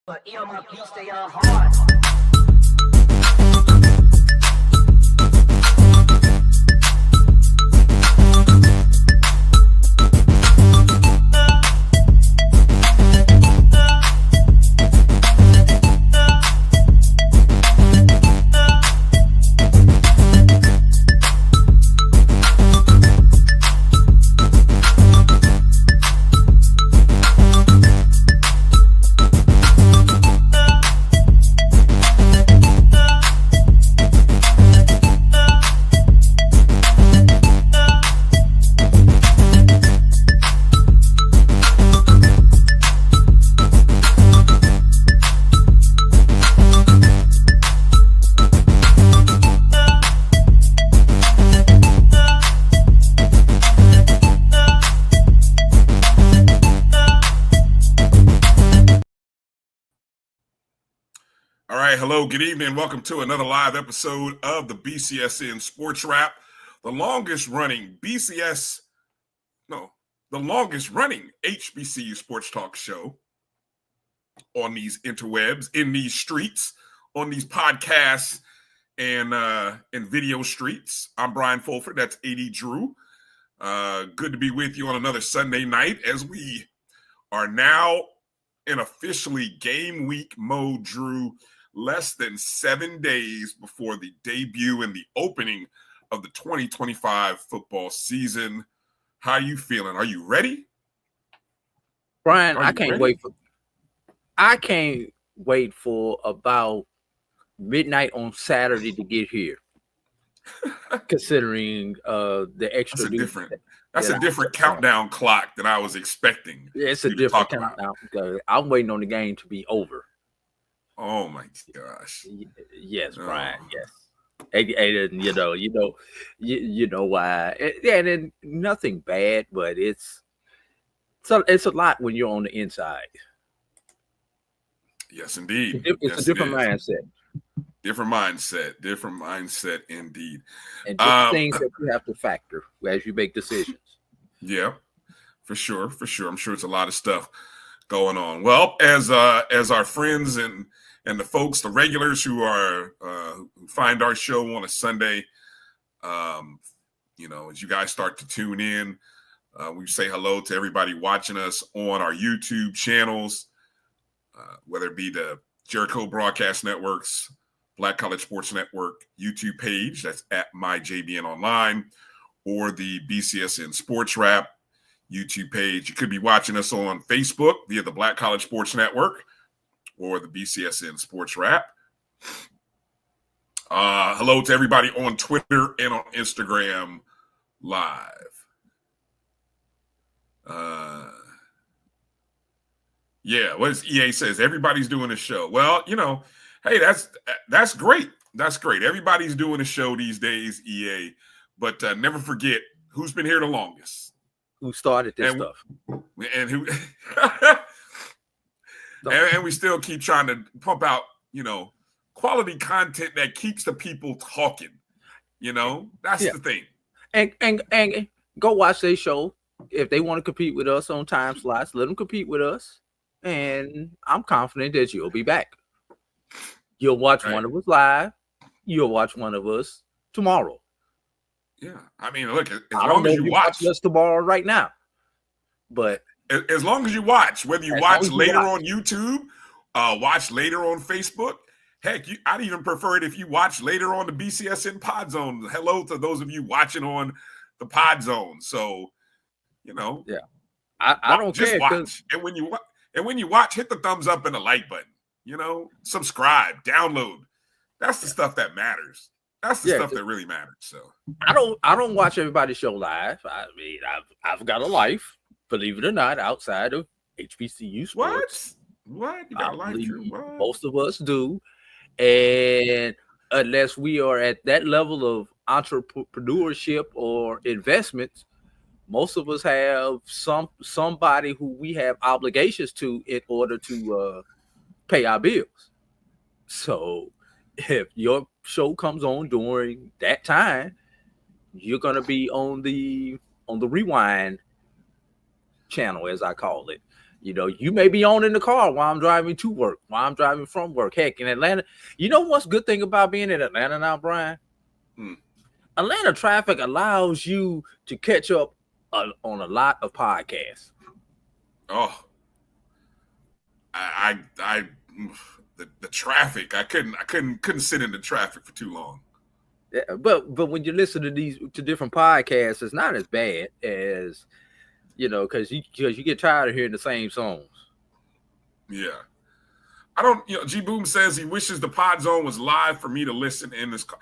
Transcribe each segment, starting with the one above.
But my beats, they are hard. Hello, good evening. Welcome to another live episode of the BCSN SportsWrap, the longest running HBCU sports talk show on these interwebs, in these streets, on these podcasts and video streets. I'm Brian Fulford. That's A.D. Drew. Good to be with you on another Sunday night as we are now in officially game week mode, Drew. Less than 7 days before the debut and the opening of the 2025 football season. How are you feeling? Are you ready? Brian, I can't wait for about midnight on Saturday to get here. Considering the extra that's a different countdown clock than I was expecting. Yeah, it's a different countdown. I'm waiting on the game to be over. Oh my gosh! Yes, Brian. Yes, and you know why? And then nothing bad, but it's a lot when you're on the inside. Yes, indeed. It's a different mindset. Different mindset, indeed. And different things that you have to factor as you make decisions. Yeah, for sure. I'm sure it's a lot of stuff going on. Well, as our friends and the folks, the regulars who find our show on a Sunday, as you guys start to tune in, we say hello to everybody watching us on our YouTube channels, whether it be the Jericho Broadcast Networks, Black College Sports Network YouTube page, that's at MyJBN Online, or the BCSN SportsWrap YouTube page. You could be watching us on Facebook via the Black College Sports Network or the BCSN SportsWrap. Hello to everybody on Twitter and on Instagram live. What does EA says? Everybody's doing a show. Well, hey, that's great. That's great. Everybody's doing a show these days, EA. But never forget who's been here the longest. Who started this stuff. And who... And we still keep trying to pump out, quality content that keeps the people talking. That's the thing. And go watch their show. If they want to compete with us on time slots, let them compete with us. And I'm confident that you'll be back. You'll watch one of us live. You'll watch one of us tomorrow. Yeah. I mean, look, as I long as you watch us tomorrow right now. But as long as you watch, whether you watch later on YouTube, watch later on Facebook, heck, I'd even prefer it if you watch later on the BCSN Pod Zone. Hello to those of you watching on the Pod Zone. So, yeah, I don't just care. Watch, and when you watch, hit the thumbs up and the like button. Subscribe, download. That's the stuff that matters. That's the stuff that really matters. So I don't watch everybody's show live. I mean, I've got a life. Believe it or not, outside of HBCU Sports. What? You got a life, Drew? What? Most of us do. And unless we are at that level of entrepreneurship or investments, most of us have somebody who we have obligations to in order to pay our bills. So if your show comes on during that time, you're going to be on the rewind channel, as I call it. You may be on in the car while I'm driving to work, while I'm driving from work. Heck, in Atlanta, you know what's good thing about being in Atlanta now, Brian? Atlanta traffic allows you to catch up on a lot of podcasts. Oh, the traffic. I couldn't sit in the traffic for too long. Yeah, but when you listen to different podcasts, it's not as bad as because you get tired of hearing the same songs. Yeah. I don't, G Boom says he wishes the Pod Zone was live for me to listen in this car.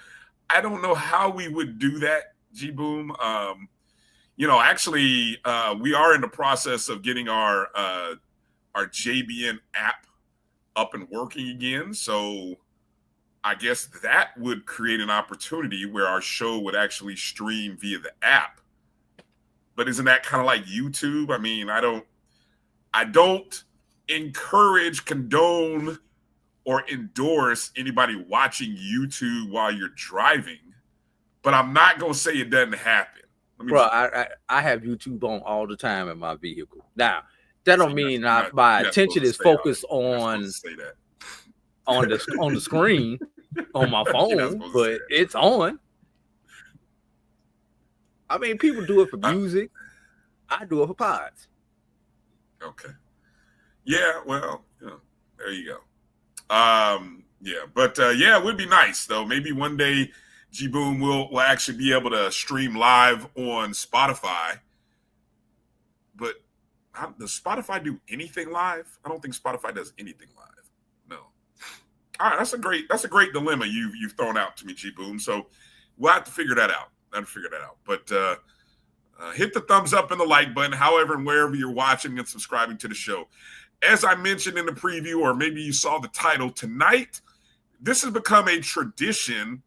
I don't know how we would do that, G Boom. Actually, we are in the process of getting our JBN app up and working again. So I guess that would create an opportunity where our show would actually stream via the app. But isn't that kind of like YouTube? I mean, I don't encourage, condone, or endorse anybody watching YouTube while you're driving, but I'm not going to say it doesn't happen. Bro, I have YouTube on all the time in my vehicle. Now, that don't mean my attention is focused on the screen on my phone, but it's on. I mean, people do it for music. I do it for pods. Okay. Yeah, well, there you go. It would be nice though. Maybe one day G Boom will actually be able to stream live on Spotify. But does Spotify do anything live? I don't think Spotify does anything live. No. All right, that's a great dilemma you've thrown out to me, G Boom. So we'll have to figure that out. But hit the thumbs up and the like button, however and wherever you're watching and subscribing to the show. As I mentioned in the preview, or maybe you saw the title tonight, this has become a tradition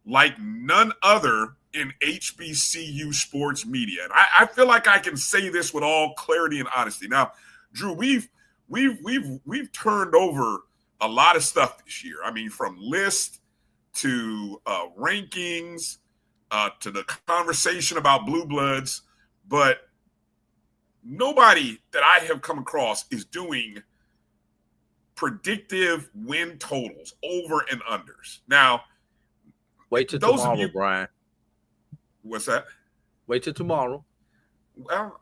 like none other in HBCU sports media. And I feel like I can say this with all clarity and honesty. Now, Drew, we've turned over a lot of stuff this year. I mean, from list to rankings to the conversation about Blue Bloods, but nobody that I have come across is doing predictive win totals, over and unders. Now, wait till tomorrow, Brian. What's that? Wait till tomorrow. Well,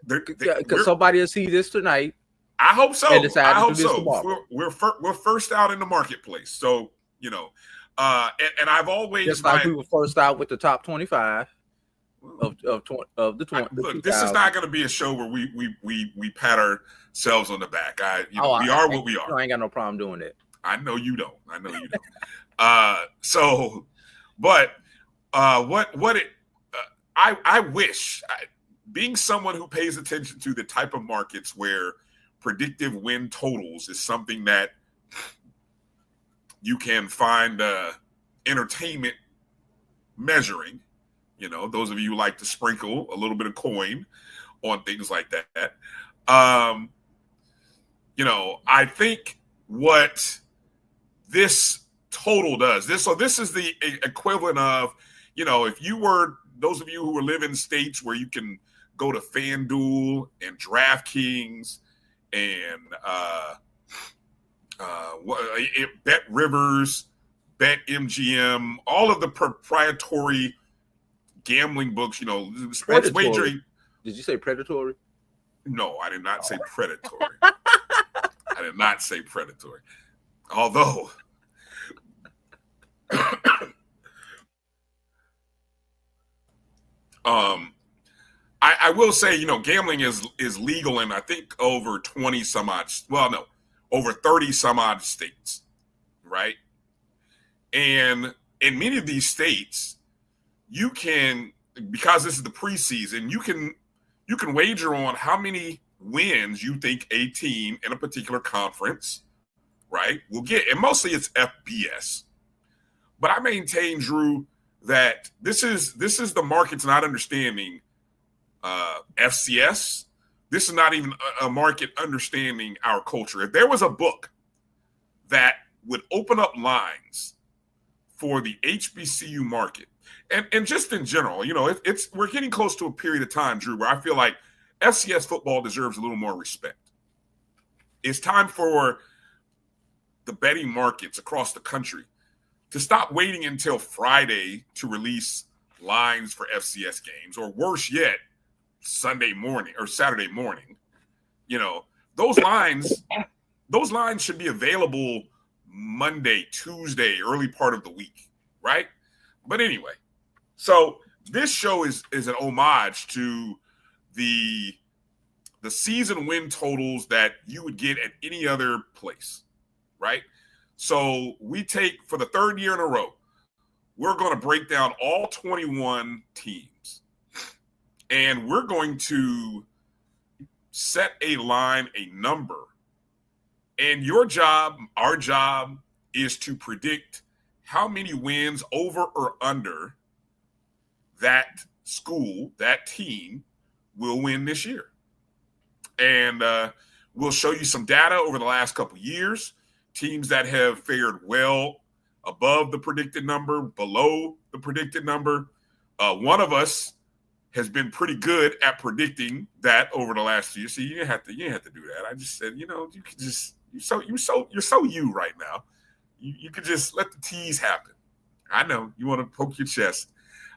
because somebody will see this tonight. I hope so. I hope so. We're first out in the marketplace, so and I've always just like we were first out with the top 25 of the 20. Look, this is not going to be a show where we pat ourselves on the back. We are what we are. I ain't got no problem doing that. I know you don't. I wish, being someone who pays attention to the type of markets where predictive win totals is something that you can find entertainment measuring. Those of you who like to sprinkle a little bit of coin on things like that. I think what this total does, this is the equivalent of, if you were, those of you who live in states where you can go to FanDuel and DraftKings and Bet Rivers, Bet MGM, all of the proprietary gambling books, sports wagering. Did you say predatory? No, I did not say predatory. I did not say predatory. Although I will say, gambling is legal in I think over 20 some odd, over 30 some odd states, right? And in many of these states, you can, because this is the preseason, you can wager on how many wins you think a team in a particular conference, right, will get. And mostly it's FBS. But I maintain, Drew, that this is the market's not understanding FCS. This is not even a market understanding our culture. If there was a book that would open up lines for the HBCU market, and just in general, we're getting close to a period of time, Drew, where I feel like FCS football deserves a little more respect. it's time for the betting markets across the country to stop waiting until Friday to release lines for FCS games, or worse yet, Sunday morning or Saturday morning. You know, those lines should be available Monday, Tuesday, early part of the week, right? But anyway, so this show is an homage to the season win totals that you would get at any other place, right? So we take, for the third year in a row, we're going to break down all 21 teams, and we're going to set a line, a number, and your job, our job, is to predict how many wins over or under that school, that team, will win this year. And we'll show you some data over the last couple of years, teams that have fared well above the predicted number, below the predicted number. One of us has been pretty good at predicting that over the last year. See, you didn't have to do that. I just said, you could just you're so you right now. You could just let the tease happen. I know you want to poke your chest.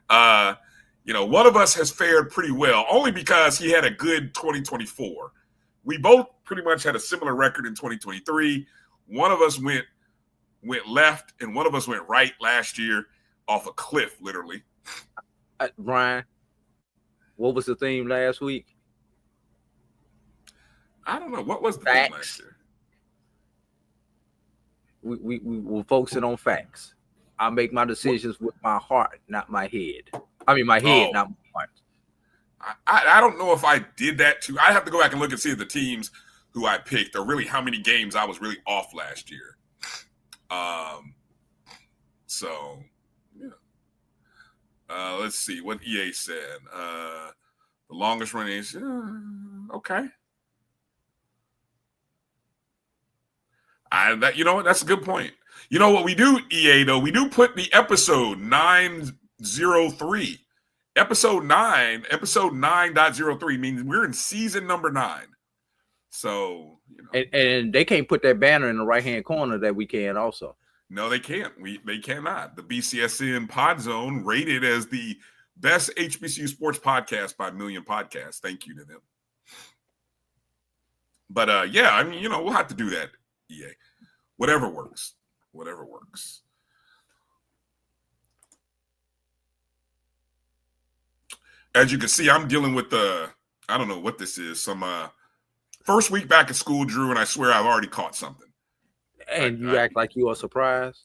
One of us has fared pretty well, only because he had a good 2024. We both pretty much had a similar record in 2023. One of us went left, and one of us went right last year off a cliff, literally. Bryan, what was the theme last week? I don't know. What was the theme last year? We were focusing on facts. I make my decisions with my heart, not my head. I mean, my head, not my heart. I don't know if I did that too. I have to go back and look and see the teams who I picked, or really how many games I was really off last year. So yeah. Let's see what EA said. The longest running is okay. That's a good point. You know what we do, EA, though? We do put the episode 903. Episode 9.03 means we're in season number 9. So, and they can't put that banner in the right-hand corner that we can also. No, they can't. They cannot. The BCSN Pod Zone rated as the best HBCU sports podcast by Million Podcasts. Thank you to them. But we'll have to do that, EA. Whatever works. As you can see, I'm dealing with I don't know what this is, some first week back at school, Drew, and I swear I've already caught something. And you act like you are surprised?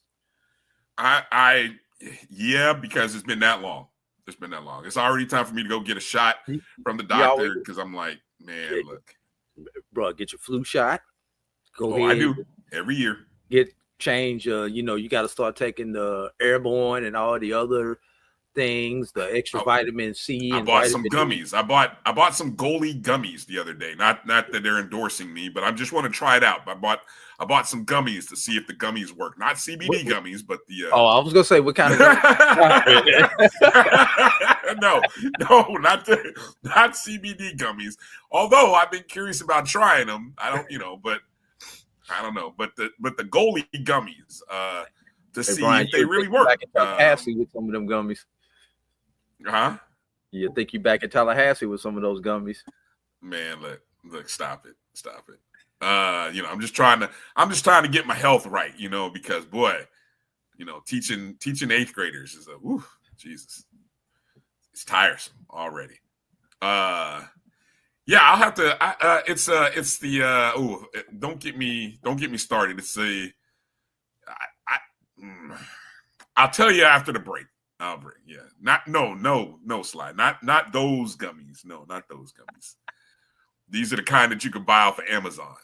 Yeah, because it's been that long. It's already time for me to go get a shot from the doctor, because I'm like, man, look. Bro, get your flu shot. Go ahead. I do every year. Get change. You got to start taking the airborne and all the other things, the extra vitamin C. I bought some gummies. I bought some goalie gummies the other day. Not that they're endorsing me, but I just want to try it out. I bought some gummies to see if the gummies work. Not CBD gummies, but the. I was gonna say what kind of. No, not CBD gummies. Although I've been curious about trying them. I don't know. But the goalie gummies to see Bryan, if they really work. Back in Tallahassee with some of them gummies. Huh? You think you back in Tallahassee with some of those gummies? Man, look, stop it. I'm just trying to get my health right, because boy, teaching 8th graders is Jesus. It's tiresome already. I'll have to it's the don't get me started. It's I'll tell you after the break. I'll bring, no slide. Not those gummies. No, not those gummies. These are the kind that you can buy off of Amazon.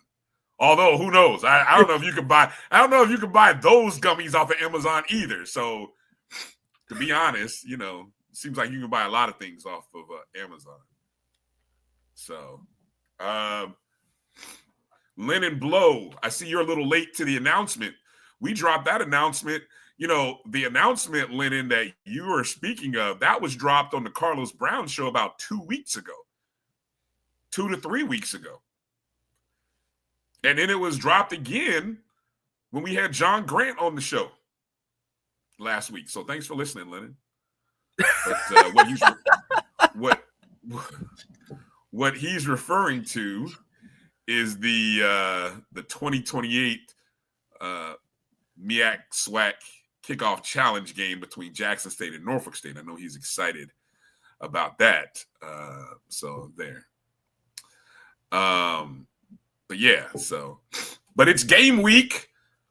Although, who knows? I don't know if you can buy. I don't know if you can buy those gummies off of Amazon either. So, to be honest, it seems like you can buy a lot of things off of Amazon. So, Lennon Blow, I see you're a little late to the announcement. We dropped that announcement. The announcement, Lennon, that you are speaking of, that was dropped on the Carlos Brown show about 2 weeks ago. 2 to 3 weeks ago. And then it was dropped again when we had John Grant on the show last week. So thanks for listening, Lennon. But what he's referring to is the 2028 MEAC SWAC kickoff challenge game between Jackson State and Norfolk State. I know he's excited about that. So there. But yeah, but it's game week.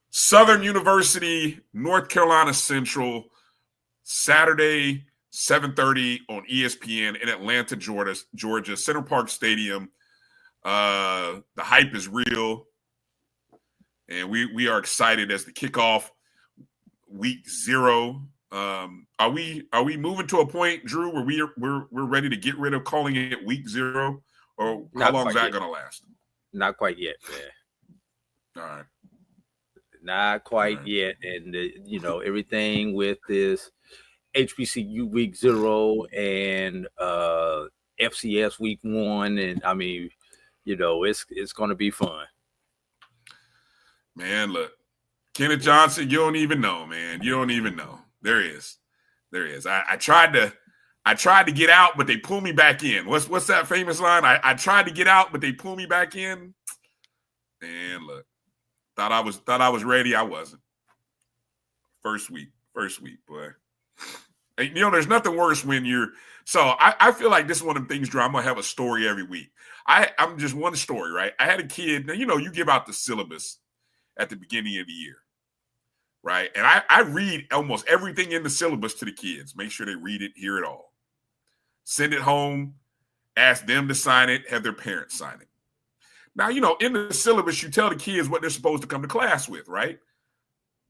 Southern University, North Carolina Central, Saturday, 7:30 on ESPN in Atlanta, Georgia, Center Park Stadium. The hype is real, and we are excited as the kickoff week 0. Are we moving to a point, Drew, where we're ready to get rid of calling it week 0, or how long is that going to last? Not quite yet, man. All right. Not quite yet. And, everything with this HBCU week 0 and FCS week 1. And, I mean, it's going to be fun. Man, look, Kenneth Johnson, you don't even know, man. You don't even know. There is. I tried to get out, but they pulled me back in. What's that famous line? I tried to get out, but they pulled me back in. And look, thought I was ready. I wasn't. First week, boy. And, there's nothing worse when you're. So I feel like this is one of the things, Drew. I'm gonna have a story every week. I'm just one story, right? I had a kid. Now you give out the syllabus at the beginning of the year, right? And I read almost everything in the syllabus to the kids. Make sure they read it, hear it all. Send it home, ask them to sign it, have their parents sign it. Now, in the syllabus, you tell the kids what they're supposed to come to class with, right?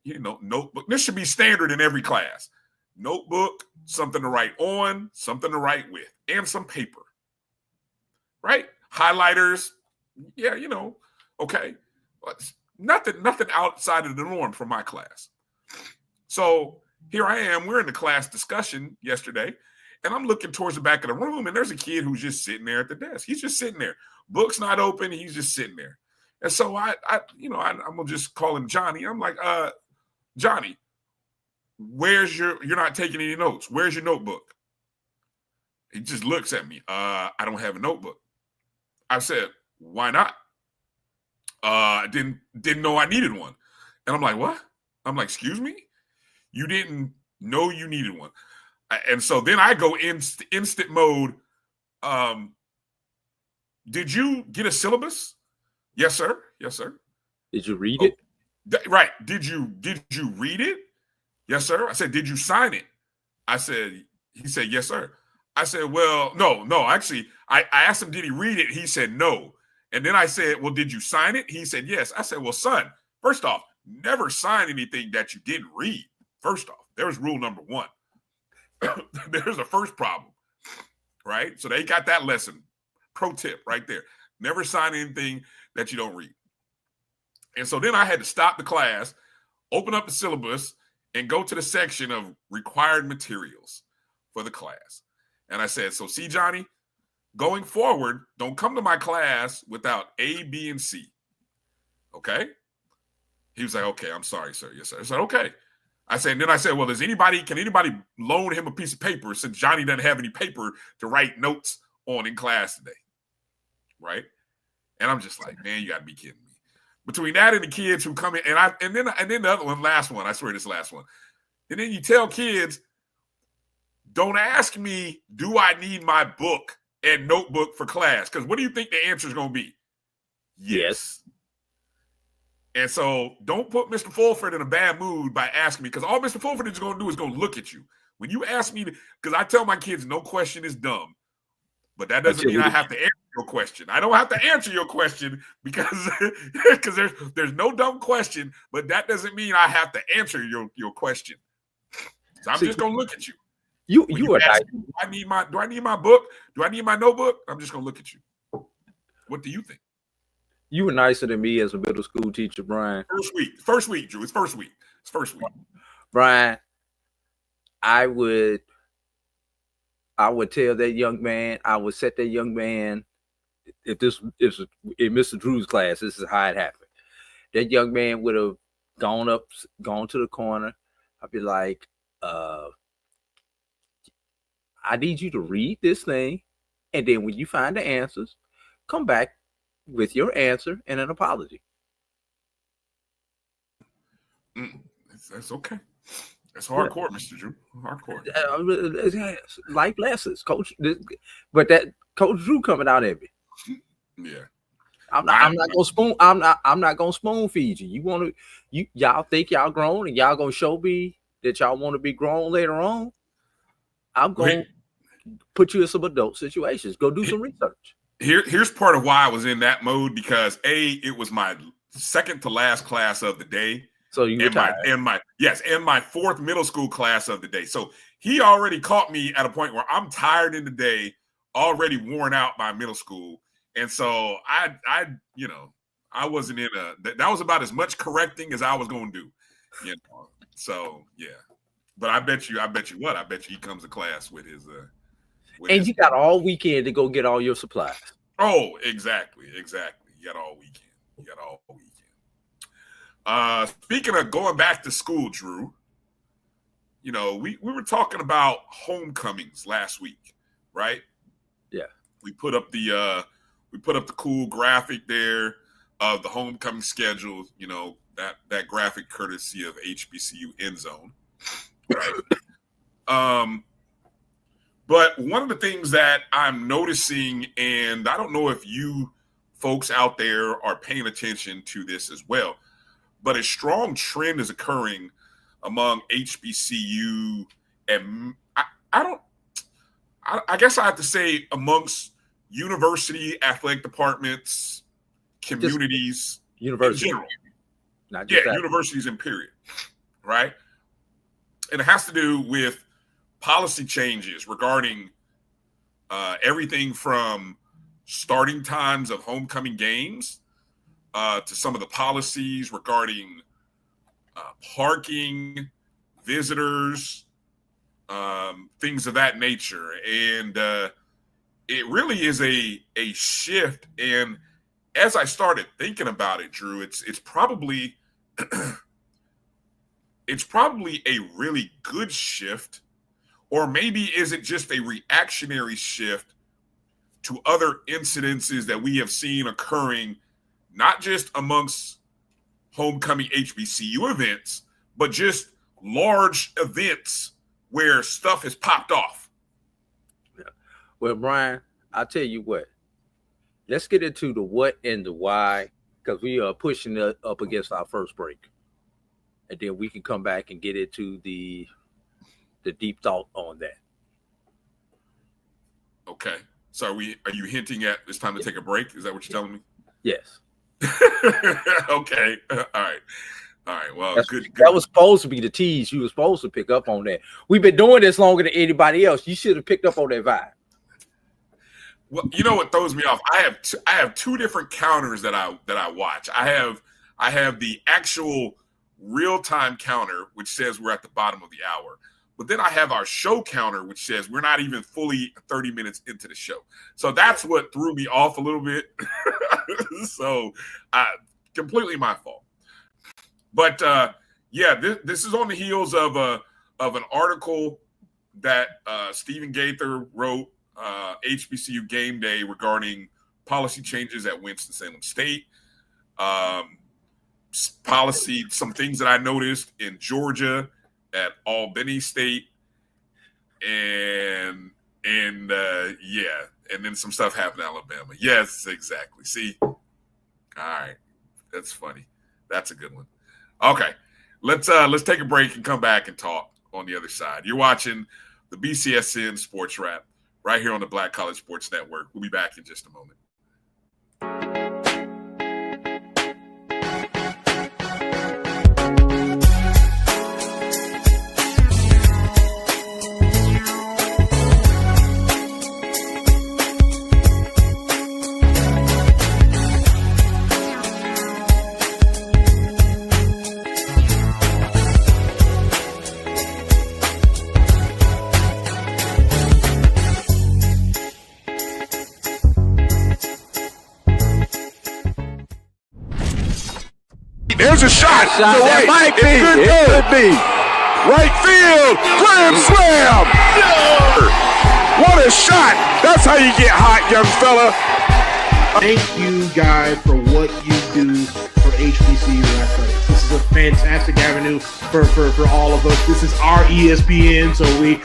Notebook. This should be standard in every class. Notebook, something to write on, something to write with, and some paper, right? Highlighters, yeah, okay. But nothing outside of the norm for my class. So here I am. We're in the class discussion yesterday, and I'm looking towards the back of the room, and there's a kid who's just sitting there at the desk. He's just sitting there. Book's not open. He's just sitting there. And so I'm gonna just call him Johnny. I'm like, Johnny, you're not taking any notes. Where's your notebook? He just looks at me. I don't have a notebook. I said, why not? Didn't know I needed one. And I'm like, what? I'm like, excuse me? You didn't know you needed one. And so then I go instant mode. Did you get a syllabus? Yes, sir. Yes, sir. Did you read it? Right. Did you read it? Yes, sir. I said, did you sign it? He said, yes, sir. I said, well, no. Actually, I asked him, did he read it? He said, no. And then I said, well, did you sign it? He said, yes. I said, well, son, first off, never sign anything that you didn't read. First off, there's rule number 1. There's the first problem, right? So they got that lesson. Pro tip right there. Never sign anything that you don't read. And so then I had to stop the class, open up the syllabus, and go to the section of required materials for the class. And I said, so see, Johnny, going forward, don't come to my class without A, B, and C. Okay? He was like, okay, I'm sorry, sir. Yes, sir. I said, okay. Then I said, well, can anybody loan him a piece of paper since Johnny doesn't have any paper to write notes on in class today? Right? And I'm just like, man, you got to be kidding me. Between that and the kids who come in, and then the other one, last one, I swear this last one. And then you tell kids, don't ask me, do I need my book and notebook for class? Because what do you think the answer is going to be? Yes. And so don't put Mr. Fulford in a bad mood by asking me, because all Mr. Fulford is going to do is going to look at you. When you ask me, because I tell my kids no question is dumb, but that doesn't mean I have to answer your question. I don't have to answer your question because there's no dumb question, but that doesn't mean I have to answer your question. So I'm just going to look at you. You are nice. Do I need my book? Do I need my notebook? I'm just going to look at you. What do you think? You were nicer than me as a middle school teacher, Brian. First week, Drew. It's first week. Brian, I would tell that young man, I would set that young man, if Mr. Drew's class, this is how it happened. that young man would have gone to the corner. I'd be like, I need you to read this thing, and then when you find the answers, come back with your answer and an apology. That's okay. That's hardcore, Mr. Drew. Hardcore. Life lessons, Coach. But that Coach Drew coming out at me. Yeah. I'm not gonna spoon feed you. Y'all think y'all grown and y'all gonna show me that y'all want to be grown later on. I'm gonna put you in some adult situations. Go do some research. Here's part of why I was in that mode, because it was my second to last class of the day. So you were tired. And my fourth middle school class of the day. So he already caught me at a point where I'm tired in the day, already worn out by middle school. And so I wasn't in that was about as much correcting as I was going to do, So yeah, but I bet you he comes to class with his. You got all weekend to go get all your supplies. Oh, exactly. You got all weekend. Speaking of going back to school, Drew, we were talking about homecomings last week, right? Yeah. We put up the cool graphic there of the homecoming schedule, that graphic courtesy of HBCU End Zone, right? But one of the things that I'm noticing, and I don't know if you folks out there are paying attention to this as well, but a strong trend is occurring among HBCU, and I guess I have to say amongst university athletic departments, communities, university, in general. Universities in period, right? And it has to do with policy changes regarding everything from starting times of homecoming games to some of the policies regarding parking, visitors, things of that nature. And it really is a shift. And as I started thinking about it, Drew, it's probably a really good shift. Or maybe is it just a reactionary shift to other incidences that we have seen occurring, not just amongst homecoming HBCU events, but just large events where stuff has popped off? Yeah. Well, Bryan, I'll tell you what. Let's get into the what and the why, because we are pushing it up against our first break. And then we can come back and get into the deep thought on that. Okay. So are you hinting at it's time to take a break? Is that what you're telling me? Yes. Okay. All right. Well, good. That was supposed to be the tease. You were supposed to pick up on that. We've been doing this longer than anybody else. You should have picked up on that vibe. Well, you know what throws me off? I have two different counters that I watch. I have the actual real-time counter, which says we're at the bottom of the hour. But then I have our show counter, which says we're not even fully 30 minutes into the show. So that's what threw me off a little bit. So completely my fault. But this is on the heels of an article that Stephen Gaither wrote, HBCU Game Day, regarding policy changes at Winston-Salem State. Some things that I noticed in Georgia, at Albany State, and then some stuff happened in Alabama. Yes, exactly. See, all right, that's funny. That's a good one. Okay, let's take a break and come back and talk on the other side. You're watching the BCSN Sports Wrap right here on the Black College Sports Network. We'll be back in just a moment. There's a shot. Shot that might be. It could be. Right field. Grand slam. What a shot. That's how you get hot, young fella. Thank you guys for what you do for HBCU athletics. This is a fantastic avenue for all of us. This is our ESPN, so we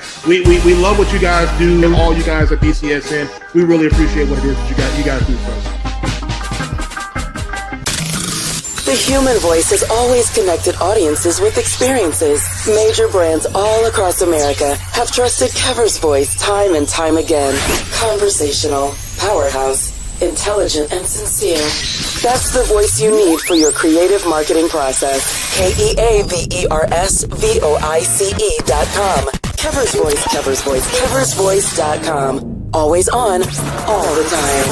love what you guys do, and all you guys at BCSN. We really appreciate what it is that you guys do for us. The human voice has always connected audiences with experiences. Major brands all across America have trusted Kever's voice time and time again. Conversational, powerhouse, intelligent, and sincere. That's the voice you need for your creative marketing process. KEAVERSVOICE.com. Kever's Voice, Kever's Voice, KeversVoice.com. Always on, all the time.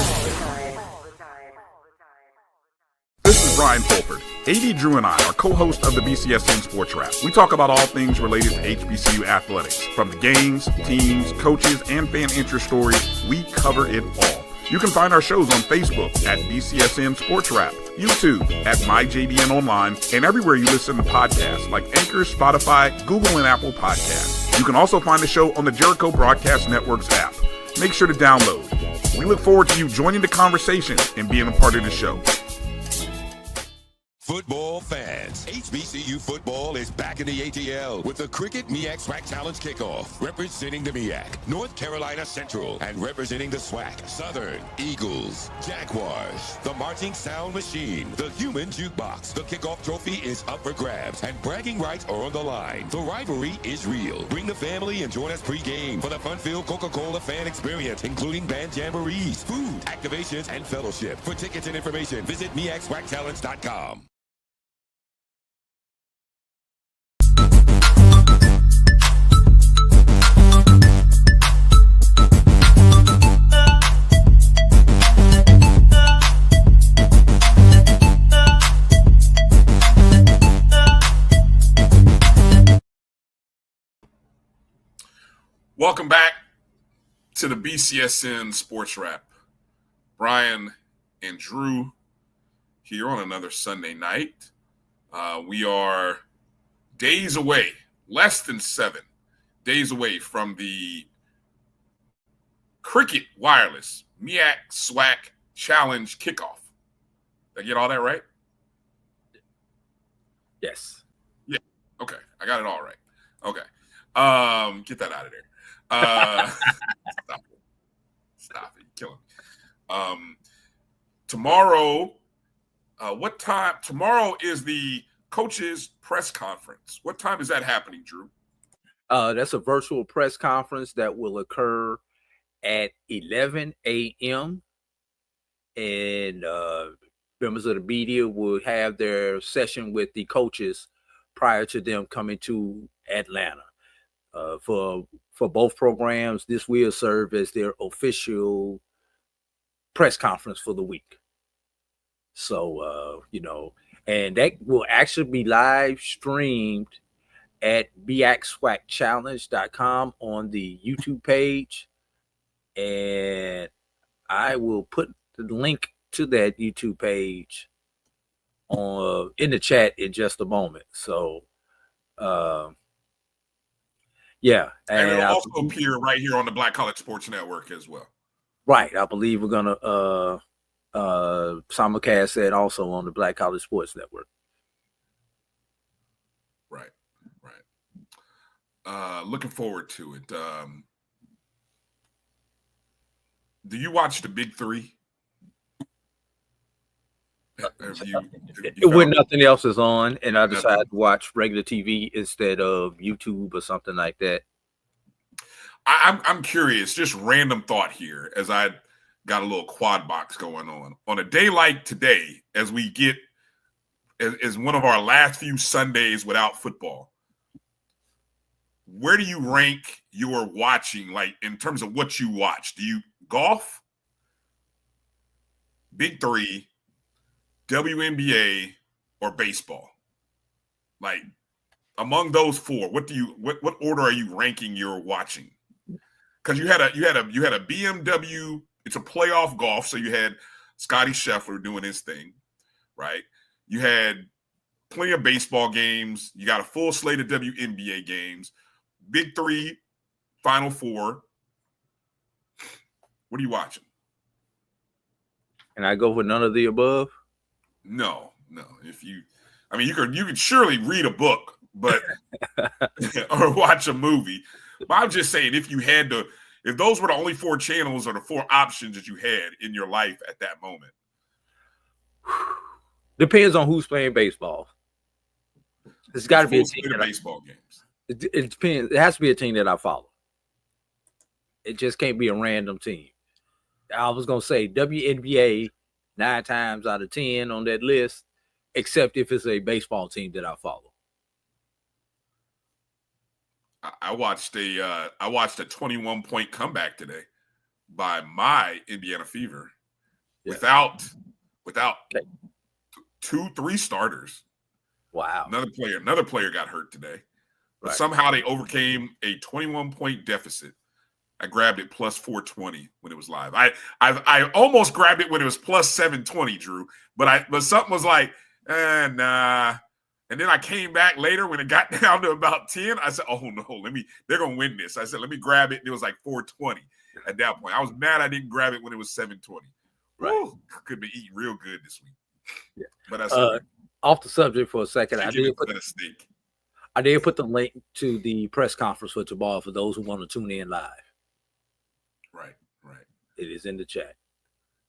This is Brian Fulford. A.D. Drew and I are co-hosts of the BCSN SportsWrap. We talk about all things related to HBCU athletics. From the games, teams, coaches, and fan interest stories, we cover it all. You can find our shows on Facebook at BCSN SportsWrap, YouTube at MyJBN Online, and everywhere you listen to podcasts like Anchor, Spotify, Google, and Apple Podcasts. You can also find the show on the Jericho Broadcast Network's app. Make sure to download. We look forward to you joining the conversation and being a part of the show. Football fans, HBCU football is back in the ATL with the Cricket MEAC SWAC Challenge Kickoff. Representing the MEAC, North Carolina Central, and representing the SWAC, Southern, Eagles, Jaguars, the Marching Sound Machine, the Human Jukebox. The kickoff trophy is up for grabs, and bragging rights are on the line. The rivalry is real. Bring the family and join us pre-game for the fun-filled Coca-Cola fan experience, including band jamborees, food, activations, and fellowship. For tickets and information, visit MEACSWACChallenge.com. Welcome back to the BCSN Sports Wrap. Bryan and Drew here on another Sunday night. We are days away, less than 7 days away from the Cricket Wireless MEAC SWAC Challenge Kickoff. Did I get all that right? Yes. Yeah. Okay. I got it all right. Okay. Get that out of there. Stop it. Kill him. Tomorrow, what time? Tomorrow is the coaches press conference. What time is that happening, Drew? That's a virtual press conference that will occur at 11 a.m. And members of the media will have their session with the coaches prior to them coming to Atlanta. For both programs, this will serve as their official press conference for the week. So, and that will actually be live streamed at MEACSWACChallenge.com on the YouTube page. And I will put the link to that YouTube page in the chat in just a moment. So, yeah. And it'll also appear right here on the Black College Sports Network as well. Right. I believe we're going to simulcast that also on the Black College Sports Network. Right. Looking forward to it. Do you watch the Big Three? When nothing else is on, and I decided to watch regular TV instead of YouTube or something like that. I'm curious, just random thought here, as I got a little quad box going on. On a day like today, as we get as one of our last few Sundays without football, where do you rank your watching, like in terms of what you watch? Do you golf, Big Three, WNBA, or baseball? Like among those four, what order are you ranking your watching? Because you had a BMW. It's a playoff golf, so you had Scotty Scheffler doing his thing, right? You had plenty of baseball games. You got a full slate of WNBA games. Big Three, Final Four. What are you watching? Can I go for none of the above? No. You could surely read a book, but or watch a movie. But I'm just saying, if those were the only 4 channels or the 4 options that you had in your life at that moment. Depends on who's playing baseball. It's got to be a team of baseball games. It depends. It has to be a team that I follow. It just can't be a random team. I was gonna say WNBA 9 times out of 10 on that list, except if it's a baseball team that I follow. I watched a 21-point comeback today by my Indiana Fever without 2-3 starters. Wow. Another player got hurt today. But Right. somehow they overcame a 21-point deficit. I grabbed it plus 420 when it was live. I almost grabbed it when it was plus 720, Drew. But something was like, nah. And then I came back later when it got down to about 10. I said, oh no, they're gonna win this. I said, let me grab it. And it was like 420 at that point. I was mad I didn't grab it when it was 720. Right. Woo, could be eating real good this week. Yeah. But that's off the subject for a second. I did put the link to the press conference for tomorrow for those who want to tune in live. Right. It is in the chat.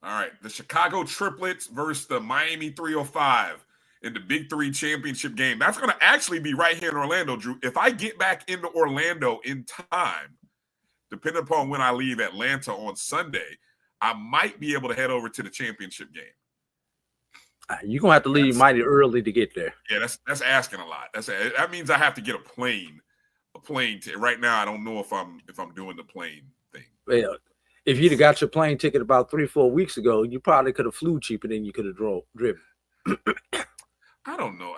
All right. The Chicago Triplets versus the Miami 305 in the Big Three championship game. That's going to actually be right here in Orlando, Drew. If I get back into Orlando in time, depending upon when I leave Atlanta on Sunday, I might be able to head over to the championship game. You're gonna have to leave mighty early to get there. Yeah, that's asking a lot. That means I have to get a plane. Right now, I don't know if I'm doing the plane thing. Well, if you'd have got your plane ticket about 3-4 weeks ago, you probably could have flew cheaper than you could have driven. I don't know.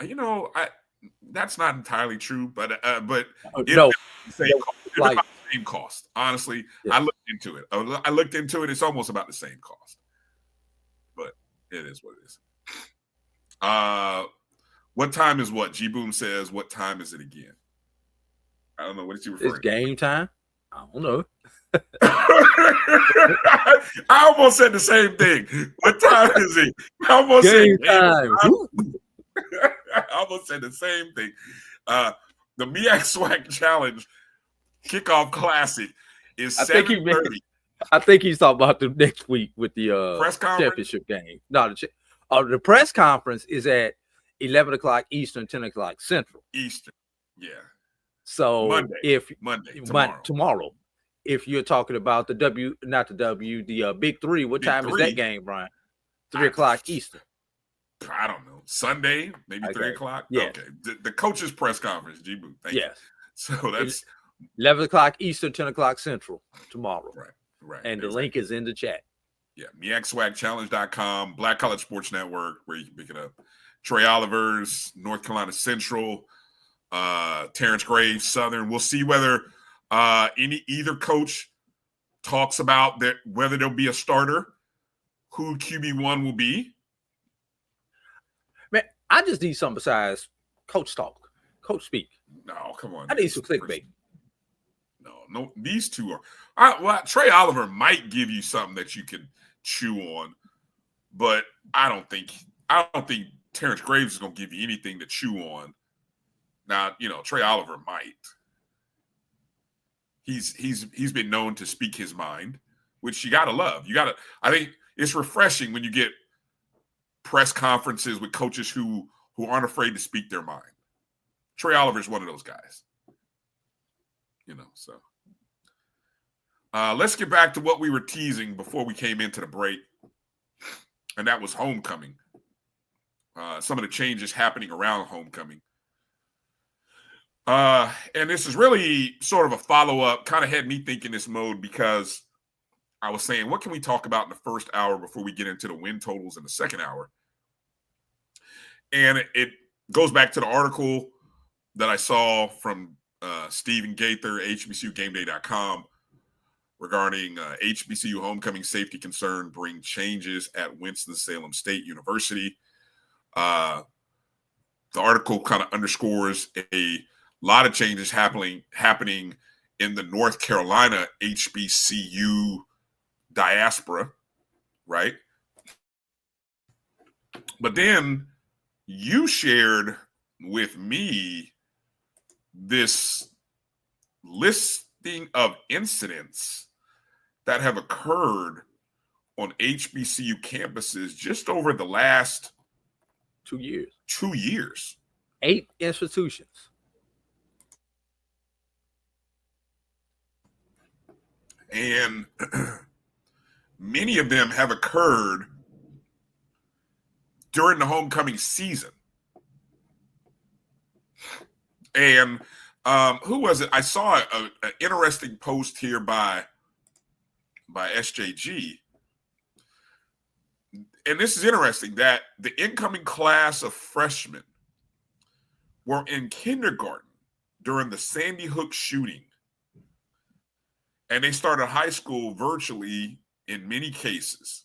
That's not entirely true, but No, about the same cost. Honestly, yeah. I looked into it. It's almost about the same cost, but it is what it is. What time is what? G Boom says. What time is it again? I don't know. What did you refer? It's game time. I don't know. I almost said the same thing. What time is it? I almost game said time. I almost said the same thing. The MEAC SWAC Challenge Kickoff Classic is 7:30. I think he's talking about the next week with the press conference championship game. No, the press conference is at 11 o'clock Eastern, 10 o'clock Central. Eastern, yeah. So Monday, tomorrow. If you're talking about the Big Three, what time is that game, Brian? 3 o'clock Eastern. I don't know. Sunday, maybe 3 o'clock. Yeah. Okay. The coach's press conference, G Boo. Thank you. So that's 11 o'clock Eastern, 10 o'clock Central tomorrow. Right. And the link is in the chat. Yeah, MEACSWACChallenge.com, Black College Sports Network, where you can pick it up. Trey Oliver's, North Carolina Central, Terrence Graves, Southern. We'll see whether either coach talks about whether there'll be a starter, who QB1 will be. Man, I just need something besides coach talk, coach speak. No, come on. I need some clickbait. No, these two are. Trey Oliver might give you something that you can chew on, but I don't think Terrence Graves is going to give you anything to chew on. Now, Trey Oliver might. He's been known to speak his mind, which you got to love. I think it's refreshing when you get press conferences with coaches who aren't afraid to speak their mind. Trey Oliver is one of those guys. So let's get back to what we were teasing before we came into the break, and that was homecoming. Some of the changes happening around homecoming. And this is really sort of a follow-up, kind of had me thinking this mode because I was saying, what can we talk about in the first hour before we get into the win totals in the second hour? And it goes back to the article that I saw from Stephen Gaither, HBCUGameDay.com, regarding HBCU homecoming safety concern bring changes at Winston-Salem State University. the article kind of underscores a lot of changes happening in the North Carolina HBCU diaspora, right? But then you shared with me this listing of incidents that have occurred on HBCU campuses just over the last 2 years. 2 years. 8 institutions. And many of them have occurred during the homecoming season. And who was it? I saw an interesting post here by SJG. And this is interesting that the incoming class of freshmen were in kindergarten during the Sandy Hook shooting. And they started high school virtually in many cases.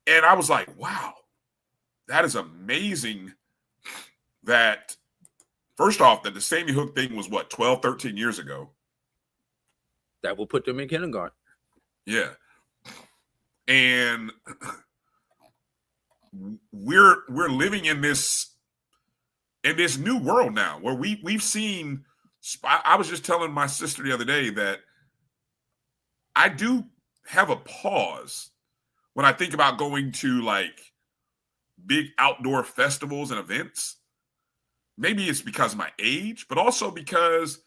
And I was like, wow, that is amazing that, first off, that the Sandy Hook thing was what, 12, 13 years ago. That will put them in kindergarten. Yeah. And we're living in this new world now where we've seen. I was just telling my sister the other day that I do have a pause when I think about going to like big outdoor festivals and events. Maybe it's because of my age, but also because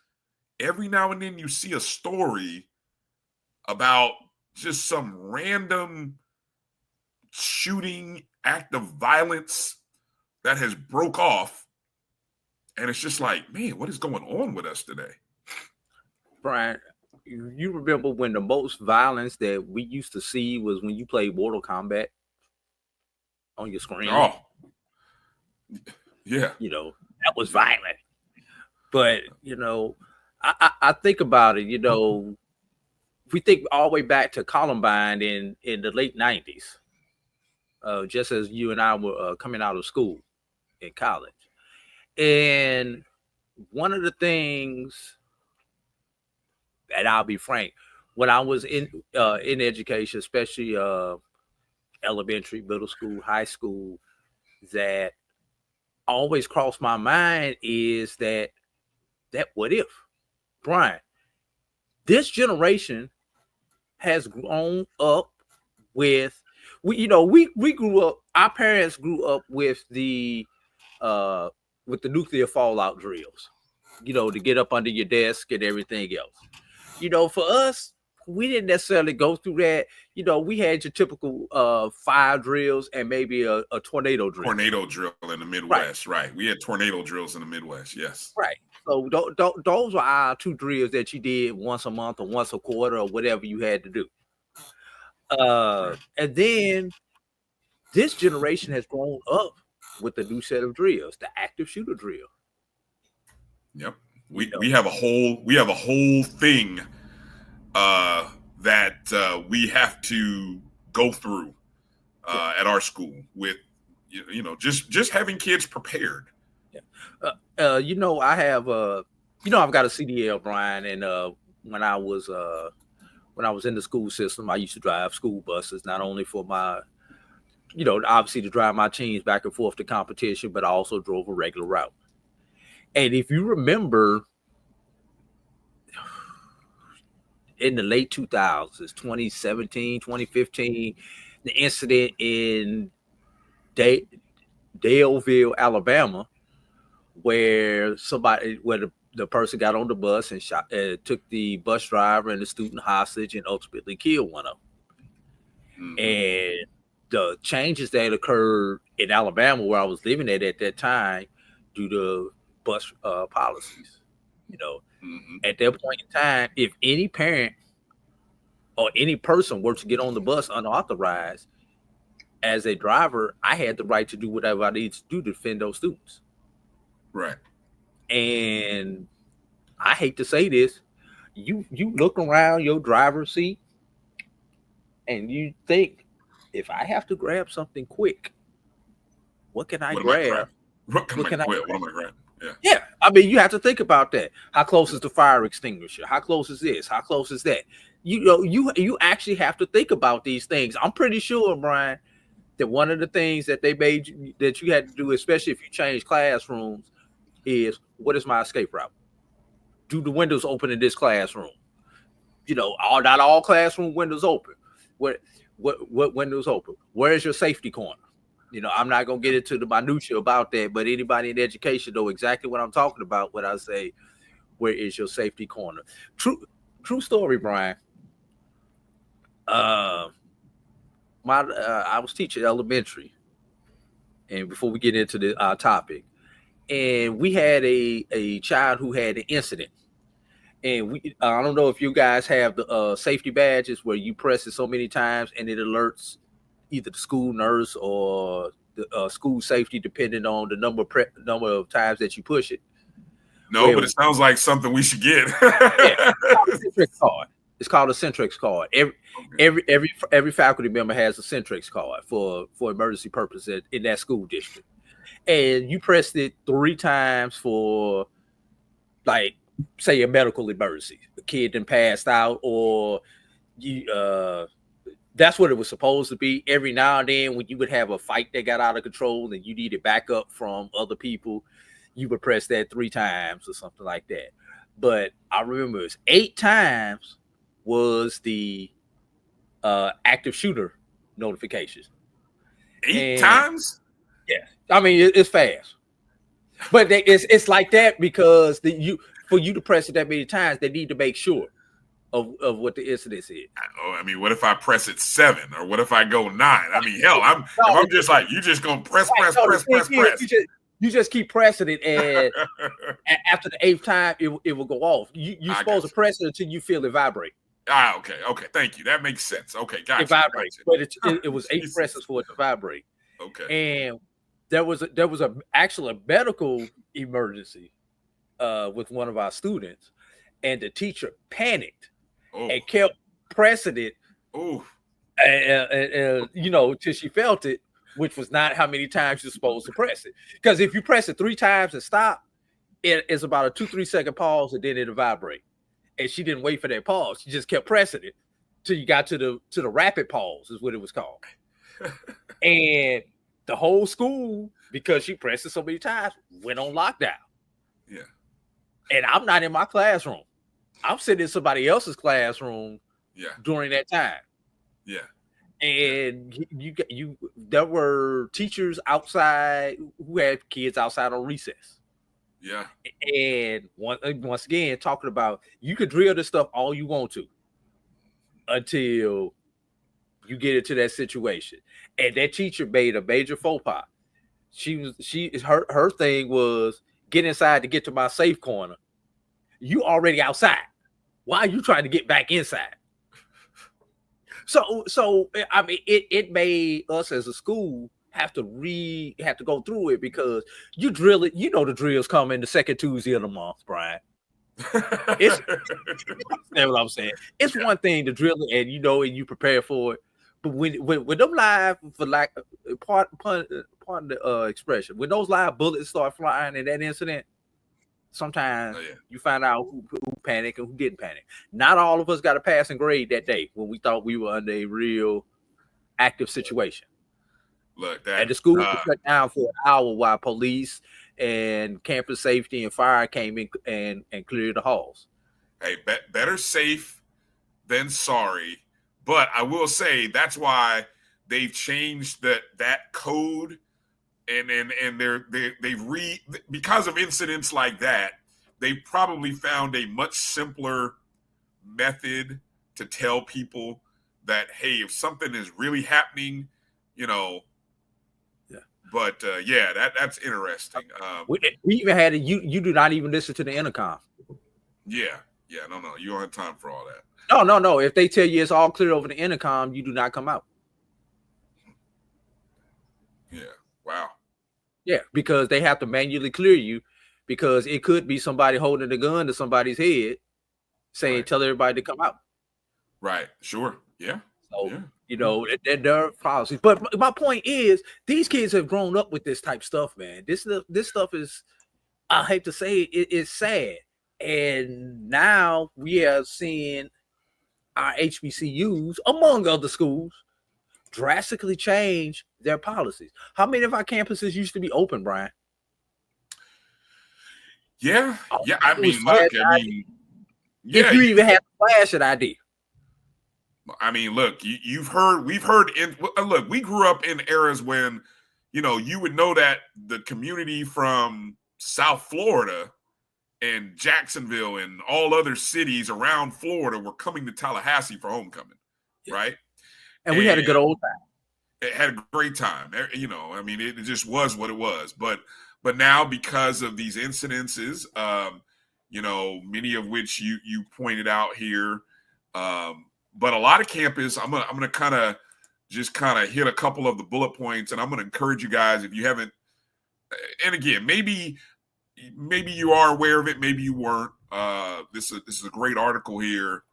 every now and then you see a story about just some random shooting act of violence that has broke off. And it's just like, man, what is going on with us today? Bryan, you remember when the most violence that we used to see was when you played Mortal Kombat on your screen? Oh, yeah. You know, that was violent. But, you know, I think about it, you know, if we think all the way back to Columbine in the late 90s, just as you and I were coming out of school in college. And one of the things, and I'll be frank, when I was in education, especially elementary, middle school, high school, that always crossed my mind is that what if, Bryan, this generation has grown up with, we grew up, our parents grew up with the nuclear fallout drills, you know, to get up under your desk and everything else. You know, for us, we didn't necessarily go through that. You know, we had your typical fire drills and maybe a tornado drill. Tornado drill in the Midwest, right? We had tornado drills in the Midwest, yes. Right. So those were our 2 drills that you did once a month or once a quarter or whatever you had to do. And then this generation has grown up with the new set of drills, the active shooter drill. Yep. We have a whole thing that we have to go through at our school with, you know, just having kids prepared. Yeah. You know, I have I've got a CDL, Bryan, and when I was in the school system, I used to drive school buses, not only for my, you know, obviously to drive my teams back and forth to competition, but I also drove a regular route. And if you remember, in the late 2000s, 2017, 2015, the incident in Daleville, Alabama, where the person got on the bus and took the bus driver and the student hostage and ultimately killed one of them. Mm-hmm. And the changes that occurred in Alabama, where I was living at that time, due to bus policies, you know, mm-hmm. At that point in time, if any parent or any person were to get on the bus unauthorized, as a driver, I had the right to do whatever I needed to do to defend those students. Right. And I hate to say this, you look around your driver's seat and you think, if I have to grab something quick, what can I grab What am I grabbing? Yeah, I mean, you have to think about that. How close is the fire extinguisher? How close is this? How close is that? You actually have to think about these things. I'm pretty sure, Brian, that one of the things that they made that you had to do, especially if you change classrooms, is what is my escape route? Do the windows open in this classroom? Not all classroom windows open. What windows open? Where is your safety corner? I'm not gonna get into the minutia about that, but anybody in education know exactly what I'm talking about when I say, where is your safety corner? True story, Brian. I was teaching elementary, and before we get into the topic, and we had a child who had an incident, and I don't know if you guys have the safety badges where you press it so many times and it alerts either the school nurse or the school safety, depending on the number of times that you push it. No, but it sounds like something we should get. It's called a Centrex card. Every faculty member has a Centrex card for emergency purposes in that school district. And you pressed it 3 times for, like, say, a medical emergency. The kid then passed out, or that's what it was supposed to be. Every now and then, when you would have a fight that got out of control and you needed backup from other people, you would press that 3 times or something like that. But I remember it was 8 times was the active shooter notifications. 8 times? Yeah, I mean, it's fast, but it's like that because for you to press it that many times, they need to make sure of what the incident is. I mean, what if I press it 7, or what if I go 9? I mean, hell, I'm just like, you just gonna press. You just keep pressing it, and after the 8th time, it will go off. You're supposed to press it until you feel it vibrate. Okay, thank you. That makes sense. Okay, gotcha. It vibrates, but it was 8 presses for it to vibrate. Okay, and there was actually a medical emergency with one of our students, and the teacher panicked and kept pressing it. And till she felt it, which was not how many times you're supposed to press it. Because if you press it 3 times and stop, it's about a 2-3 second pause, and then it'll vibrate. And she didn't wait for that pause. She just kept pressing it till you got to the rapid pause, is what it was called. And the whole school, because she pressed it so many times, went on lockdown. Yeah. And I'm not in my classroom. I'm sitting in somebody else's classroom during that time. Yeah. And there were teachers outside who had kids outside on recess. Yeah. And once again, talking about, you could drill this stuff all you want to until you get into that situation. And that teacher made a major faux pas. Her thing was, get inside to get to my safe corner. You already outside. Why are you trying to get back inside? So I mean, it made us as a school have to go through it, because you drill it. The drills come in the second Tuesday of the month, Brian. That's what I'm saying. It's one thing to drill it, and and you prepare for it. But when them live, for like pardon the expression, when those live bullets start flying in that incident, sometimes you find out who panicked and who didn't panic. Not all of us got a passing grade that day when we thought we were under a real active situation. Look, and the school was shut down for an hour while police and campus safety and fire came in and cleared the halls. Hey, better safe than sorry. But I will say that's why they've changed that code, and they've because of incidents like that, they probably found a much simpler method to tell people that, hey, if something is really happening, But that's interesting. We even had you do not even listen to the intercom. Yeah, no, you don't have time for all that. No. If they tell you it's all clear over the intercom, you do not come out. Yeah. Wow. Yeah, because they have to manually clear you, because it could be somebody holding a gun to somebody's head saying, tell everybody to come out. Right. Sure. Yeah. So You know, there are policies. But my point is, these kids have grown up with this type of stuff, man. This stuff is, I hate to say it's sad. And now we are seeing our HBCUs, among other schools, drastically change their policies. How many of our campuses used to be open, Brian? Yeah. I mean, if you even had a flash of ID. I mean, look, we've heard, look, we grew up in eras when, you know, you would know that the community from South Florida and Jacksonville and all other cities around Florida were coming to Tallahassee for homecoming, right? And we had a good old time. It had a great time. You know, I mean, it just was what it was. But now, because of these incidences, you know, many of which you pointed out here, but a lot of campus, I'm gonna kind of hit a couple of the bullet points, and I'm gonna encourage you guys, if you haven't, and again, maybe you are aware of it, maybe you weren't. This is a great article here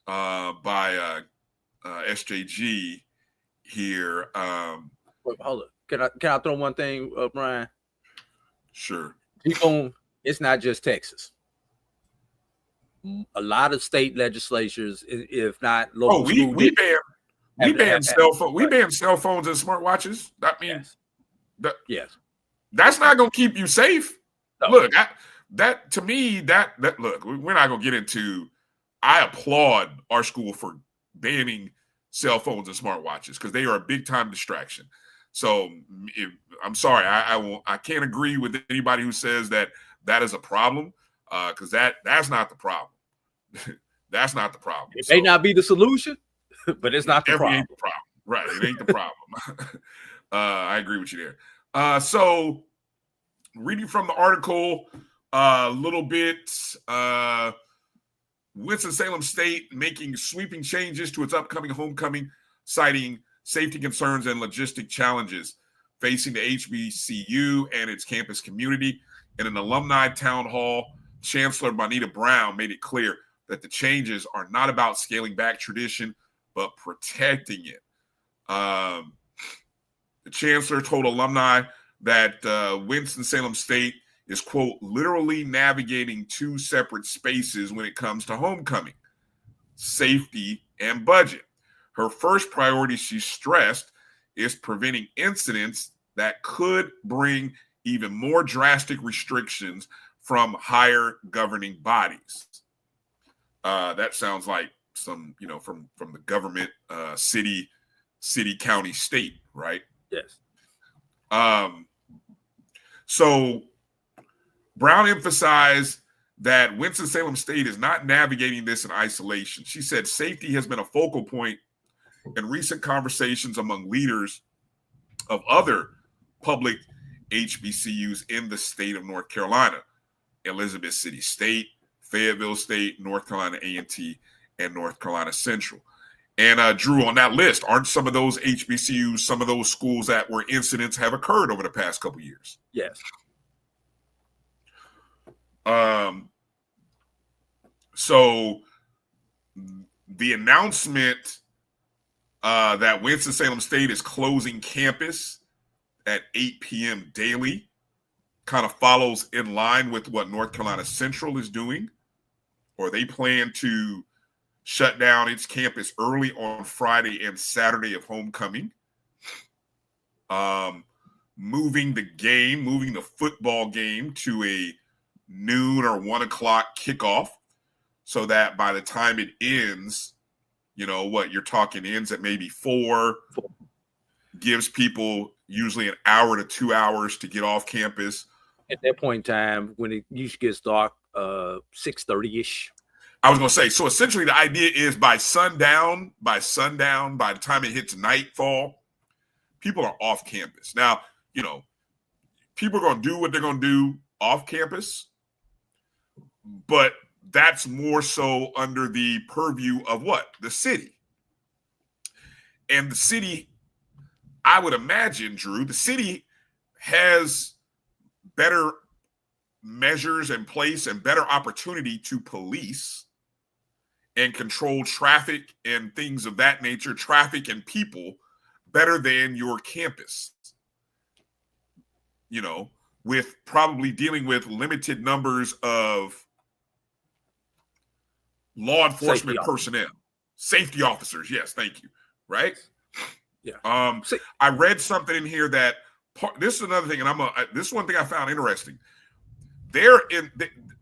by SJG here. Wait, hold up. Can I throw one thing, Brian? Sure. It's not just Texas. A lot of state legislatures, if not local, we ban cell phones and smartwatches. That means yes. That's not going to keep you safe. No. Look, to me, look, we're not going to get into. I applaud our school for banning cell phones and smartwatches because they are a big time distraction. So I'm sorry, I can't agree with anybody who says that is a problem, because that's not the problem. That's not the problem. It may not be the solution, but it's not the problem. Ain't the problem. Right, it ain't the problem. I agree with you there. So reading from the article a little bit, Winston-Salem State making sweeping changes to its upcoming homecoming, citing safety concerns and logistic challenges facing the HBCU and its campus community. In an alumni town hall, Chancellor Bonita Brown made it clear that the changes are not about scaling back tradition, but protecting it. The chancellor told alumni that Winston-Salem State is, quote, literally navigating two separate spaces when it comes to homecoming, safety and budget. Her first priority, she stressed, is preventing incidents that could bring even more drastic restrictions from higher governing bodies. That sounds like some, from the government, city, county, state, right? Yes. So Brown emphasized that Winston-Salem State is not navigating this in isolation. She said safety has been a focal point in recent conversations among leaders of other public HBCUs in the state of North Carolina: Elizabeth City State, Fayetteville State, North Carolina A&T, and North Carolina Central. And Drew, on that list, aren't some of those HBCUs, some of those schools that where incidents have occurred over the past couple of years? Yes. So the announcement that Winston-Salem State is closing campus at 8 p.m. daily kind of follows in line with what North Carolina Central is doing, or they plan to shut down its campus early on Friday and Saturday of homecoming, moving the football game to a noon or 1 o'clock kickoff, so that by the time it ends, you're talking ends at maybe 4, gives people usually an hour to 2 hours to get off campus. At that point in time, when it usually gets dark, 6:30-ish. I was going to say, so essentially the idea is by sundown, by the time it hits nightfall, people are off campus. Now, people are going to do what they're going to do off campus, but that's more so under the purview of what? The city. And the city, I would imagine, Drew, the city has better measures in place and better opportunity to police and control traffic and things of that nature, traffic and people, better than your campus. You know, with probably dealing with limited numbers of law enforcement personnel, safety officers. Yes, thank you. Right? Yeah. I read something in here that this is another thing, and this is one thing I found interesting.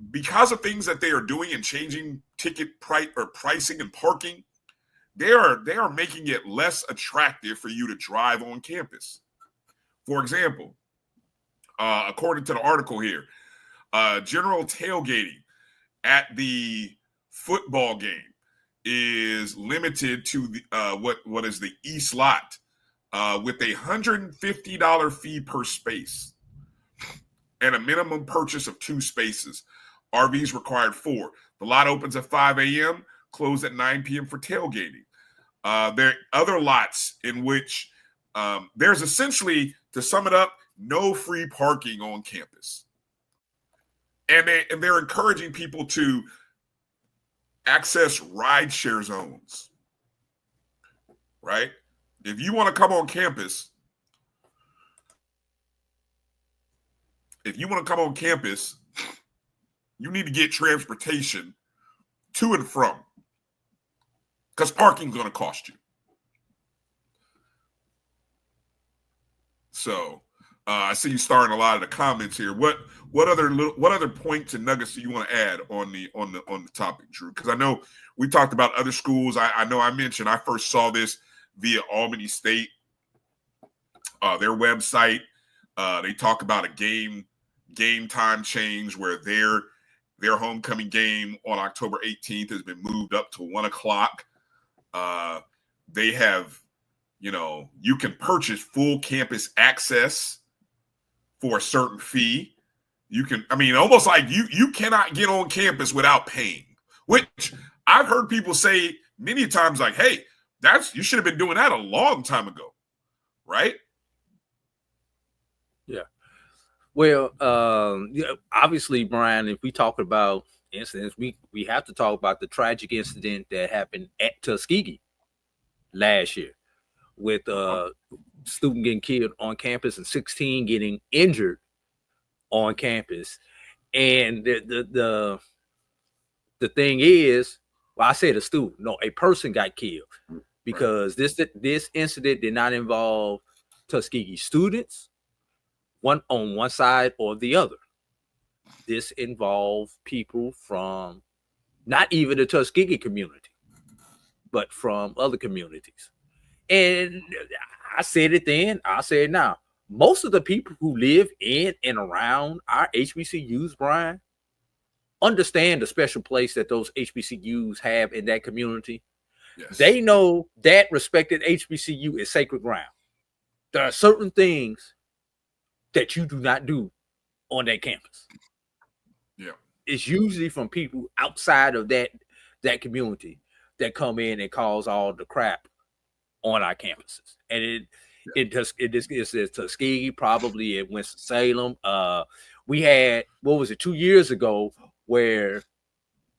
Because of things that they are doing and changing ticket pricing and parking, they are making it less attractive for you to drive on campus. For example, according to the article here, general tailgating at the football game is limited to the what is the East lot with a $150 fee per space and a minimum purchase of 2 spaces. RVs required 4. The lot opens at 5 a.m., closed at 9 p.m. for tailgating. There are other lots in which there's essentially, to sum it up, no free parking on campus. And they're encouraging people to access rideshare zones, right? If you want to come on campus, you need to get transportation to and from, because parking's going to cost you. So I see you starting a lot of the comments here. What other points and nuggets do you want to add on the topic, Drew? Because I know we talked about other schools. I know I mentioned I first saw this via Albany State, their website. They talk about a game time change where their homecoming game on October 18th has been moved up to 1 o'clock. They have, you can purchase full campus access for a certain fee. You can, almost like you cannot get on campus without paying, which I've heard people say many times, like, hey, you should have been doing that a long time ago, right? Yeah. Well, obviously, Brian, if we talk about incidents, we have to talk about the tragic incident that happened at Tuskegee last year with a student getting killed on campus and 16 getting injured on campus. And the thing is, well, I said a student, no, a person got killed because this incident did not involve Tuskegee students, one on one side or the other. This involved people from not even the Tuskegee community, but from other communities. And I said it then, I say it now. Most of the people who live in and around our HBCUs, Brian, understand the special place that those HBCUs have in that community. Yes. They know that respected HBCU is sacred ground. There are certain things that you do not do on that campus. Yeah. It's usually from people outside of that community that come in and cause all the crap on our campuses. And it says Tuskegee, probably at Winston-Salem. We had, 2 years ago, where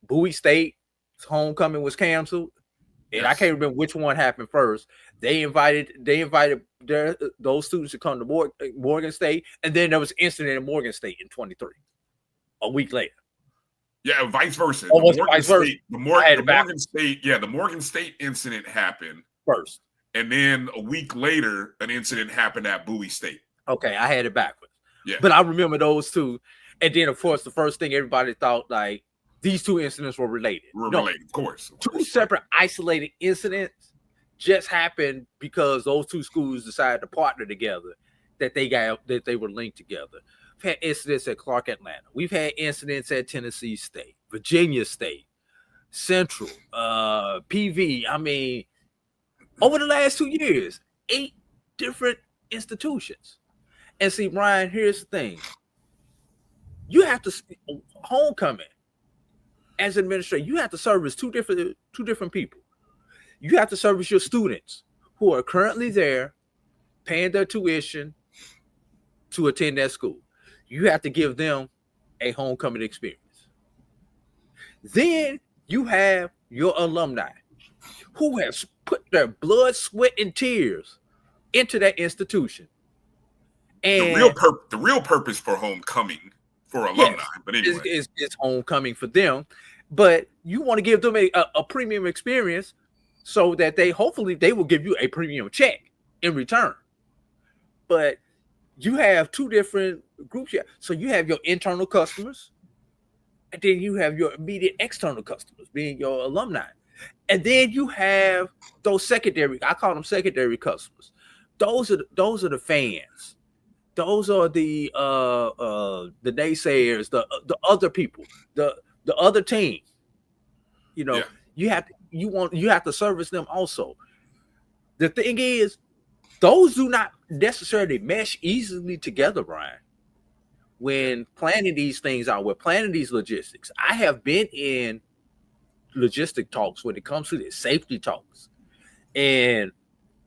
Bowie State's homecoming was canceled. And yes. I can't remember which one happened first. They invited those students to come to Morgan State, and then there was an incident in Morgan State in 23, a week later. Yeah, vice versa. The Morgan State incident happened first. And then a week later, an incident happened at Bowie State. Okay, I had it backwards. Yeah. But I remember those two. And then, of course, the first thing everybody thought, like, these two incidents were related. Related, of course. Two separate isolated incidents just happened because those two schools decided to partner together, that they were linked together. We've had incidents at Clark Atlanta. We've had incidents at Tennessee State, Virginia State, Central, PV. Over the last 2 years, 8 different institutions. And see, Brian, here's the thing. You have to, homecoming, as an administrator, you have to service two different people. You have to service your students who are currently there, paying their tuition to attend that school. You have to give them a homecoming experience. Then you have your alumni who has put their blood, sweat, and tears into that institution. And the real purpose for homecoming for alumni, but anyway, is homecoming for them. But you want to give them a premium experience so that they will give you a premium check in return. But you have two different groups here. So you have your internal customers, and then you have your immediate external customers, being your alumni. And then you have those secondary, I call them secondary customers. Those are the fans. Those are the naysayers, the other people, the other team. You know, you have to service them also. The thing is, those do not necessarily mesh easily together, Brian. When planning these things out, we're planning these logistics. I have been in logistic talks when it comes to the safety talks, and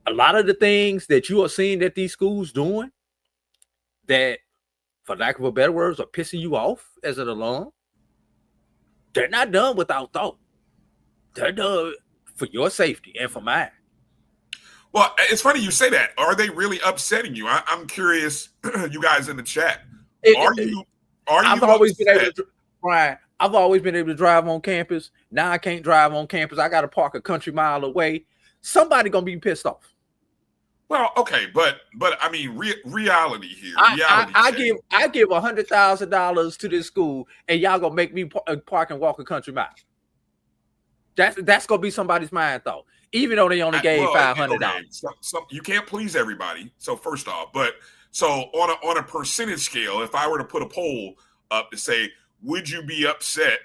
a lot of the things that you are seeing that these schools doing, that, for lack of a better words, are pissing you off as an alum, they're not done without thought. They're done for your safety and for mine. Well, it's funny you say that. Are they really upsetting you? I'm curious, you guys in the chat. I've always been able to, Brian, I've always been able to drive on campus. Now I can't drive on campus. I got to park a country mile away. Somebody gonna be pissed off. Well, okay, but I mean, reality here. I give $100,000 to this school, and y'all gonna make me park and walk a country mile. That's gonna be somebody's mind thought, even though they only gave $500. Okay. So you can't please everybody. So first off, but so on a percentage scale, if I were to put a poll up to say, would you be upset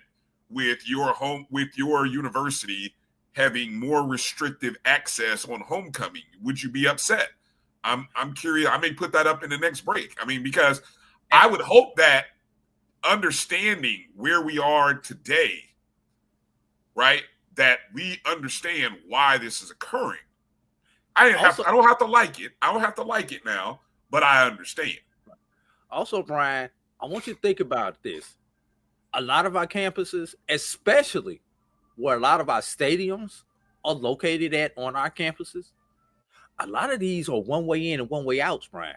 with your university having more restrictive access on homecoming? Would you be upset? I'm curious. I may put that up in the next break. I mean, because I would hope that understanding where we are today, right, that we understand why this is occurring. I don't have to like it. I don't have to like it now, but I understand. Also, Brian, I want you to think about this. A lot of our campuses, especially where a lot of our stadiums are located at on our campuses, a lot of these are one way in and one way out, Brian.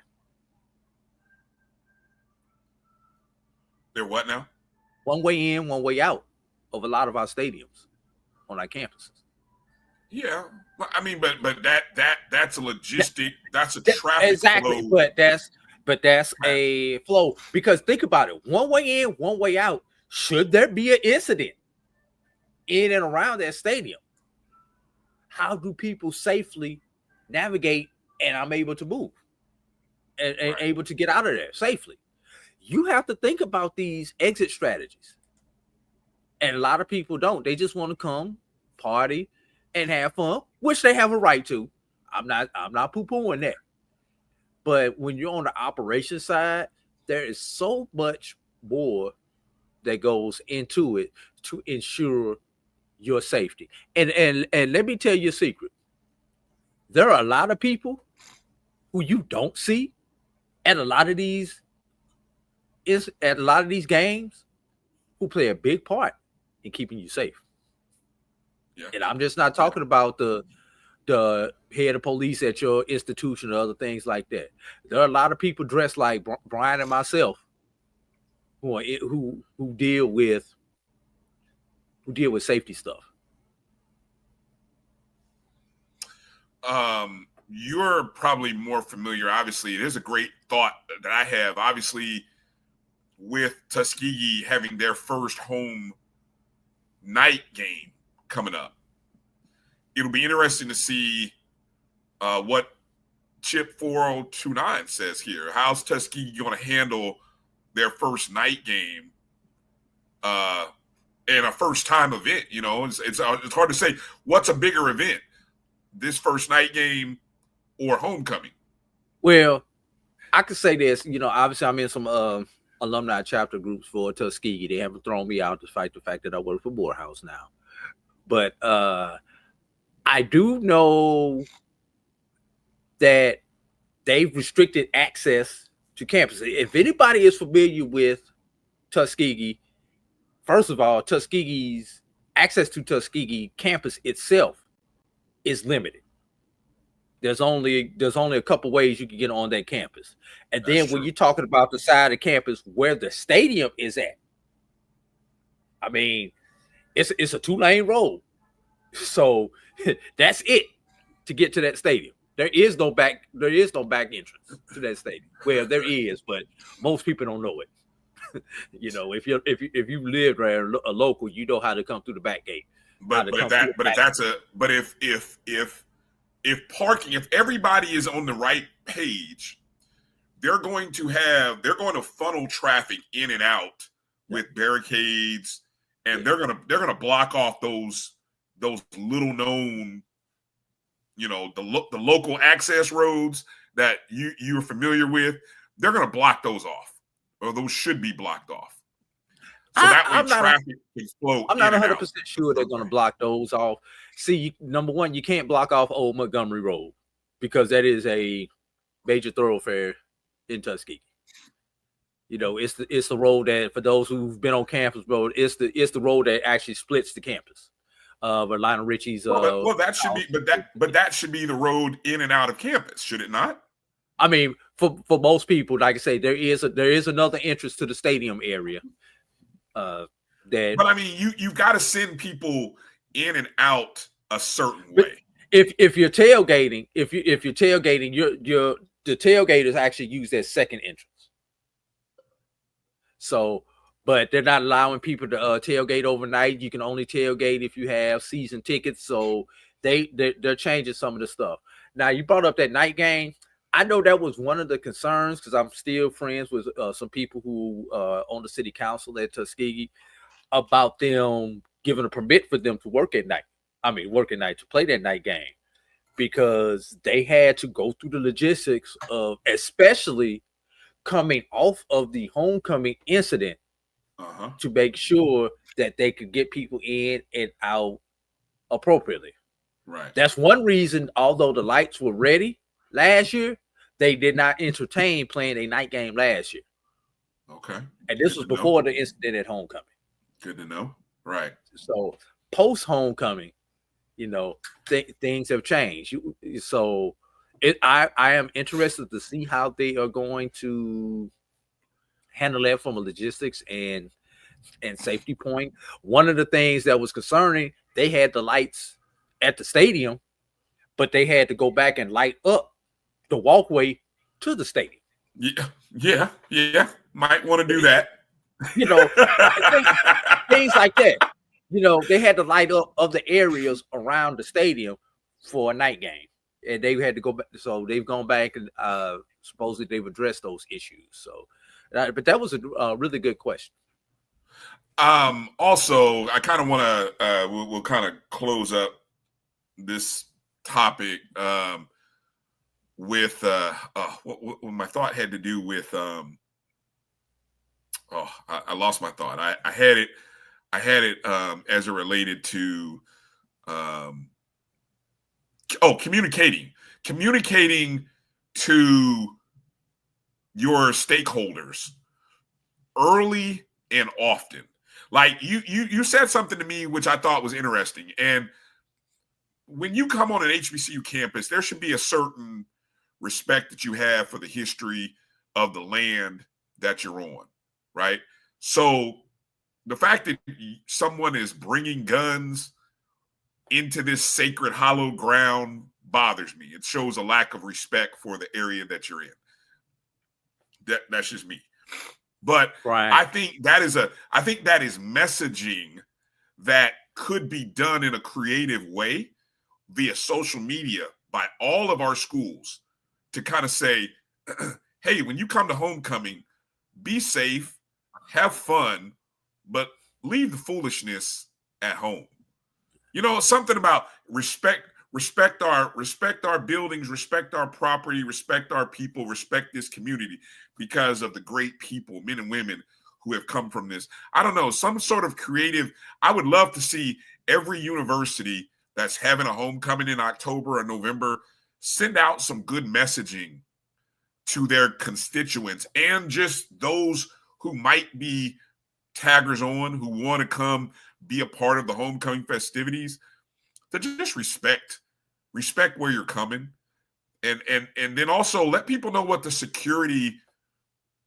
They're what now? One way in, one way out of a lot of our stadiums on our campuses. Yeah, I mean, but that's a logistic, that's a traffic exactly flow. But that's a flow, because think about it: one way in, one way out. Should there be an incident in and around that stadium, how do people safely navigate and I'm able to move and able to get out of there safely? You have to think about these exit strategies. And a lot of people don't. They just want to come, party, and have fun, which they have a right to. I'm not poo-pooing that. But when you're on the operations side, there is so much more that goes into it to ensure your safety. And let me tell you a secret. There are a lot of people who you don't see at a lot of these games who play a big part in keeping you safe. Yeah. And I'm just not talking about the head of police at your institution or other things like that. There are a lot of people dressed like Bryan and myself who deal with safety stuff. You're probably more familiar. Obviously, there's a great thought that I have. Obviously, with Tuskegee having their first home night game coming up, it'll be interesting to see what Chip 4029 says here. How's Tuskegee going to handle their first night game and a first-time event? You know, it's hard to say what's a bigger event, this first night game or homecoming. Well, I could say this. You know, obviously, I'm in some alumni chapter groups for Tuskegee. They haven't thrown me out despite the fact that I work for Morehouse now. But I do know that they've restricted access to campus. If anybody is familiar with Tuskegee, first of all, Tuskegee's access to Tuskegee campus itself is limited. There's only a couple ways you can get on that campus. And then when you're talking about the side of campus where the stadium is at, I mean, it's a 2-lane road. So that's it to get to that stadium. There is no back entrance to that stadium. Well, there is, but most people don't know it. You know, if you live there a local, you know how to come through the back gate. If everybody is on the right page, they're going to funnel traffic in and out with barricades, and they're gonna block off those little known, you know, the local access roads that you're familiar with. They're gonna block those off, or those should be blocked off. So that way traffic can flow. I'm not 100% sure they're going to block those off. See, number one, you can't block off Old Montgomery Road because that is a major thoroughfare in Tuskegee. You know, it's the road that, for those who've been on campus road, it's the road that actually splits the campus. Where Lionel Richie's. That should be the road in and out of campus, should it not? I mean, for most people, like I say, there is another entrance to the stadium area. But I mean, you got to send people in and out a certain way. If you're tailgating, the tailgaters actually use that second entrance. So, but they're not allowing people to tailgate overnight. You can only tailgate if you have season tickets. So they're changing some of the stuff. Now, you brought up that night game. I know that was one of the concerns because I'm still friends with some people who on the city council at Tuskegee about them giving a permit for them to work at night. To play that night game, because they had to go through the logistics of, especially coming off of the homecoming incident, to make sure that they could get people in and out appropriately. Right. That's one reason, although the lights were ready last year, they did not entertain playing a night game last year. Okay. And this was before the incident at homecoming. Good to know. Right. So post homecoming, you know, things have changed. I am interested to see how they are going to handle that from a logistics and safety point. One of the things that was concerning, they had the lights at the stadium, but they had to go back and light up the walkway to the stadium. Yeah. Might want to do that. You know, things like that. You know, they had to light up other areas around the stadium for a night game, and they had to go back. So they've gone back and supposedly they've addressed those issues. So, but that was a really good question. Also, I kind of want to we'll kind of close up this topic with what my thought had to do with I lost my thought. I had it as it related to communicating to your stakeholders early and often. Like you said something to me which I thought was interesting. And when you come on an HBCU campus, there should be a certain respect that you have for the history of the land that you're on, right? So the fact that someone is bringing guns into this sacred hollow ground bothers me. It shows a lack of respect for the area that you're in. That's just me. But right. I think that is messaging that could be done in a creative way via social media by all of our schools to kind of say, hey, when you come to homecoming, be safe, have fun, but leave the foolishness at home. You know, something about respect our buildings, respect our property, respect our people, respect this community because of the great people, men and women who have come from this. I don't know, some sort of creative. I would love to see every university that's having a homecoming in October or November send out some good messaging to their constituents and just those who might be taggers on who want to come be a part of the homecoming festivities to just respect where you're coming, and then also let people know what the security,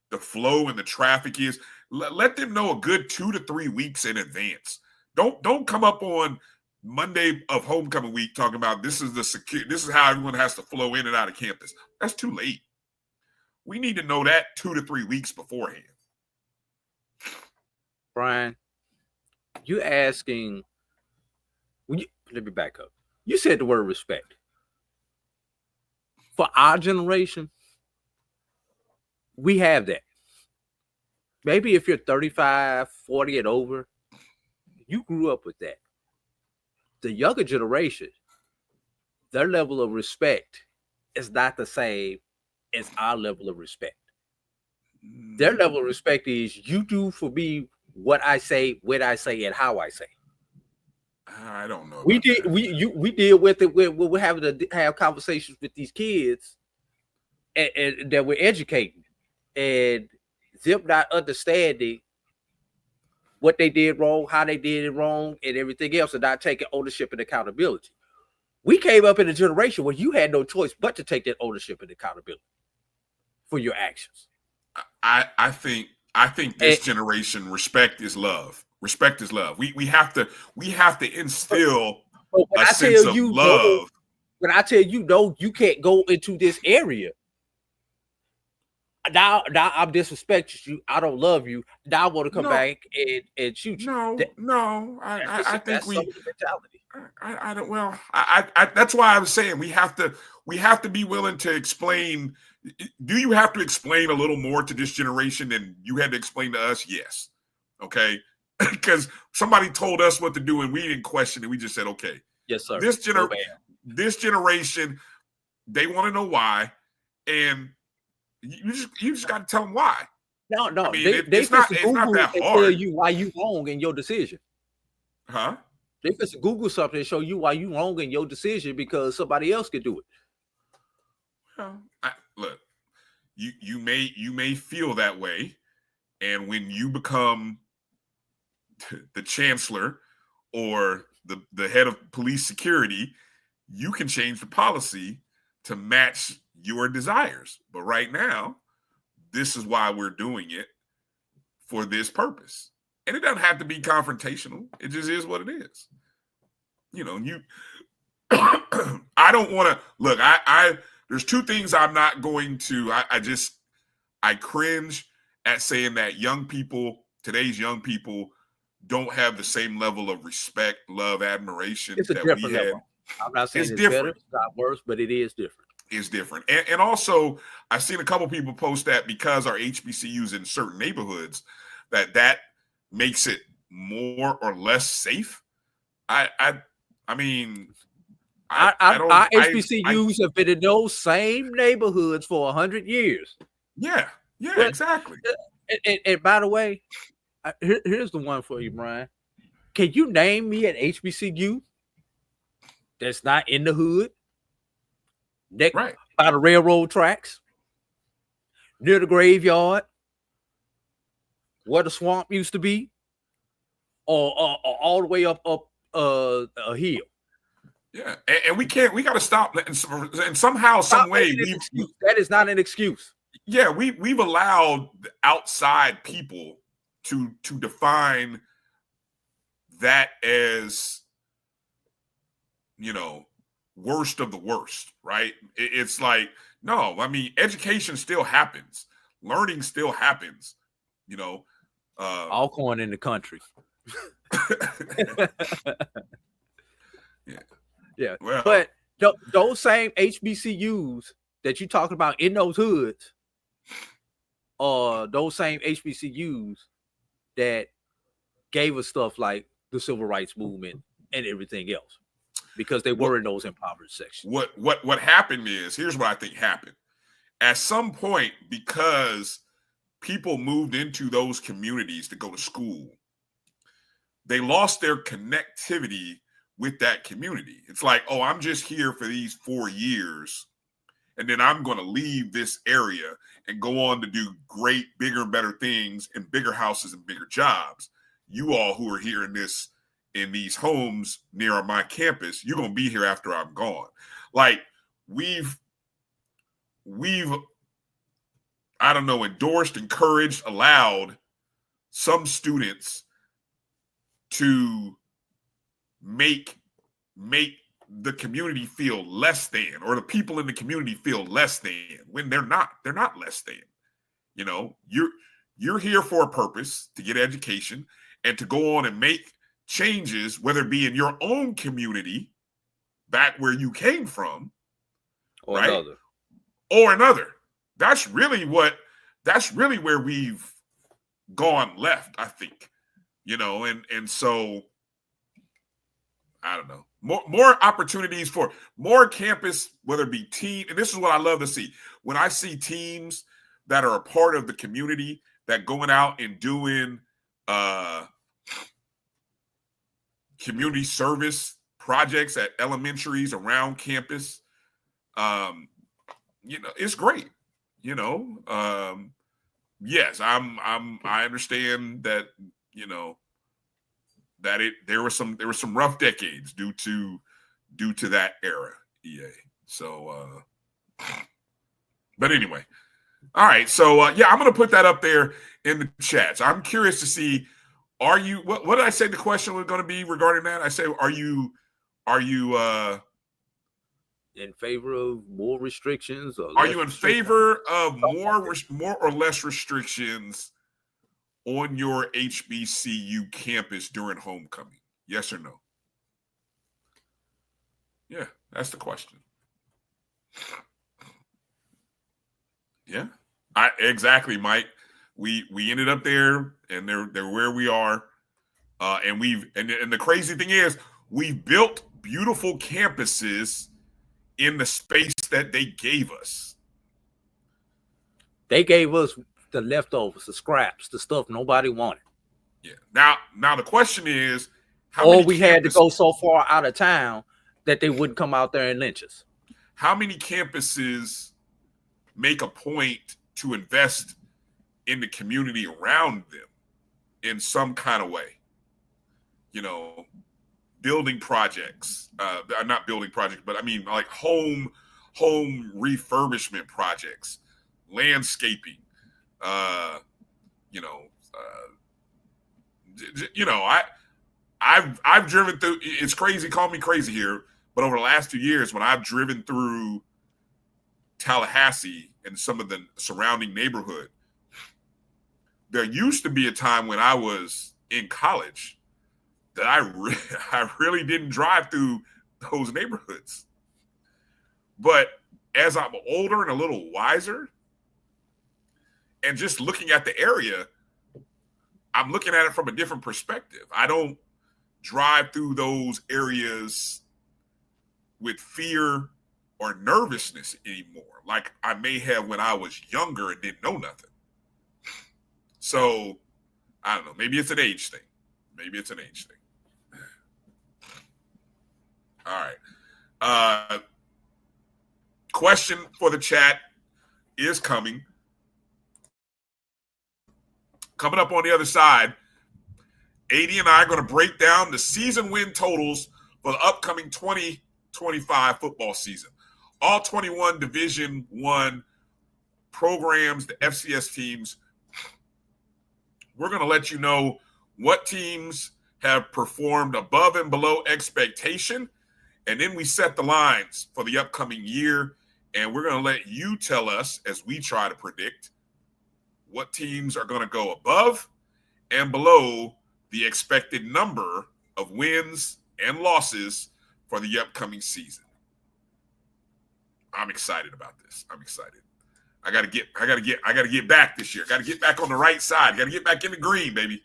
the flow, and the traffic is. Let them know a good 2 to 3 weeks in advance. Don't come up on Monday of homecoming week talking about this is how everyone has to flow in and out of campus. That's too late. We need to know that 2 to 3 weeks beforehand. Bryan, you asking, let me back up. You said the word respect. For our generation, we have that. Maybe if you're 35, 40 and over, you grew up with that. The younger generation, their level of respect is not the same as our level of respect. Their level of respect is you do for me what I say, when I say, and how I say. I don't know. We deal with it. We're having to have conversations with these kids, and that we're educating, and them not understanding what they did wrong, how they did it wrong, and everything else, and not taking ownership and accountability. We came up in a generation where you had no choice but to take that ownership and accountability for your actions. I think this generation, respect is love. Respect is love. We have to instill a sense of love. When I tell you no, you can't go into this area. Now I'm disrespecting you. I don't love you. Now I want to come back and shoot you. I think we. I don't. Well, I that's why I was saying we have to be willing to explain. Do you have to explain a little more to this generation than you had to explain to us? Yes. Okay. Because somebody told us what to do and we didn't question it. We just said, okay. Yes, sir. This generation, they want to know why, and you just got to tell them why. No. I mean, it's not that hard. Tell you why you wrong in your decision. Huh? They just Google something and show you why you wrong in your decision because somebody else could do it. Well, look, you may feel that way, and when you become the chancellor or the head of police security, you can change the policy to match your desires. But right now, this is why we're doing it, for this purpose. And it doesn't have to be confrontational. It just is what it is. You know, I don't want to look, there's two things I'm not going to, I cringe at saying that today's young people don't have the same level of respect, love, admiration that we had. Level. I'm not saying it's better, it's not worse, but it is different. It's different. And also, I've seen a couple people post that because our HBCUs in certain neighborhoods, that makes it more or less safe. Our HBCUs have been in those same neighborhoods for 100 years. Yeah, exactly. And by the way, here's the one for you, Bryan. Can you name me an HBCU that's not in the hood? Right by the railroad tracks, near the graveyard, where the swamp used to be, or all the way up a hill. Yeah, and we got to stop. And somehow, some way, that is not an excuse. Yeah, we've allowed outside people to define that as, worst of the worst, right? It's like, no, I mean, education still happens. Learning still happens, Alcorn in the country. Yeah. Well, but those same HBCUs that you're talking about in those hoods are those same HBCUs that gave us stuff like the civil rights movement and everything else, because they were in those impoverished sections. What happened is, here's what I think happened. At some point, because people moved into those communities to go to school, they lost their connectivity with that community. It's like, oh, I'm just here for these 4 years, and then I'm going to leave this area and go on to do great, bigger, and better things in bigger houses and bigger jobs. You all who are here in these homes near my campus, you're going to be here after I'm gone. Like we've I don't know, endorsed, encouraged, allowed some students to make the community feel less than, or the people in the community feel less than, when they're not less than. You know, you're here for a purpose, to get education and to go on and make changes, whether it be in your own community back where you came from, or right? Another. That's really where we've gone left, I think. You know, and so I don't know. More opportunities for more campus, whether it be team. And this is what I love to see. When I see teams that are a part of the community, that going out and doing community service projects at elementaries around campus, you know, it's great. You know, yes, I understand that, you know, that there were some rough decades due to that era, EA. So, but anyway, all right. So yeah, I'm gonna put that up there in the chats. I'm curious to see, are you? What did I say? The question was going to be regarding that. I say, are you in favor of more restrictions? Or are you in favor of more or less restrictions on your HBCU campus during homecoming? Yes or no? Yeah, that's the question. Yeah, exactly, Mike. We ended up there, and they're where we are, and the crazy thing is, we've built beautiful campuses in the space that they gave us. They gave us the leftovers, the scraps, the stuff nobody wanted. Yeah. Now the question is, or we had to go so far out of town that they wouldn't come out there and lynch us. How many campuses make a point to invest in the community around them in some kind of way? You know, building projects, not building projects, but I mean like home refurbishment projects, landscaping. I've driven through. It's crazy. Call me crazy here, but over the last 2 years, when I've driven through Tallahassee and some of the surrounding neighborhood, there used to be a time when I was in college that I really didn't drive through those neighborhoods. But as I'm older and a little wiser, and just looking at the area, I'm looking at it from a different perspective. I don't drive through those areas with fear or nervousness anymore, like I may have when I was younger and didn't know nothing. So, I don't know. Maybe it's an age thing. All right. Question for the chat is coming. Coming up on the other side, AD and I are going to break down the season win totals for the upcoming 2025 football season. All 21 Division I programs, the FCS teams. We're going to let you know what teams have performed above and below expectation. And then we set the lines for the upcoming year. And we're going to let you tell us, as we try to predict, what teams are going to go above and below the expected number of wins and losses for the upcoming season. I'm excited about this. I'm excited. I gotta get back this year. Got to get back on the right side. Got to get back in the green, baby.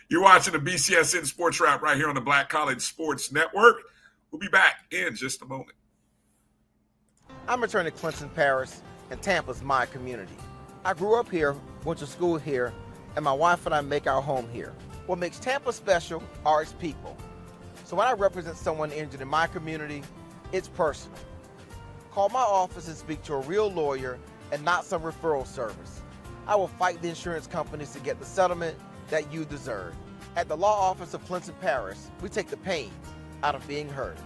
You're watching the BCSN Sports Wrap right here on the Black College Sports Network. We'll be back in just a moment. I'm returning to Clinton Paris, and Tampa's my community. I grew up here, went to school here, and my wife and I make our home here. What makes Tampa special are its people. So when I represent someone injured in my community, It's personal. Call my office and speak to a real lawyer and not some referral service. I will fight the insurance companies to get the settlement that you deserve. At the law office of Clinton Paris, we take the pain out of being heard.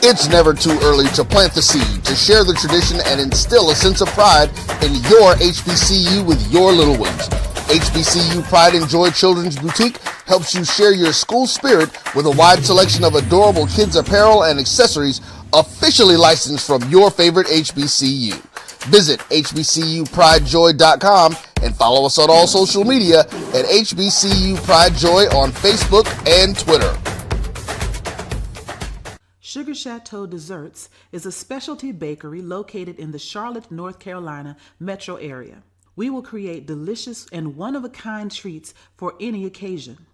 It's never too early to plant the seed, to share the tradition, and instill a sense of pride in your HBCU with your little ones. HBCU Pride and Joy Children's Boutique helps you share your school spirit with a wide selection of adorable kids apparel and accessories officially licensed from your favorite HBCU. Visit hbcupridejoy.com and follow us on all social media at HBCU Pride Joy on Facebook and Twitter. Sugar Chateau Desserts is a specialty bakery located in the Charlotte, North Carolina metro area. We will create delicious and one-of-a-kind treats for any occasion.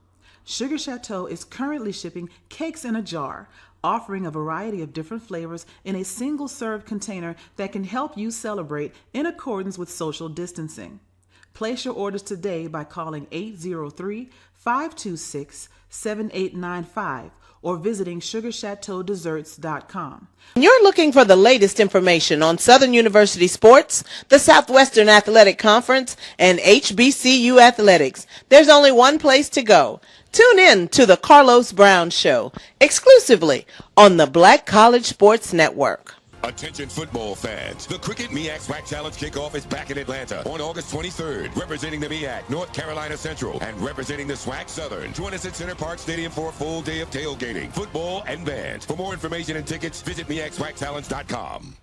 Sugar Chateau is currently shipping cakes in a jar, offering a variety of different flavors in a single-serve container that can help you celebrate in accordance with social distancing. Place your orders today by calling 803-526-7895 or visiting sugarchateaudesserts.com. You're looking for the latest information on Southern University sports, the Southwestern Athletic Conference, and HBCU athletics. There's only one place to go. Tune in to the Carlos Brown Show, exclusively on the Black College Sports Network. Attention football fans. The Cricket MEAC SWAC Challenge Kickoff is back in Atlanta on August 23rd. Representing the MEAC, North Carolina Central, and representing the SWAC Southern. Join us at Center Park Stadium for a full day of tailgating, football, and band. For more information and tickets, visit MEACSWACChallenge.com.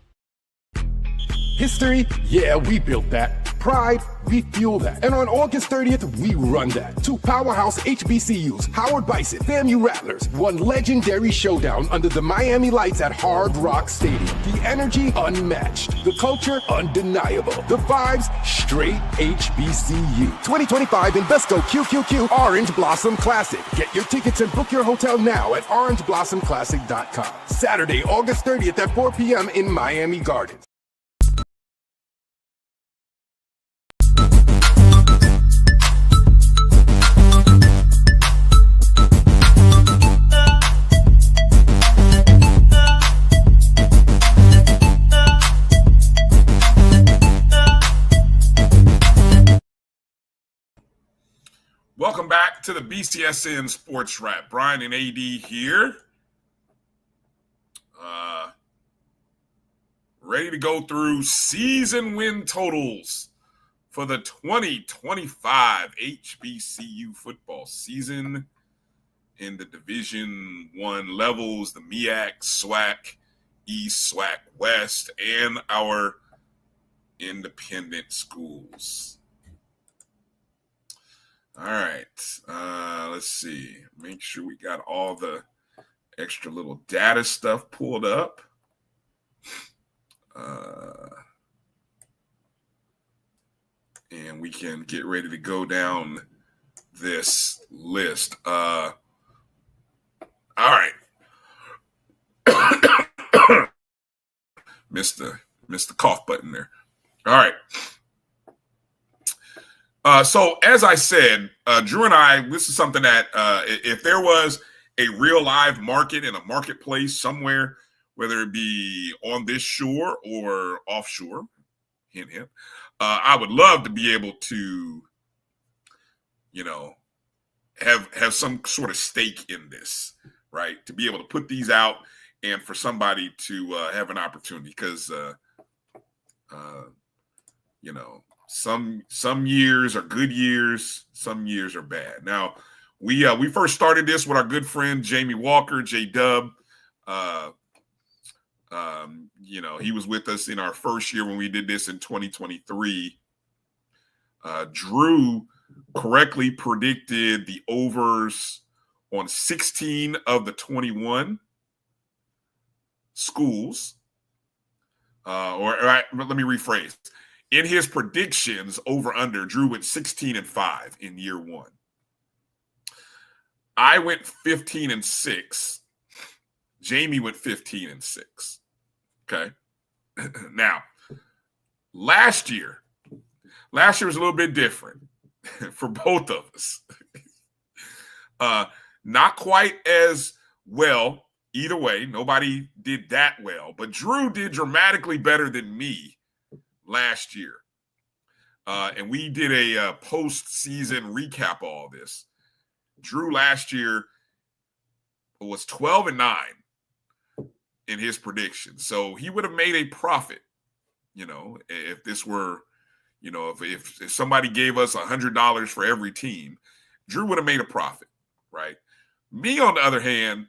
History? Yeah, we built that. Pride? We fuel that. And on August 30th, we run that. Two powerhouse HBCUs, Howard Bison, FAMU Rattlers, one legendary showdown under the Miami lights at Hard Rock Stadium. The energy, unmatched. The culture, undeniable. The vibes, straight HBCU. 2025 Invesco QQQ Orange Blossom Classic. Get your tickets and book your hotel now at orangeblossomclassic.com. Saturday, August 30th at 4 p.m. in Miami Gardens. Welcome back to the BCSN SportsWrap. Bryan and A.D. here. Ready to go through season win totals for the 2025 HBCU football season in the Division I levels, the MEAC, SWAC East, SWAC West, and our independent schools. All right, let's see. Make sure we got all the extra little data stuff pulled up. And we can get ready to go down this list. All right. Missed the cough button there. All right. So as I said, Drew and I, this is something that if there was a real live market in a marketplace somewhere, whether it be on this shore or offshore, hint, hint, I would love to be able to, have some sort of stake in this, right? To be able to put these out and for somebody to have an opportunity because, some years are good years, some years are bad. Now, we first started this with our good friend Jamie Walker, J-Dub. He was with us in our first year when we did this in 2023. Drew correctly predicted the overs on 16 of the 21 schools. Let me rephrase. In his predictions over under, Drew went 16-5 in year one. I went 15-6. Jamie went 15-6. Okay. Now, last year was a little bit different for both of us. Not quite as well either way. Nobody did that well, but Drew did dramatically better than me last year. And we did a post-season recap of all this. Drew last year was 12-9 in his predictions. So he would have made a profit, if this were, if somebody gave us $100 for every team, Drew would have made a profit, right? Me, on the other hand,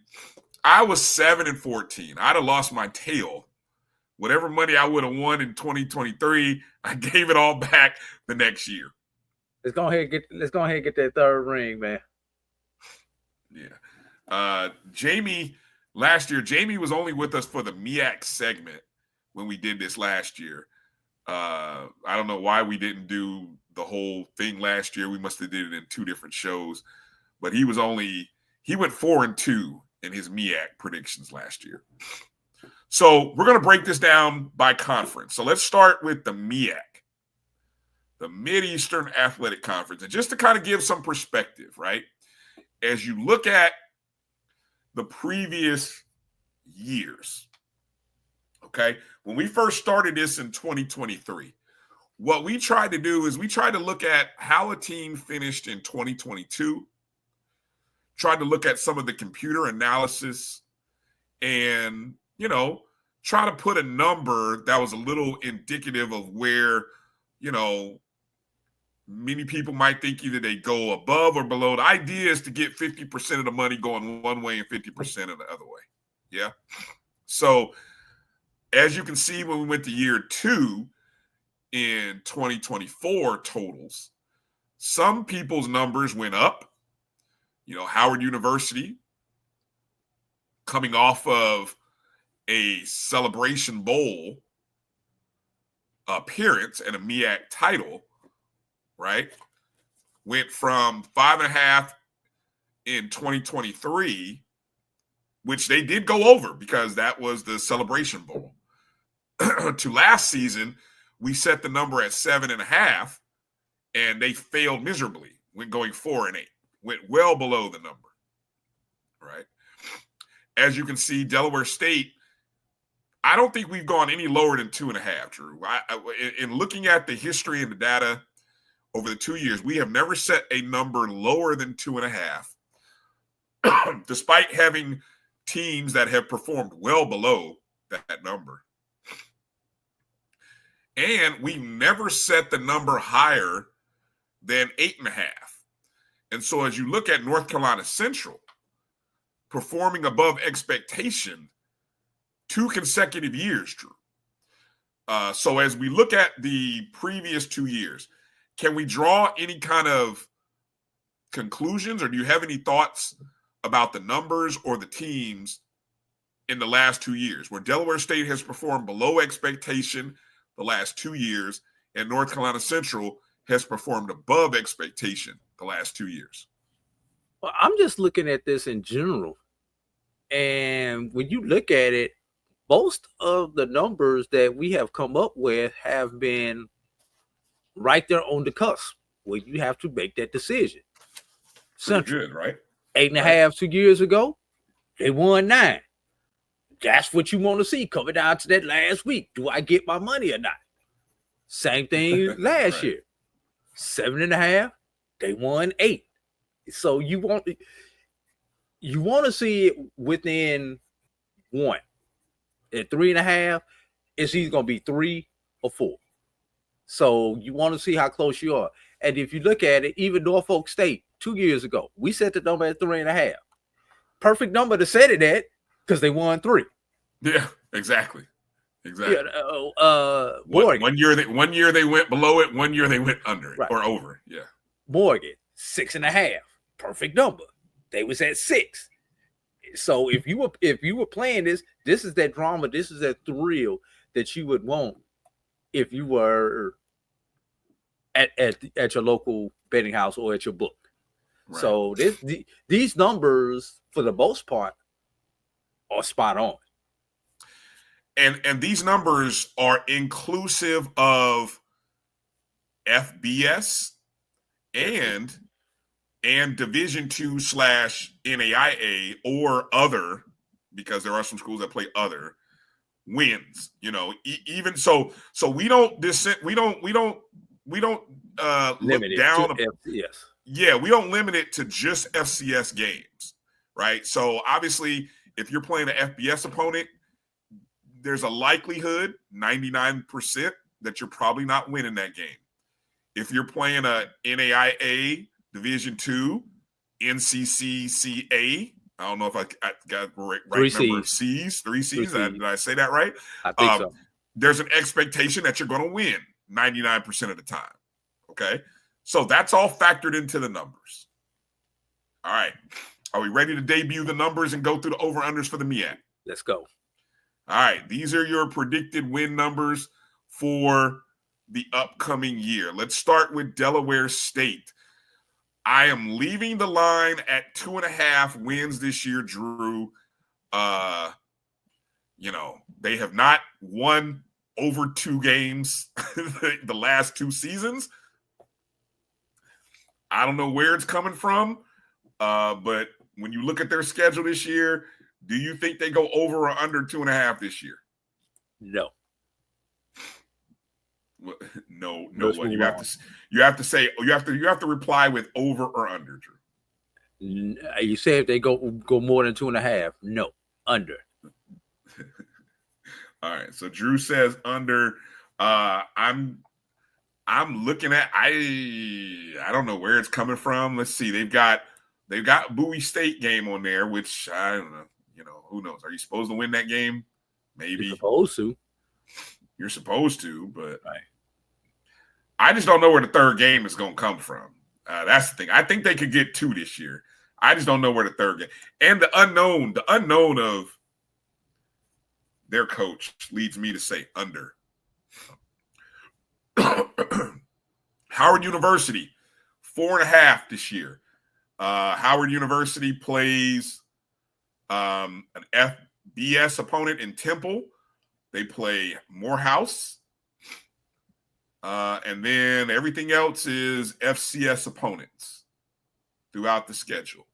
I was 7-14. I'd have lost my tail. Whatever money I would have won in 2023, I gave it all back the next year. Let's go ahead and get that third ring, man. Yeah. Jamie, last year, Jamie was only with us for the MEAC segment when we did this last year. I don't know why we didn't do the whole thing last year. We must have did it in two different shows. But he went 4-2 in his MEAC predictions last year. So we're going to break this down by conference. So let's start with the MEAC, the Mid-Eastern Athletic Conference. And just to kind of give some perspective, right? As you look at the previous years, okay, when we first started this in 2023, what we tried to do is we tried to look at how a team finished in 2022, tried to look at some of the computer analysis and, try to put a number that was a little indicative of where, many people might think either they go above or below. The idea is to get 50% of the money going one way and 50% of the other way. Yeah. So as you can see, when we went to year two in 2024 totals, some people's numbers went up. Howard University coming off of a Celebration Bowl appearance and a MEAC title, right? Went from 5.5 in 2023, which they did go over because that was the Celebration Bowl. To last season, we set the number at 7.5, and they failed miserably when going 4-8. Went well below the number, right? As you can see, Delaware State, I don't think we've gone any lower than 2.5, Drew. In looking at the history and the data over the 2 years, we have never set a number lower than 2.5, despite having teams that have performed well below that number. And we never set the number higher than 8.5. And so as you look at North Carolina Central performing above expectation 2 consecutive years, Drew. So as we look at the previous 2 years, can we draw any kind of conclusions, or do you have any thoughts about the numbers or the teams in the last 2 years where Delaware State has performed below expectation the last 2 years and North Carolina Central has performed above expectation the last 2 years? Well, I'm just looking at this in general. And when you look at it, most of the numbers that we have come up with have been right there on the cusp where you have to make that decision. Central, good, right? 8.5 2 years ago, they won 9. That's what you want to see coming down to that last week. Do I get my money or not? Same thing last year. 7.5, they won 8. So you want to see it within 1. At 3.5, it's either going to be 3 or 4. So you want to see how close you are. And if you look at it, even Norfolk State 2 years ago, we set the number at 3.5. Perfect number to set it at because they won 3. Yeah, exactly. Yeah, Morgan. One year they went below it. 1 year they went under it or over. Yeah. Morgan 6.5. Perfect number. They was at 6. So if you were playing this is that drama, this is that thrill that you would want if you were at your local betting house or at your book. Right. So these numbers, for the most part, are spot on. And these numbers are inclusive of FBS and Division II / NAIA or other, because there are some schools that play other wins. You know, even so we don't look down. Yes. Yeah, we don't limit it to just FCS games, right? So obviously, if you're playing an FBS opponent, there's a likelihood, 99%, that you're probably not winning that game. If you're playing a NAIA Division II, NCCCA, I don't know if I got the right number of C's, 3 C's. Did I say that right? I think so. There's an expectation that you're going to win 99% of the time. Okay? So that's all factored into the numbers. All right. Are we ready to debut the numbers and go through the over-unders for the MEAC? Let's go. All right. These are your predicted win numbers for the upcoming year. Let's start with Delaware State. I am leaving the line at 2.5 wins this year, Drew. They have not won over 2 games the last 2 seasons. I don't know where it's coming from, but when you look at their schedule this year, do you think they go over or under 2.5 this year? No. No. What you have to reply with over or under, Drew. You say if they go more than 2.5, no, under. All right. So Drew says under. I'm looking at. I don't know where it's coming from. Let's see. They've got Bowie State game on there, which I don't know. Who knows? Are you supposed to win that game? Maybe. You're supposed to. You're supposed to, but right. I just don't know where the third game is going to come from. That's the thing. I think they could get 2 this year. I just don't know where the third game. And the unknown of their coach leads me to say under. Howard University, 4.5 this year. Howard University plays an FBS opponent in Temple. They play Morehouse. And then everything else is FCS opponents throughout the schedule.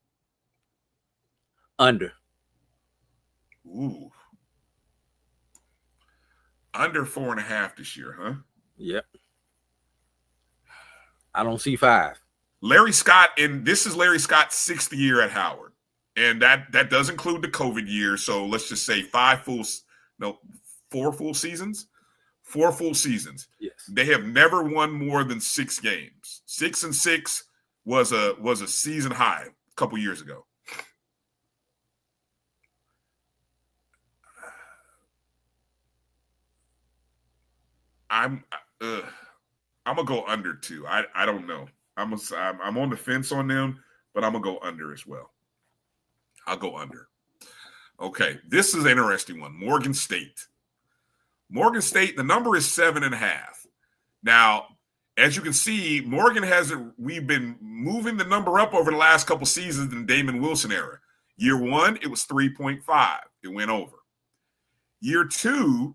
Under. Ooh. Under 4.5 this year, huh? Yep. I don't see 5. Larry Scott, and this is Larry Scott's 6th year at Howard. And that does include the COVID year. So let's just say 4 full seasons. 4 full seasons. Yes. They have never won more than 6 games. 6-6 was a season high a couple years ago. I'm gonna go under 2. I don't know. I'm on the fence on them, but I'm gonna go under as well. I'll go under. Okay, this is an interesting one. Morgan State. Morgan State, the number is 7.5. Now, as you can see, we've been moving the number up over the last couple seasons in the Damon Wilson era. Year 1, it was 3.5. It went over. Year 2,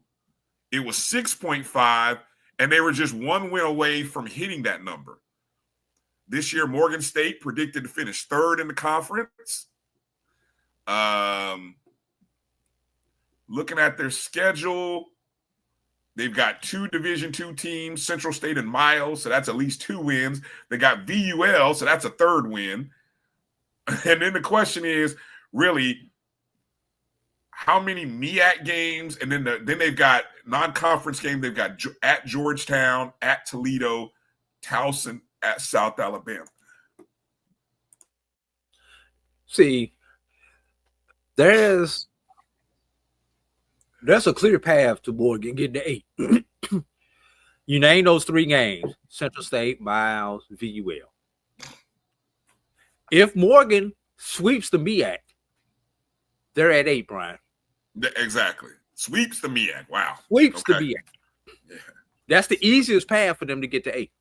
it was 6.5, and they were just 1 win away from hitting that number. This year, Morgan State predicted to finish 3rd in the conference. Looking at their schedule, they've got 2 Division II teams, Central State and Miles, so that's at least 2 wins. They got VUL, so that's a 3rd win. And then the question is, really, how many MEAC games? And then they've got non-conference games. They've got at Georgetown, at Toledo, Towson, at South Alabama. See, there's a clear path to Morgan getting to 8. You name those 3 games: Central State, Miles, VUL. If Morgan sweeps the MEAC, they're at 8, Brian. Exactly. Sweeps the MEAC. Wow. Sweeps the Okay. MEAC. Yeah. That's the easiest path for them to get to 8.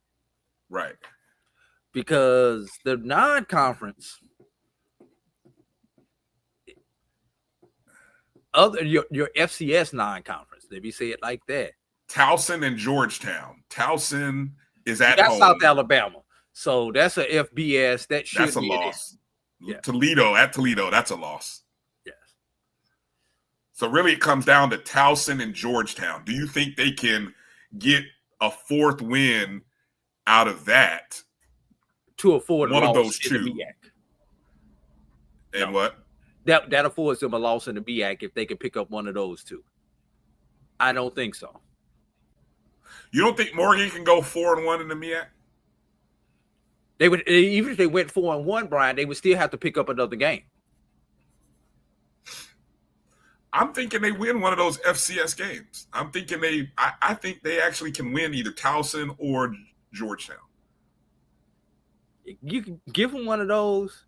Right. Because the non-conference, your FCS non-conference, let me say it like that. Towson and Georgetown. Towson is at That's home. South Alabama. So that's a FBS. That's a loss. Yeah. Toledo, that's a loss. Yes. So really it comes down to Towson and Georgetown. Do you think they can get a 4th win out of that? To afford one a of loss those in two. the MEAC. And what? That affords them a loss in the MEAC if they can pick up one of those two. I don't think so. You don't think Morgan can go 4-1 in the MEAC? They would, even if they went 4-1, Brian, they would still have to pick up another game. I'm thinking they win one of those FCS games. I'm thinking I think they actually can win either Towson or Georgetown. You can give them one of those.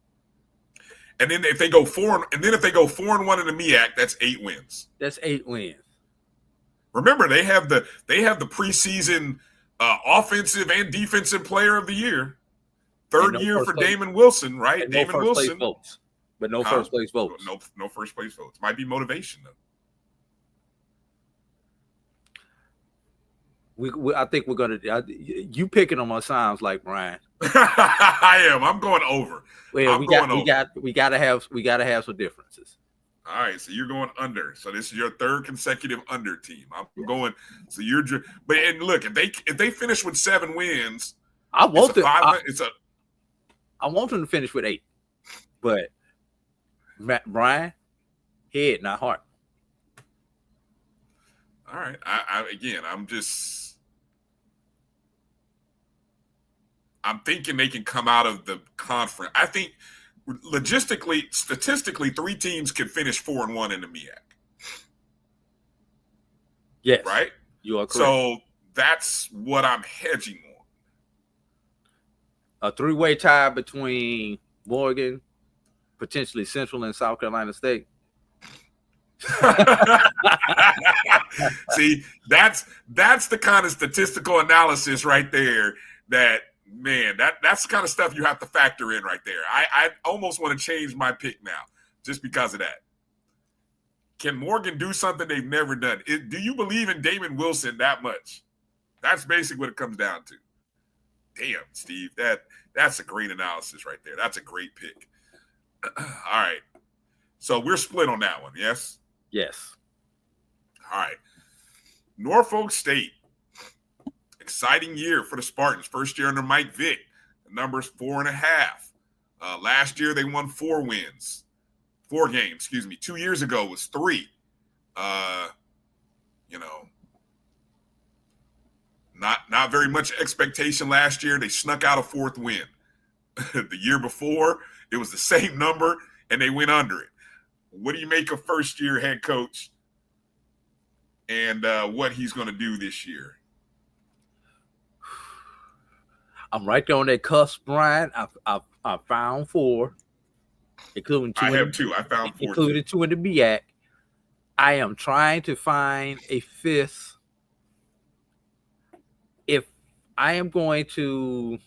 And then if they go 4-1 in the MEAC, that's 8 wins. That's 8 wins. Remember, they have the preseason offensive and defensive player of the year. Third year for Damon Wilson, right? Damon Wilson. Votes. But no first place votes. No first place votes. Might be motivation, though. I think we're gonna. You picking on my sounds like Brian. I am. I'm going over. Well, we gotta have some differences. All right, so you're going under. So this is your 3rd consecutive under team. I'm going. So you're. But and look, if they finish with 7 wins, I want them. I want them to finish with 8, but Brian, head, not heart. All right. I'm thinking they can come out of the conference. I think logistically, statistically, 3 teams can finish 4-1 in the MEAC. Yes. Right? You are correct. So that's what I'm hedging on. A 3-way tie between Morgan, potentially Central, and South Carolina State. See, that's the kind of statistical analysis right there that, man, that's the kind of stuff you have to factor in right there. I almost want to change my pick now just because of that. Can Morgan do something they've never done? Do you believe in Damon Wilson that much? That's basically what it comes down to. Damn, Steve, that's a great analysis right there. That's a great pick. All right. So we're split on that one, yes? Yes. All right. Norfolk State. Exciting year for the Spartans. First year under Mike Vick. The number's 4.5. Last year they won 4 games. 2 years ago was 3. Not very much expectation last year. They snuck out a 4th win. The year before, it was the same number, and they went under it. What do you make of first-year head coach and what he's going to do this year? I'm right there on that cusp, Brian. I found 4, including 2. I have 2. I found 4, including 2 in the MEAC. I am trying to find a 5th. If I am going to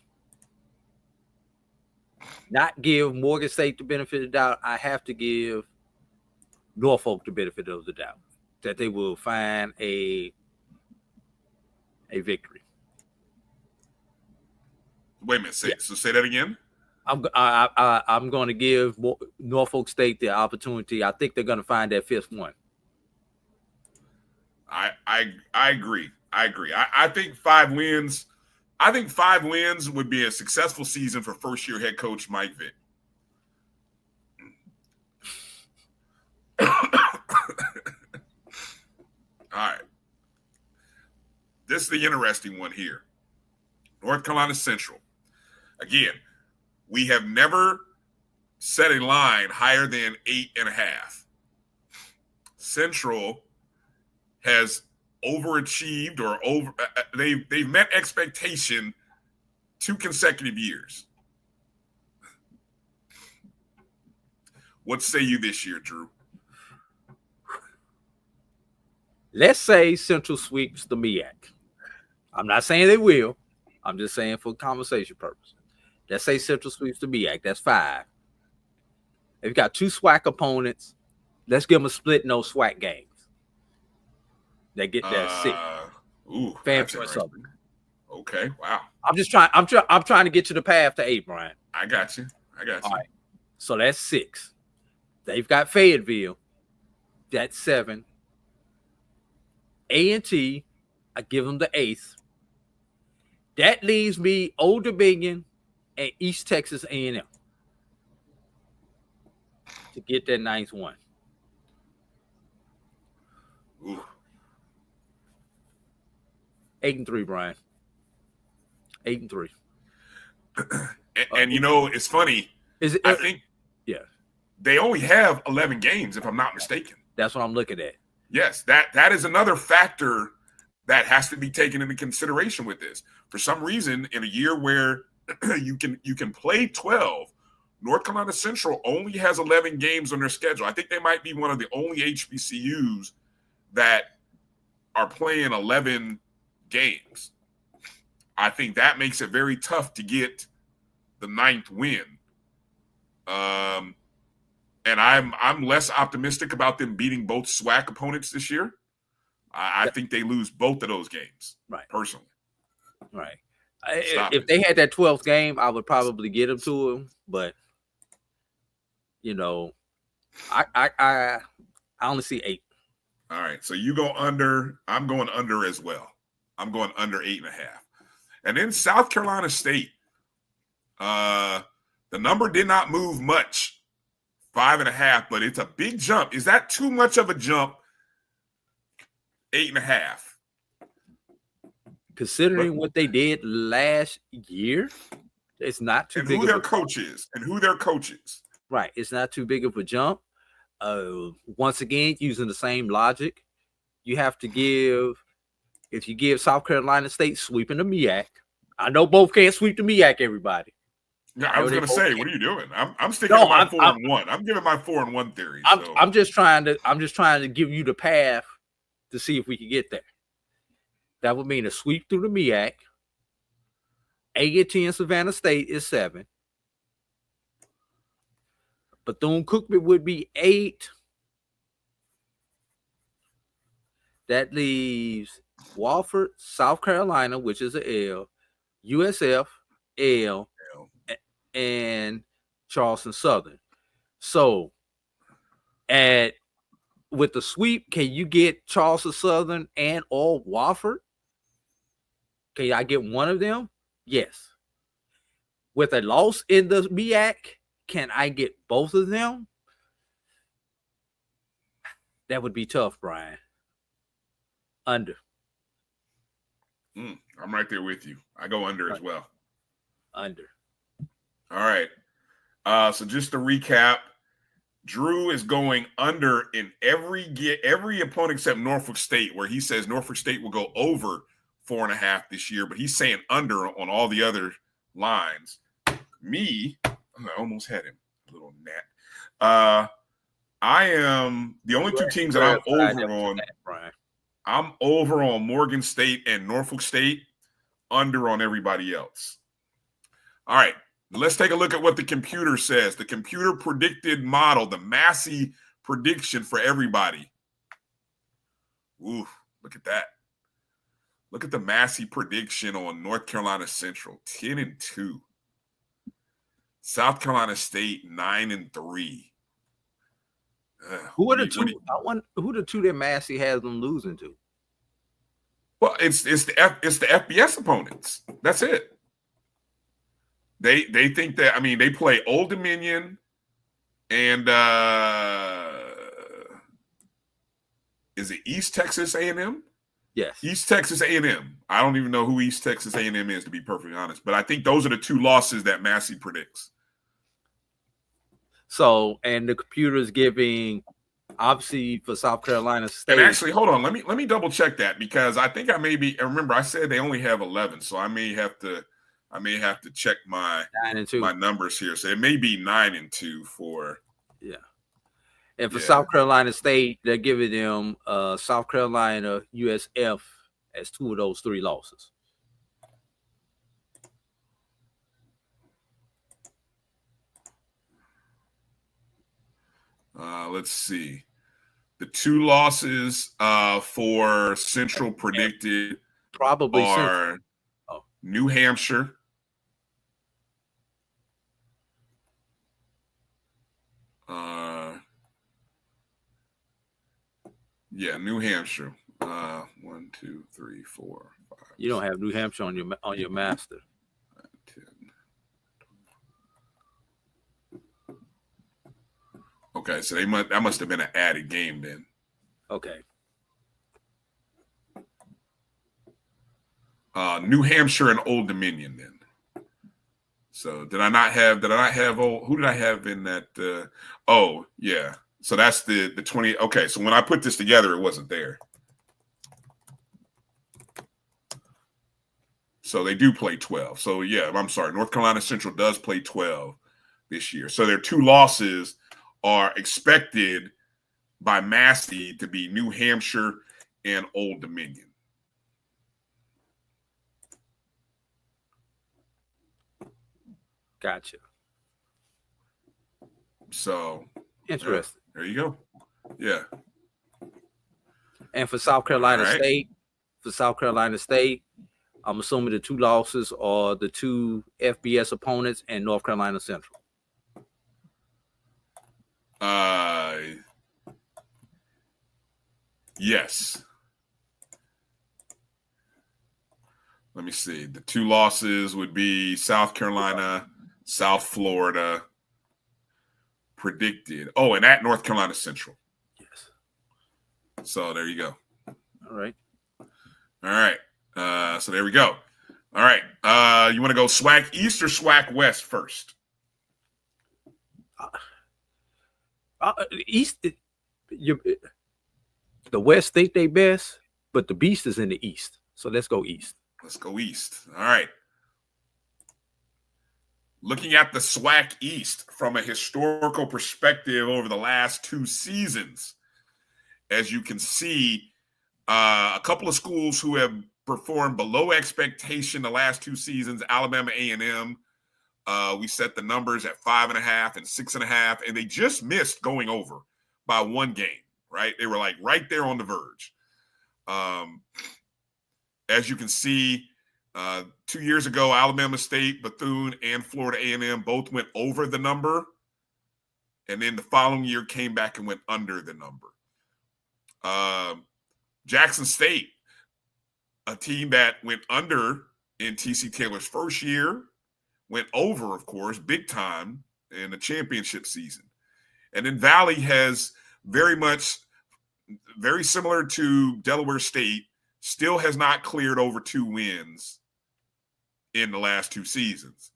not give Morgan State the benefit of the doubt, I have to give Norfolk the benefit of the doubt that they will find a victory. Wait a minute. Say that again. I'm going to give Norfolk State the opportunity. I think they're going to find that 5th one. I agree. I think 5 wins. I think 5 wins would be a successful season for first-year head coach Mike Vick. All right. This is the interesting one here. North Carolina Central. Again, we have never set a line higher than 8.5. Central has overachieved they've met expectation 2 consecutive years. What say you this year, Drew? Let's say Central sweeps the MEAC. I'm not saying they will. I'm just saying for conversation purposes. Let's say Central sweeps the MEAC. That's 5. If you got 2 SWAC opponents, let's give them a split no SWAC games. They get that 6. Ooh, Fanfare Southern. Okay, wow. I'm trying to get to the path to 8, Brian. I got you. All right. So that's 6. They've got Fayetteville. That's 7. A&T, I give them the 8th. That leaves me Old Dominion and East Texas A&M to get that 9th one. Ooh. 8-3, Brian. 8-3. And you know, it's funny. I think they only have 11 games, if I'm not mistaken. That's what I'm looking at. Yes, that is another factor that has to be taken into consideration with this. For some reason, in a year where you can play 12, North Carolina Central only has 11 games on their schedule. I think they might be one of the only HBCUs that are playing 11 games. I think that makes it very tough to get the 9th win. And I'm less optimistic about them beating both SWAC opponents this year. I think they lose both of those games, right? Personally, right. If they had that 12th game, I would probably get them to them. But you know, I only see 8. All right, so you go under. I'm going under as well. I'm going under 8.5. And then South Carolina State, the number did not move much, 5.5, but it's a big jump. Is that too much of a jump? 8.5. Considering what they did last year, it's not too big. And who their coaches. Right, it's not too big of a jump. Once again, using the same logic, you have to give. If you give South Carolina State sweeping the MEAC, I know both can't sweep the MEAC, everybody. Yeah, I was going to say, what are you doing? I'm sticking to my 4-1. I'm giving my 4-1 theory. So. I'm just trying to give you the path to see if we can get there. That would mean a sweep through the MEAC. A&T and Savannah State is 7. Bethune-Cookman would be 8. That leaves Wofford, South Carolina, which is an L, USF, L, and Charleston Southern. So, with the sweep, can you get Charleston Southern and or Wofford? Can I get one of them? Yes. With a loss in the MEAC, can I get both of them? That would be tough, Brian. Under. I'm right there with you. I go under as well. Under. All right. So just to recap, Drew is going under in every opponent except Norfolk State, where he says Norfolk State will go over 4.5 this year, but he's saying under on all the other lines. Me, I almost had him, little gnat. I am the only two teams that I'm over on. I'm over on Morgan State and Norfolk State, under on everybody else. All right, let's take a look at what the computer says. The computer predicted model, the Massey prediction for everybody. Ooh, look at that. Look at the Massey prediction on North Carolina Central, 10-2. South Carolina State, 9-3. Who are the two? Who the two that Massey has them losing to? Well, it's the FBS opponents. That's it. They think that, I mean, they play Old Dominion and is it East Texas A&M? Yes. East Texas A&M. I don't even know who East Texas A&M is, to be perfectly honest, but I think those are the two losses that Massey predicts. So, and the computer is giving, obviously, for South Carolina State. And actually, hold on, let me double check that, because I think remember I said they only have 11, so I may have to check my 9-2. my numbers here. So it may be 9-2 for And for South Carolina State, they're giving them South Carolina, USF as 2 of those 3 losses. Let's see. The 2 losses for Central predicted probably are New Hampshire. New Hampshire. 1, 2, 3, 4, 5. You don't have New Hampshire on your master. 10. Okay, so that must have been an added game then. Okay. New Hampshire and Old Dominion then. So did I not have who did I have in that? So that's the 20. Okay, so when I put this together, it wasn't there. So they do play 12. So I'm sorry. North Carolina Central does play 12 this year. So their 2 losses are expected by Massey to be New Hampshire and Old Dominion. Gotcha. So interesting. There you go. Yeah. And for South Carolina State, I'm assuming the 2 losses are the 2 FBS opponents and North Carolina Central. Yes. Let me see. The 2 losses would be South Carolina, South Florida, predicted. Oh, and at North Carolina Central. Yes. So there you go. All right. So there we go. All right. You want to go SWAC East or SWAC West first? East. The West think they best, but the beast is in the East. So let's go East. Let's go East. All right. Looking at the SWAC East from a historical perspective over the last 2 seasons, as you can see, a couple of schools who have performed below expectation the last 2 seasons, Alabama A&M. We set the numbers at 5.5 and 6.5, and they just missed going over by 1 game, right? They were like right there on the verge. As you can see, 2 years ago, Alabama State, Bethune, and Florida A&M both went over the number. And then the following year came back and went under the number. Jackson State, a team that went under in TC Taylor's first year, went over, of course, big time in the championship season. And then Valley has very similar to Delaware State, still has not cleared over 2 wins in the last 2 seasons.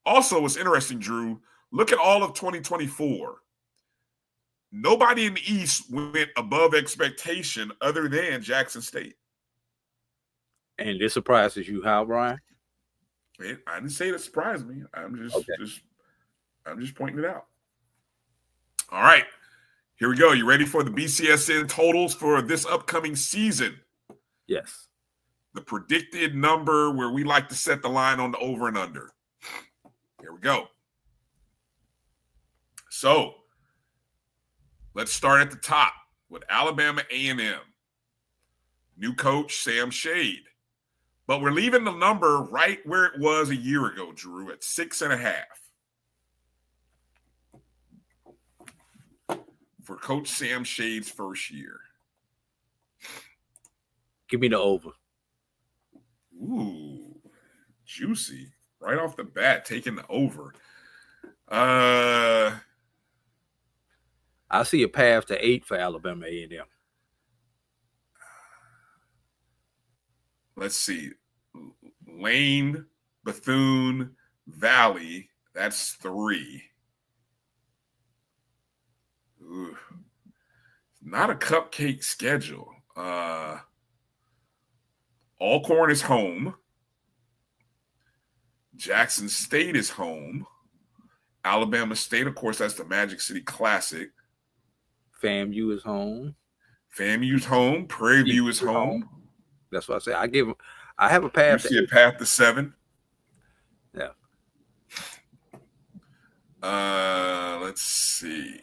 Also, what's interesting, Drew, look at all of 2024. Nobody in the East went above expectation other than Jackson State. And this surprises you how, Brian? I didn't say it surprised me. I'm just pointing it out. All right. Here we go. You ready for the BCSN totals for this upcoming season? Yes. The predicted number where we like to set the line on the over and under. Here we go. So let's start at the top with Alabama A&M. New coach, Sam Shade. But we're leaving the number right where it was a year ago, Drew, at 6.5. For Coach Sam Shade's first year. Give me the over. Ooh, juicy. Right off the bat, taking the over. I see a path to 8 for Alabama A&M. Let's see. Lane, Bethune, Valley. That's 3. Ooh. Not a cupcake schedule. Alcorn is home. Jackson State is home. Alabama State, of course, that's the Magic City Classic. FAMU is home. FAMU's home. Prairie View is home. That's what I say. I have a path. You see a path to 7. Yeah. Let's see.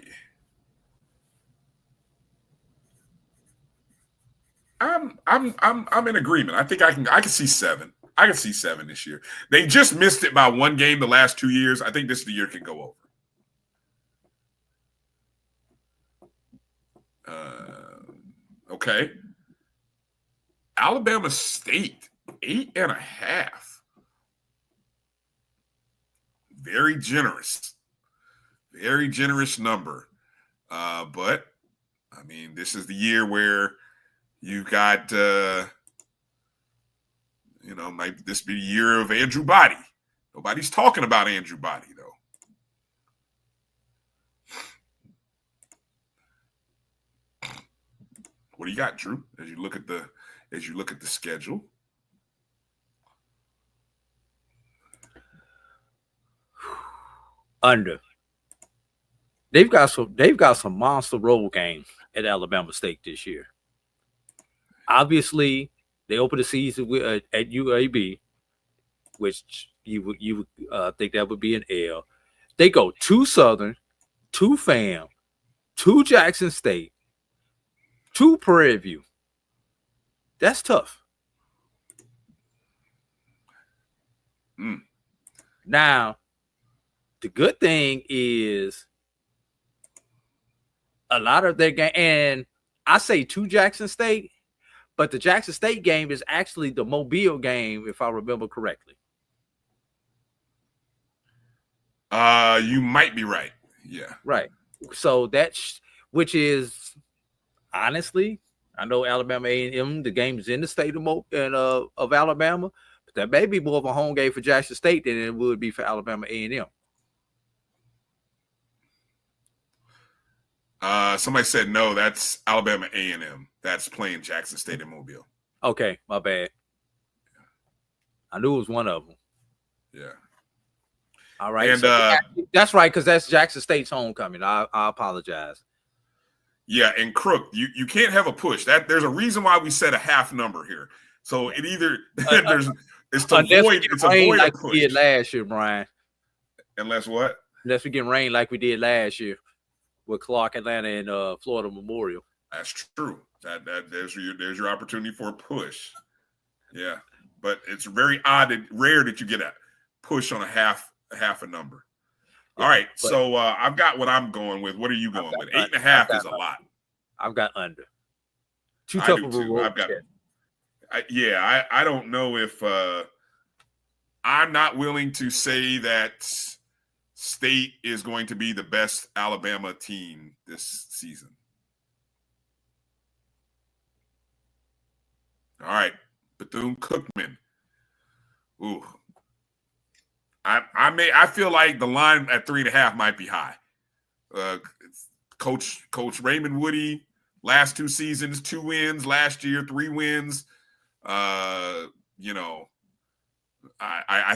I'm in agreement. I think I can see 7. I can see 7 this year. They just missed it by 1 game the last 2 years. I think this is the year it can go over. Okay. Alabama State, 8.5. Very generous. Very generous number. But, I mean, this is the year where you got, might this be the year of Andrew Body. Nobody's talking about Andrew Body, though. What do you got, Drew? As you look at the schedule. Under. They've got some monster road games at Alabama State this year. Obviously, they open the season with at UAB, which you would think that would be an L. They go to Southern, to FAM, to Jackson State, to Prairie View. That's tough. Now, the good thing is a lot of their game, and I say to Jackson State, but the Jackson State game is actually the Mobile game, if I remember correctly. You might be right. Yeah. Right. So that's, which is honestly, I know Alabama A&M, the game is in the state of Alabama, but that may be more of a home game for Jackson State than it would be for Alabama A&M. Somebody said no, that's Alabama A&M. That's playing Jackson State and Mobile. Okay, my bad. I knew it was one of them. Yeah. All right. And so that's right, because that's Jackson State's homecoming. I apologize. Yeah, and Crook, you can't have a push. There's a reason why we set a half number here. So it either it's to avoid like a push. We did last year, Brian. Unless what? Unless we get rain like we did last year with Clark, Atlanta, and Florida Memorial. That's true. There's your opportunity for a push. Yeah, but it's very odd and rare that you get a push on a half a number. All right, so I've got what I'm going with. What are you going with? 8.5 is a lot. I've got under. Too tough of a road. I don't know if I'm not willing to say that State is going to be the best Alabama team this season. All right, Bethune-Cookman. Ooh. I feel like the line at 3.5 might be high. Coach Raymond Woody, last 2 seasons, 2 wins. Last year, 3 wins. I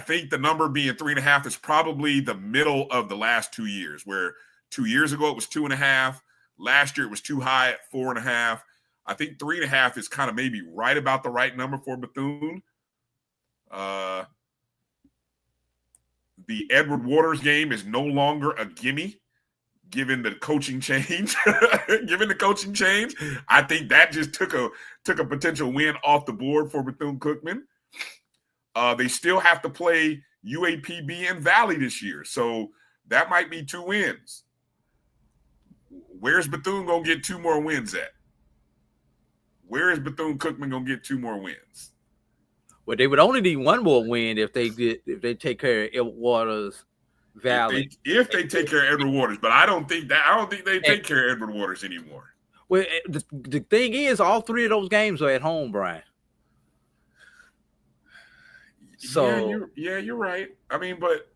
think the number being 3.5 is probably the middle of the last 2 years, where 2 years ago it was 2.5. Last year it was too high at 4.5. I think 3.5 is kind of maybe right about the right number for Bethune. The Edward Waters game is no longer a gimme, given the coaching change. I think that just took a potential win off the board for Bethune-Cookman. They still have to play UAPB and Valley this year, so that might be 2 wins. Where's Bethune gonna get 2 more wins at? Where is Bethune-Cookman gonna get 2 more wins? Well, they would only need 1 more win if they take care of Edward Waters Valley. If they take care of Edward Waters, but I don't think they take care of Edward Waters anymore. Well, the thing is, all 3 of those games are at home, Brian. So you're right. I mean, but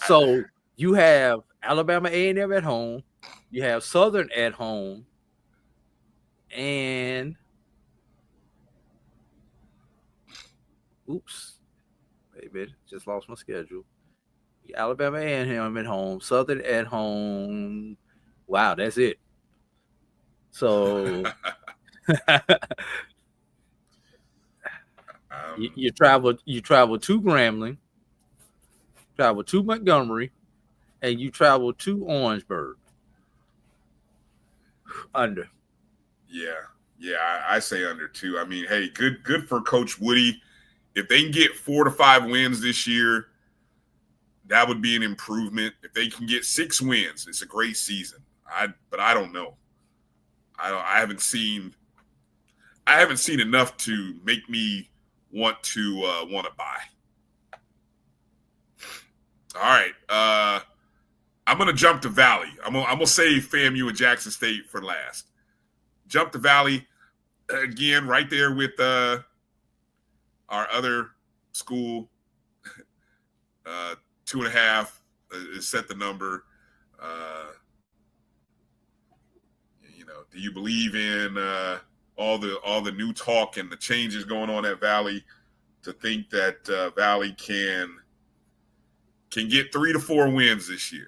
so you have Alabama A&M at home, you have Southern at home, and oops, wait, just lost my schedule. Alabama A&M at home, Southern at home. Wow, that's it. So you travel to Grambling, travel to Montgomery, and you travel to Orangeburg. Under. Yeah, I say under too. I mean, hey, good for Coach Woody. If they can get 4 to 5 wins this year, that would be an improvement. If they can get 6 wins, it's a great season. But I don't know. I haven't seen enough to make me want to buy. All right. I'm gonna jump to Valley. I'm gonna save FAMU and Jackson State for last. Jump to Valley again, right there with our other school. 2.5 is set the number. Do you believe in all the new talk and the changes going on at Valley to think that Valley can get 3 to 4 wins this year?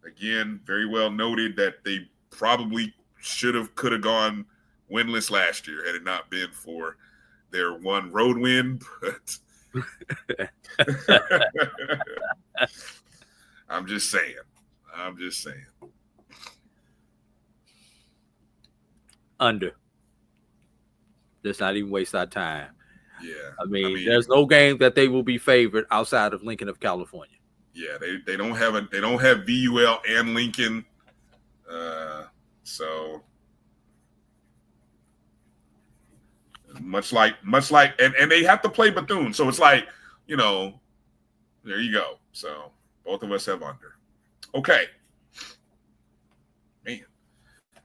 Again, very well noted that they probably could have gone winless last year had it not been for their one road win. But I'm just saying. Under. Let's not even waste our time. Yeah. I mean, there's no game that they will be favored outside of Lincoln of California. Yeah, they don't have VUL and Lincoln. So much like and they have to play Bethune. So it's like, there you go. So both of us have under. Okay. Man.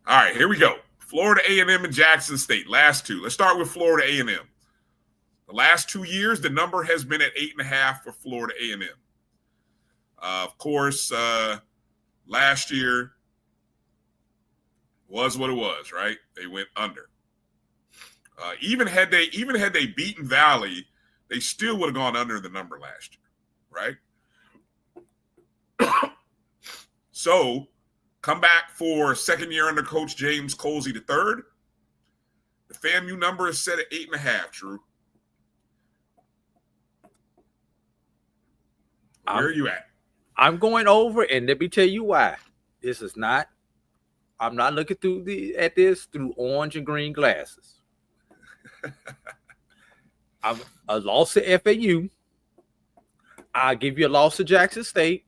All right, here we go. Florida A&M and Jackson State, last two. Let's start with Florida A&M. The last 2 years, the number has been at 8.5 for Florida A&M. Of course, last year was what it was, right? They went under. Even had they beaten Valley, they still would have gone under the number last year, right? So, come back for second year under Coach James Colsey III. The FAMU number is set at 8.5, Drew. Where are you at? I'm going over, and let me tell you why. I'm not looking at this through orange and green glasses. I'm a loss to FAU. I'll give you a loss to Jackson State.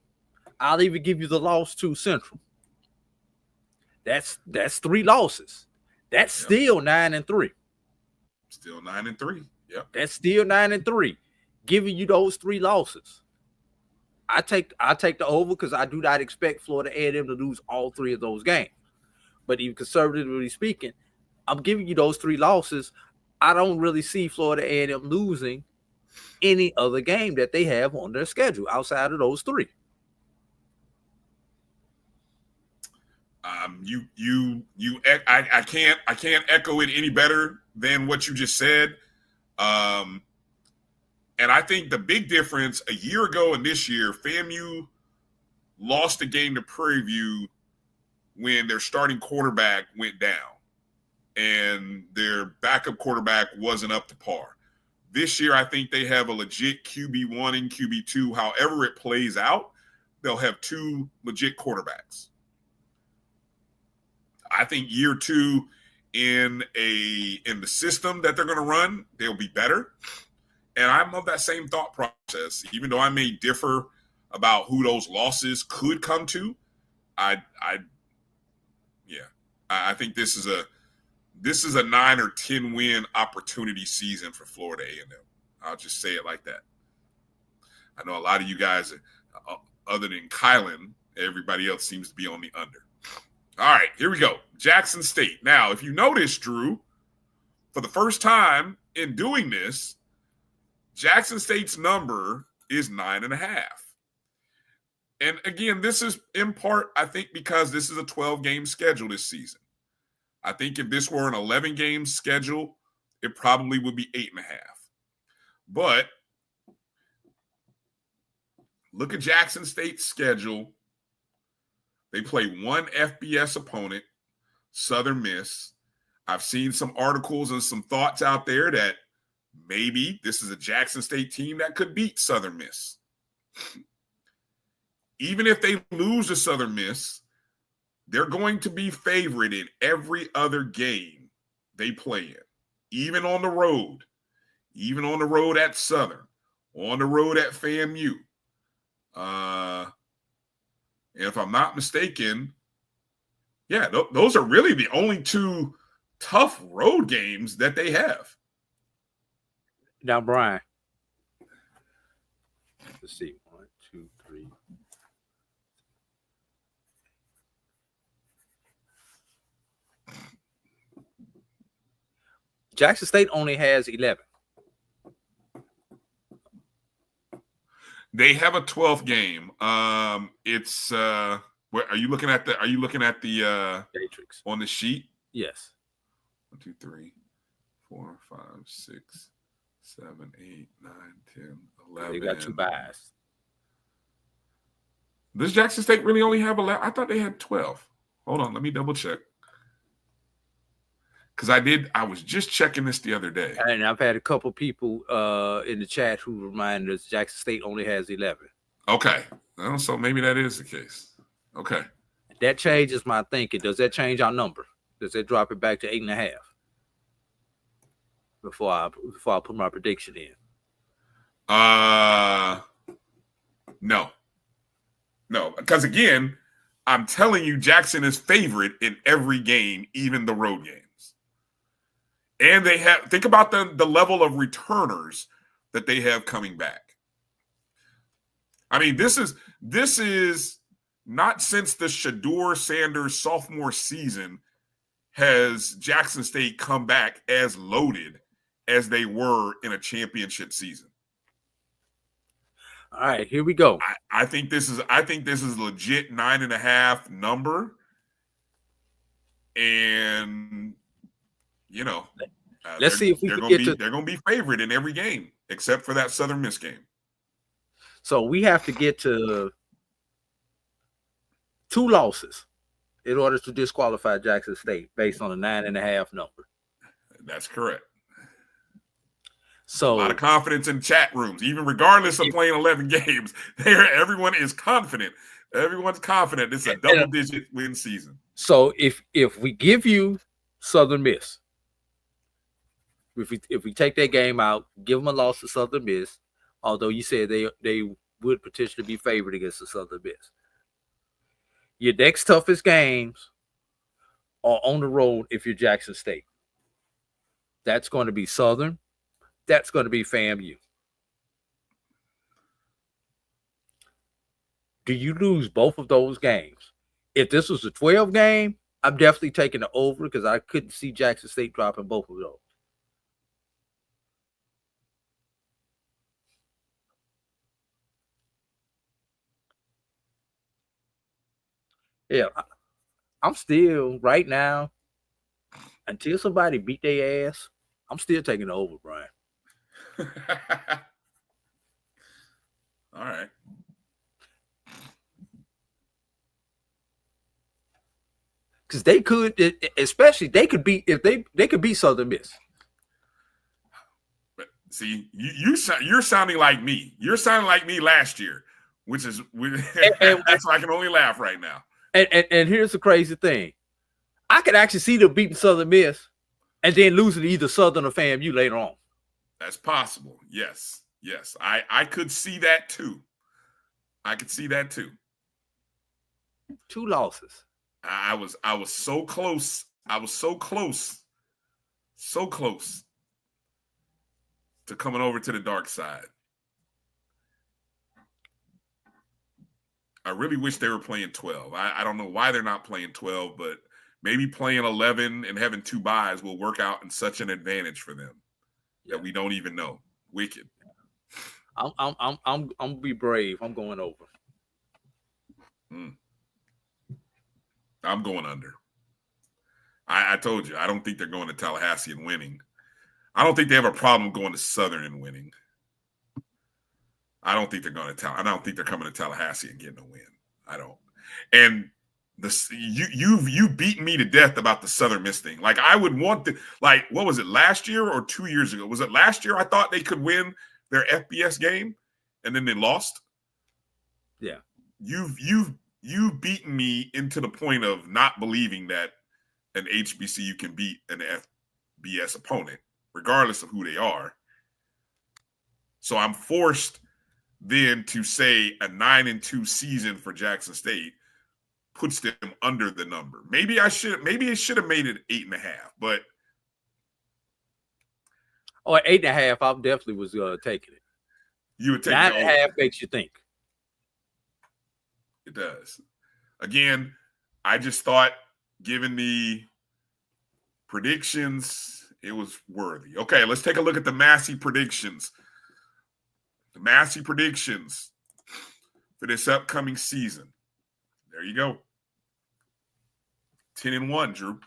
I'll even give you the loss to Central. That's 3 losses. That's still 9-3. Still 9-3. Yep. That's still 9-3. Giving you those 3 losses. I take the over because I do not expect Florida A&M to lose all 3 of those games. But even conservatively speaking, I'm giving you those 3 losses. I don't really see Florida A&M losing any other game that they have on their schedule outside of those 3. I can't echo it any better than what you just said. And I think the big difference a year ago and this year, FAMU lost a game to Prairie View when their starting quarterback went down and their backup quarterback wasn't up to par. This year, I think they have a legit QB1 and QB2. However it plays out, they'll have 2 legit quarterbacks. I think year 2 in the system that they're going to run, they'll be better. And I'm of that same thought process, even though I may differ about who those losses could come to. I think this is a 9 or 10 win opportunity season for Florida A&M. I'll just say it like that. I know a lot of you guys, other than Kylan, everybody else seems to be on the under. All right, here we go. Jackson State. Now, if you notice, Drew, for the first time in doing this, Jackson State's number is 9.5. And again, this is in part, I think, because this is a 12-game schedule this season. I think if this were an 11-game schedule, it probably would be 8.5. But look at Jackson State's schedule They play one FBS opponent, Southern Miss. I've seen some articles and some thoughts out there that maybe this is a Jackson State team that could beat Southern Miss. Even if they lose to Southern Miss, they're going to be favored in every other game they play in, even on the road at Southern, on the road at FAMU. And if I'm not mistaken, yeah, those are really the only two tough road games that they have. Now, Brian, let's see. 1, 2, 3. Jackson State only has 11. They have a 12th game. It's where are you looking at the matrix on the sheet? Yes. 1, 2, 3, 4, 5, 6, 7, 8, 9, 10, 11. They got 2 buys. Does Jackson State really only have 11? I thought they had 12. Hold on, let me double check. Because I was just checking this the other day. And I've had a couple people in the chat who reminded us Jackson State only has 11. Okay. Well, so maybe that is the case. Okay. That changes my thinking. Does that change our number? Does that drop it back to 8.5? Before I put my prediction in. No. Because again, I'm telling you, Jackson is favorite in every game, even the road games. And they have, think about the level of returners that they have coming back. I mean, this is not since the Shedeur Sanders sophomore season has Jackson State come back as loaded as they were in a championship season. All right, here we go. I think this is legit 9.5 number. And you know, let's see if we they're can going get to be favored in every game except for that Southern Miss game. So we have to get to 2 losses in order to disqualify Jackson State based on a 9.5 number. That's correct. So a lot of confidence in chat rooms, even regardless of playing 11 games. Everyone is confident. Everyone's confident it's a double-digit win season. So if we give you Southern Miss, if we take that game out, give them a loss to Southern Miss, although you said they would potentially be favored against the Southern Miss. Your next toughest games are on the road if you're Jackson State. That's going to be Southern. That's going to be FAMU. Do you lose both of those games? If this was a 12 game, I'm definitely taking the over because I couldn't see Jackson State dropping both of those. Yeah, I'm still right now, until somebody beat their ass, I'm still taking the over, Brian. All right. Because they could, especially they could beat if they could beat Southern Miss. But see, you're sounding like me. You're sounding like me last year, which is that's why I can only laugh right now. And here's the crazy thing. I could actually see them beating Southern Miss and then losing to either Southern or FAMU later on. That's possible. Yes. I could see that too. I could see that too. 2 losses. I was so close. I was so close to coming over to the dark side. I really wish they were playing 12. I don't know why they're not playing 12, but maybe playing 11 and having 2 buys will work out in such an advantage for them that we don't even know. Wicked. I'm gonna be brave. I'm going over. I'm going under. I told you, I don't think they're going to Tallahassee and winning. I don't think they have a problem going to Southern and winning. I don't think they're coming to Tallahassee and getting a win. I don't. And You've beaten me to death about the Southern Miss thing. Like, I would want to, like, what was it, last year or 2 years ago? Was it last year I thought they could win their FBS game and then they lost? Yeah. You've beaten me into the point of not believing that an HBCU can beat an FBS opponent, regardless of who they are. So I'm forced then to say a 9-2 season for Jackson State puts them under the number. Maybe it should have made it 8.5, but 8.5, I definitely was taking it. You would take 9.5 makes you think. It does. Again, I just thought, given the predictions, it was worthy. Okay, let's take a look at the Massey predictions. The Massey predictions for this upcoming season. There you go. 10-1, Drew.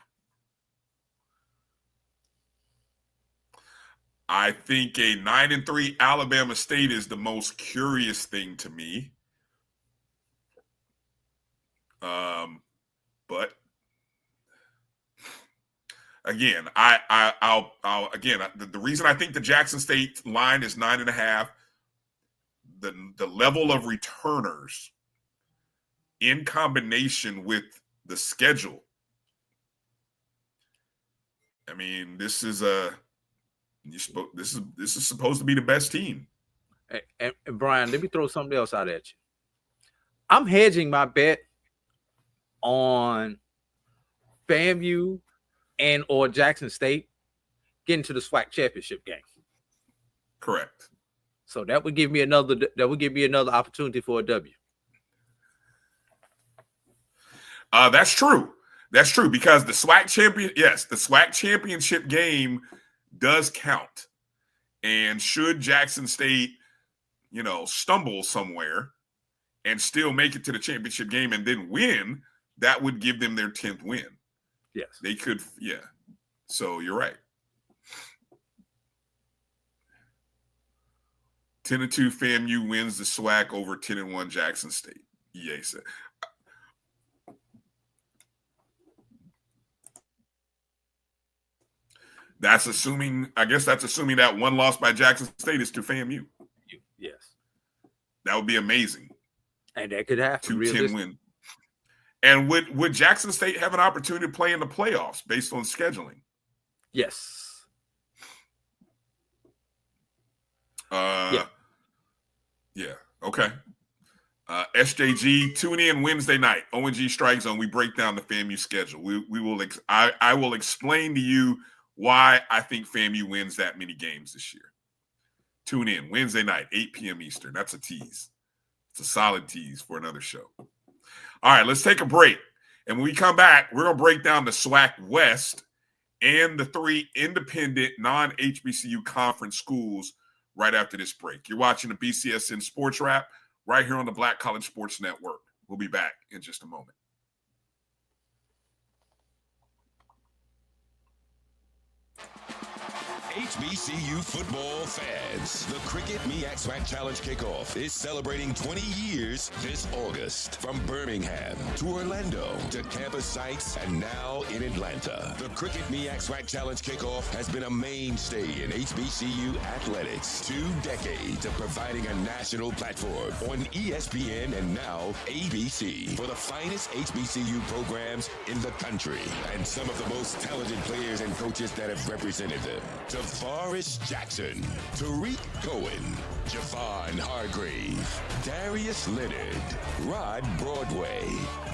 I think a 9-3 Alabama State is the most curious thing to me. But again, I'll again, the reason I think the Jackson State line is 9.5, the level of returners in combination with the schedule. I mean, this is supposed to be the best team. And Brian, let me throw something else out at you. I'm hedging my bet on FAMU and or Jackson State getting to the SWAC championship game. Correct. So that would give me another opportunity for a W. That's true. That's true, because the SWAC championship game does count. And should Jackson State, stumble somewhere and still make it to the championship game and then win, that would give them their 10th win. Yes. They could, yeah. So you're right. 10-2 FAMU wins the SWAC over 10-1 Jackson State. EA said. That's assuming that one loss by Jackson State is to FAMU. Yes. That would be amazing. And that could happen. 2-10 win. And would Jackson State have an opportunity to play in the playoffs based on scheduling? Yes. Yeah. Okay. SJG, tune in Wednesday night. ONG Strike Zone. We break down the FAMU schedule. I will explain to you why I think FAMU wins that many games this year. Tune in Wednesday night, 8 p.m. Eastern. That's a tease. It's a solid tease for another show. All right, let's take a break. And when we come back, we're going to break down the SWAC West and the 3 independent non-HBCU conference schools right after this break. You're watching the BCSN SportsWrap right here on the Black College Sports Network. We'll be back in just a moment. HBCU football fans, the Cricket MEAC SWAC Challenge Kickoff is celebrating 20 years this August. From Birmingham to Orlando to campus sites and now in Atlanta. The Cricket MEAC SWAC Challenge Kickoff has been a mainstay in HBCU athletics. 2 decades of providing a national platform on ESPN and now ABC for the finest HBCU programs in the country and some of the most talented players and coaches that have represented them. Forrest Jackson, Tariq Cohen, Javon Hargrave, Darius Leonard, Rod Broadway,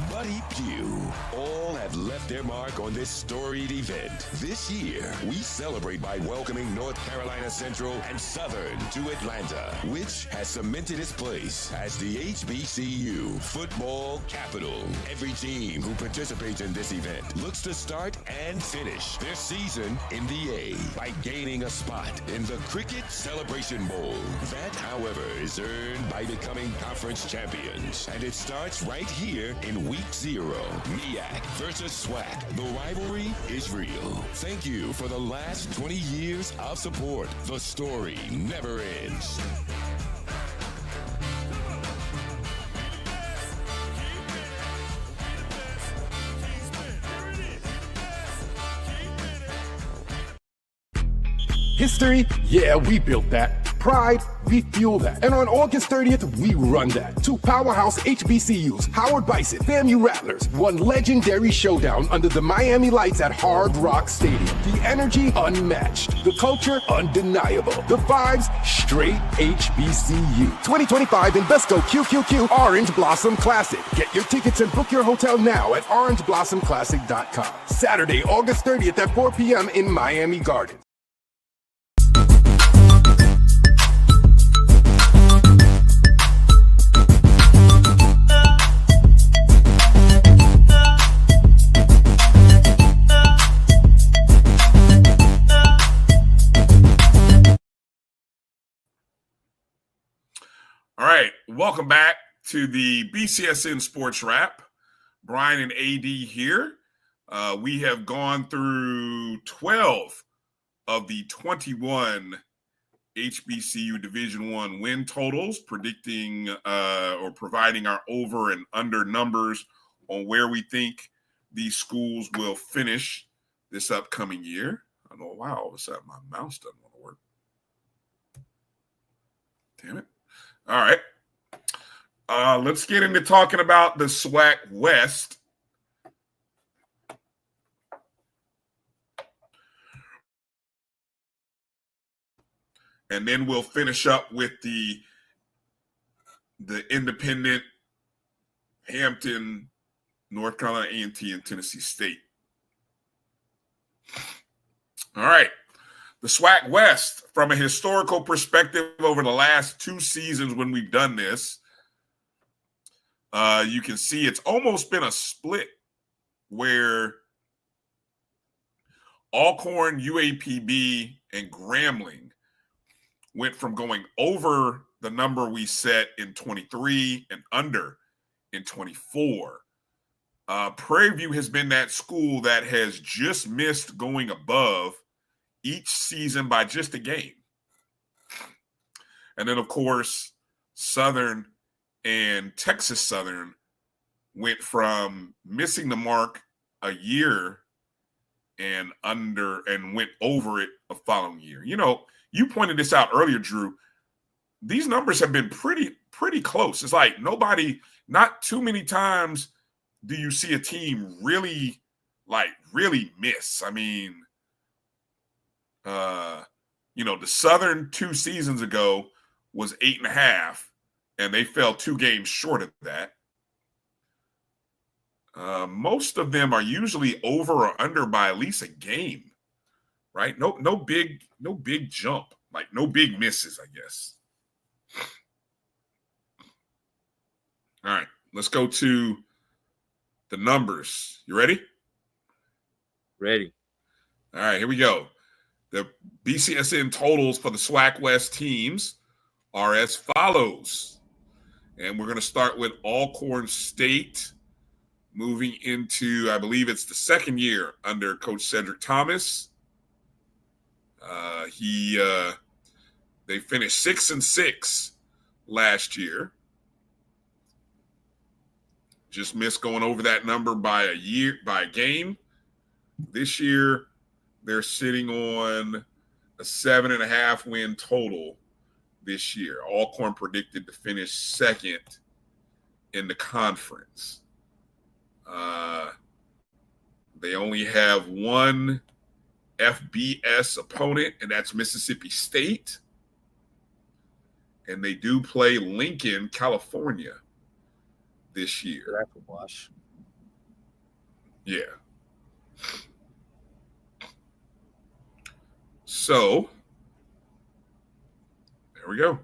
Buddy Pugh, all have left their mark on this storied event. This year, we celebrate by welcoming North Carolina Central and Southern to Atlanta, which has cemented its place as the HBCU football capital. Every team who participates in this event looks to start and finish their season in the A by gaining a spot in the Cricket Celebration Bowl. That, however, is earned by becoming conference champions. And it starts right here in Week 0. MEAC versus SWAC. The rivalry is real. Thank you for the last 20 years of support. The story never ends. History? Yeah, we built that. Pride? We fuel that. And on August 30th, we run that. Two powerhouse HBCUs, Howard Bison, FAMU Rattlers, one legendary showdown under the Miami lights at Hard Rock Stadium. The energy unmatched. The culture undeniable. The vibes straight HBCU. 2025 Invesco QQQ Orange Blossom Classic. Get your tickets and book your hotel now at orangeblossomclassic.com. Saturday, August 30th at 4 p.m. in Miami Gardens. All right, welcome back to the BCSN SportsWrap. Bryan and A.D. here. We have gone through 12 of the 21 HBCU Division I win totals, predicting or providing our over and under numbers on where we think these schools will finish this upcoming year. I know, wow, all of a sudden my mouse doesn't want to work. Damn it. All right. Let's get into talking about the SWAC West. And then we'll finish up with the independent Hampton, North Carolina A&T, and Tennessee State. All right. The SWAC West, from a historical perspective over the last 2 seasons when we've done this, you can see it's almost been a split where Alcorn, UAPB, and Grambling went from going over the number we set in 23 and under in 24. Prairie View has been that school that has just missed going above each season by just a game. And then, of course, Southern and Texas Southern went from missing the mark a year and under and went over it the following year. You know, you pointed this out earlier, Drew. These numbers have been pretty close. It's like not too many times do you see a team really miss. I mean, the Southern 2 seasons ago was 8.5, and they fell 2 games short of that. Most of them are usually over or under by at least a game, right? No big jump, like no big misses, I guess. All right, let's go to the numbers. You ready? Ready. All right, here we go. The BCSN totals for the SWAC West teams are as follows. And we're going to start with Alcorn State, moving into, I believe it's the second year under Coach Cedric Thomas. They finished 6-6 last year. Just missed going over that number by a game. This year, they're sitting on a 7.5 win total this year. Alcorn predicted to finish second in the conference. They only have one FBS opponent, and that's Mississippi State. And they do play Lincoln, California this year. That's a wash. Yeah. So, there we go.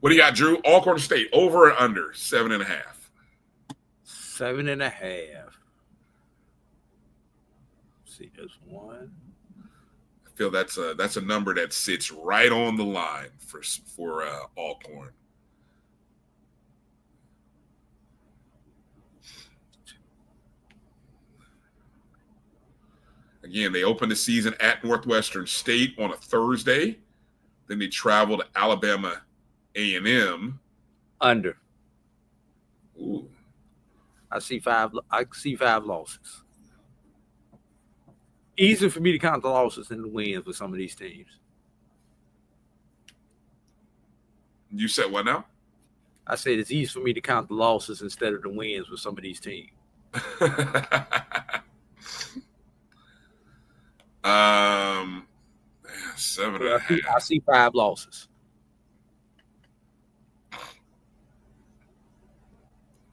What do you got, Drew? Alcorn State, over or under 7.5? 7.5. See, there's one. I feel that's a number that sits right on the line for Alcorn. Again, they opened the season at Northwestern State on a Thursday. Then they traveled to Alabama A&M. Under. Ooh. I see five losses. Easy for me to count the losses and the wins with some of these teams. You said what now? I said it's easy for me to count the losses instead of the wins with some of these teams. 7.5. I see 5 losses.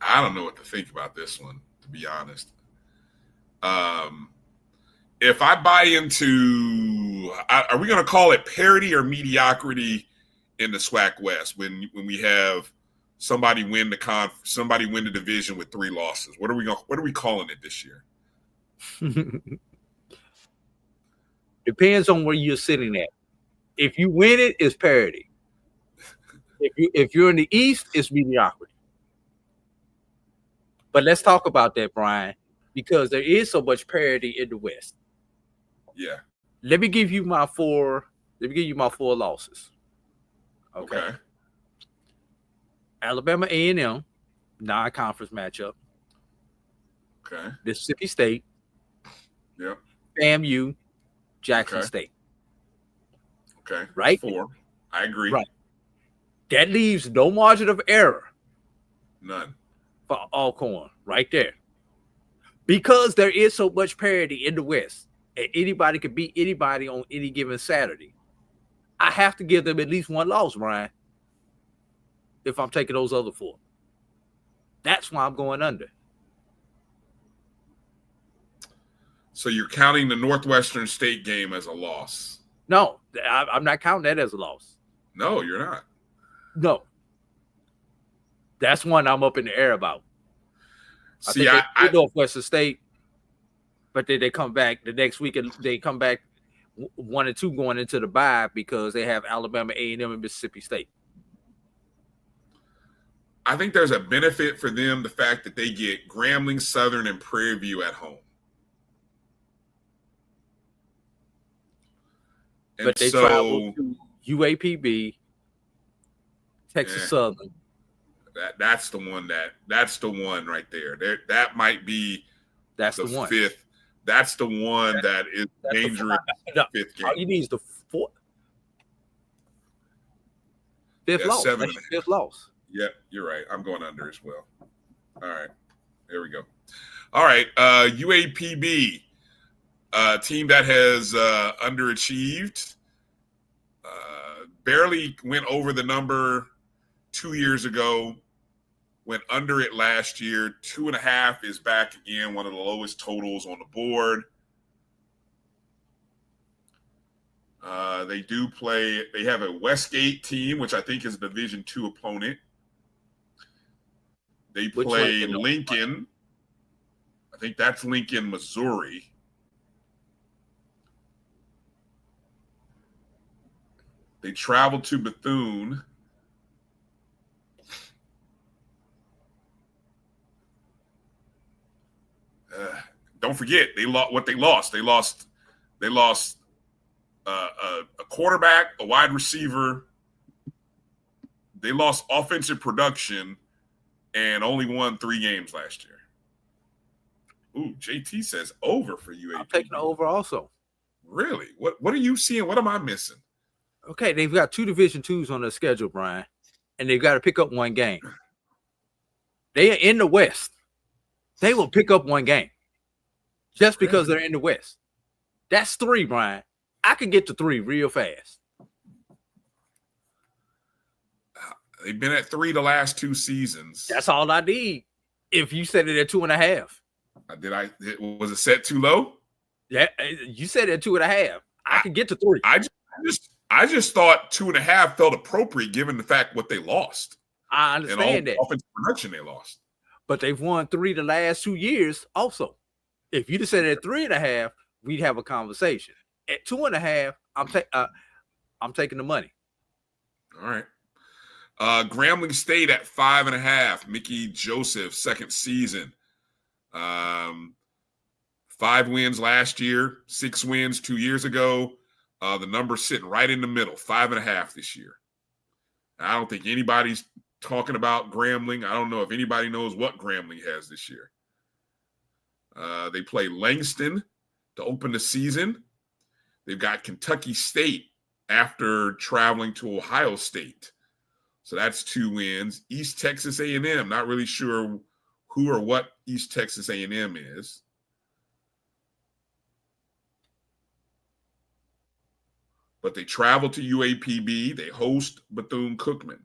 I don't know what to think about this one, to be honest. If I buy into, are we going to call it parity or mediocrity in the SWAC West when we have somebody win the division with 3 losses? What are we calling it this year? Depends on where you're sitting at. If you win it, it's parity. If you're in the East, it's mediocrity. But let's talk about that, Brian, because there is so much parity in the West. Yeah. Let me give you my 4 losses. Okay. Alabama A&M, non-conference matchup. Okay. Mississippi State. Yep. FAMU, Jackson State. Okay. Right? 4. I agree. Right. That leaves no margin of error. None. For Alcorn, right there. Because there is so much parity in the West, and anybody can beat anybody on any given Saturday, I have to give them at least 1 loss, Brian, if I'm taking those other 4. That's why I'm going under. So you're counting the Northwestern State game as a loss? No, I'm not counting that as a loss. No, you're not. No. That's one I'm up in the air about. See, I Northwestern State, but then they come back the next week and they come back 1 and 2 going into the bye because they have Alabama, A&M, and Mississippi State. I think there's a benefit for them, the fact that they get Grambling, Southern, and Prairie View at home. And but they travel to UAPB, Texas Southern. That's the one right there. That might be the 5th. That's the one that is dangerous. No, 5th game. All you need is the 4th. 5th loss. That's your 5th loss. Yep, you're right. I'm going under as well. All right. There we go. All right. UAPB, team that has underachieved. Barely went over the number 2 years ago. Went under it last year. 2.5 is back again, one of the lowest totals on the board. They have a Westgate team, which I think is a Division II opponent. They play Lincoln. I think that's Lincoln, Missouri. They travel to Bethune. Don't forget they lost what they lost. They lost a quarterback, a wide receiver. They lost offensive production and only won 3 games last year. Ooh, JT says over for UAP. I'm taking the over also. Really? What are you seeing? What am I missing? Okay, they've got 2 Division IIs on their schedule, Brian, and they've got to pick up 1 game. They are in the West. They will pick up 1 game just because they're in the West. That's 3, Brian. I can get to 3 real fast. They've been at 3 the last 2 seasons. That's all I need. If you said it at 2.5. Was it set too low? Yeah, you said it at 2.5. I can get to 3. I just thought 2.5 felt appropriate given the fact what they lost. I understand that. Offensive production they lost. But they've won 3 the last 2 years also. If you'd have said it at 3.5, we'd have a conversation. At 2.5, I'm taking the money. All right. Grambling State at 5.5. Mickey Joseph, 2nd season. 5 wins last year, 6 wins 2 years ago. The number's sitting right in the middle, 5.5 this year. I don't think anybody's talking about Grambling. I don't know if anybody knows what Grambling has this year. They play Langston to open the season. They've got Kentucky State after traveling to Ohio State. So that's 2 wins. East Texas A&M, not really sure who or what East Texas A&M is. But they travel to UAPB. They host Bethune-Cookman.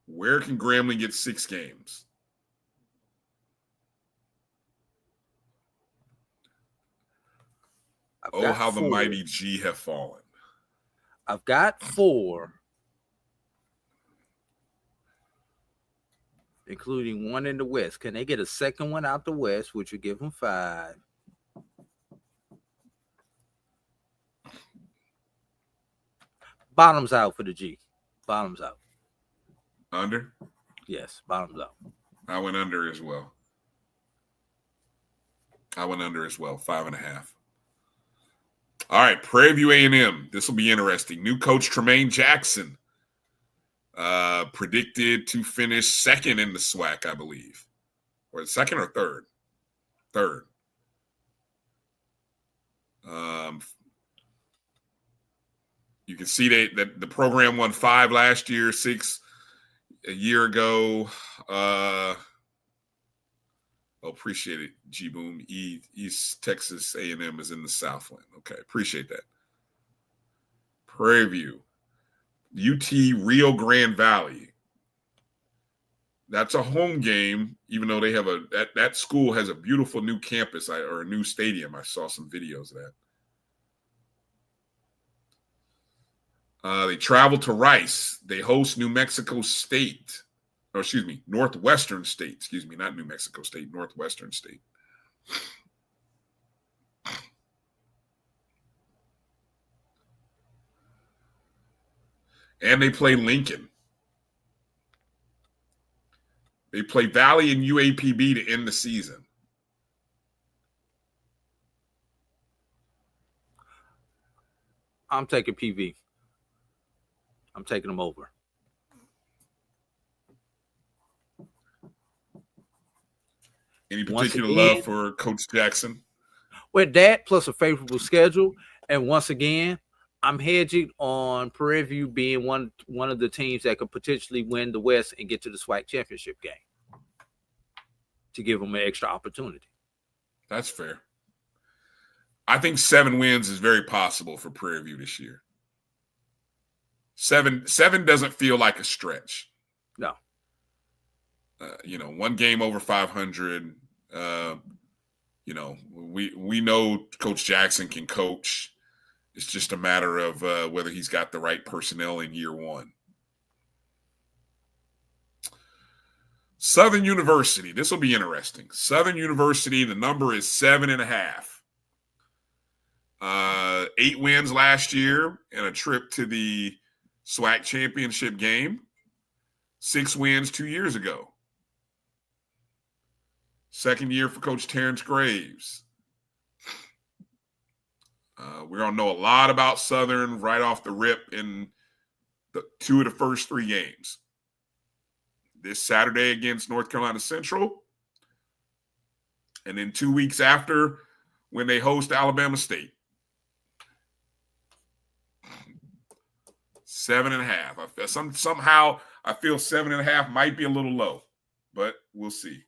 Where can Grambling get 6 games? Oh, how 4. The mighty G have fallen. I've got 4, including 1 in the West. Can they get a second one out the West, which would give them 5? Bottoms out for the G. Bottoms out. Under? Yes, bottoms out. I went under as well. 5.5. All right, Prairie View A&M. This will be interesting. New coach Tremaine Jackson predicted to finish 2nd in the SWAC, I believe. Or 2nd or 3rd? 3rd. You can see that the program won 5 last year, 6 a year ago. Appreciate it, G-Boom. East Texas A&M is in the Southland. Okay, appreciate that. Prairie View. UT Rio Grande Valley. That's a home game, even though they have that school has a beautiful new campus or a new stadium. I saw some videos of that. They travel to Rice. They host New Mexico State. Or excuse me, Northwestern State. Excuse me, not New Mexico State, Northwestern State. And they play Lincoln. They play Valley and UAPB to end the season. I'm taking PV. I'm taking them over. Any particular love for Coach Jackson? With that, plus a favorable schedule. And once again, I'm hedging on Prairie View being one of the teams that could potentially win the West and get to the SWAC championship game to give them an extra opportunity. That's fair. I think 7 wins is very possible for Prairie View this year. 7 doesn't feel like a stretch. No. 1 game over 500. We know Coach Jackson can coach. It's just a matter of whether he's got the right personnel in year 1. Southern University. This will be interesting. Southern University, the number is 7.5. 8 wins last year and a trip to the SWAC championship game. 6 wins 2 years ago. Second year for Coach Terrence Graves. We're going to know a lot about Southern right off the rip in 2 of the first 3 games. This Saturday against North Carolina Central. And then 2 weeks after when they host Alabama State. 7.5. Somehow I feel 7.5 might be a little low, but we'll see.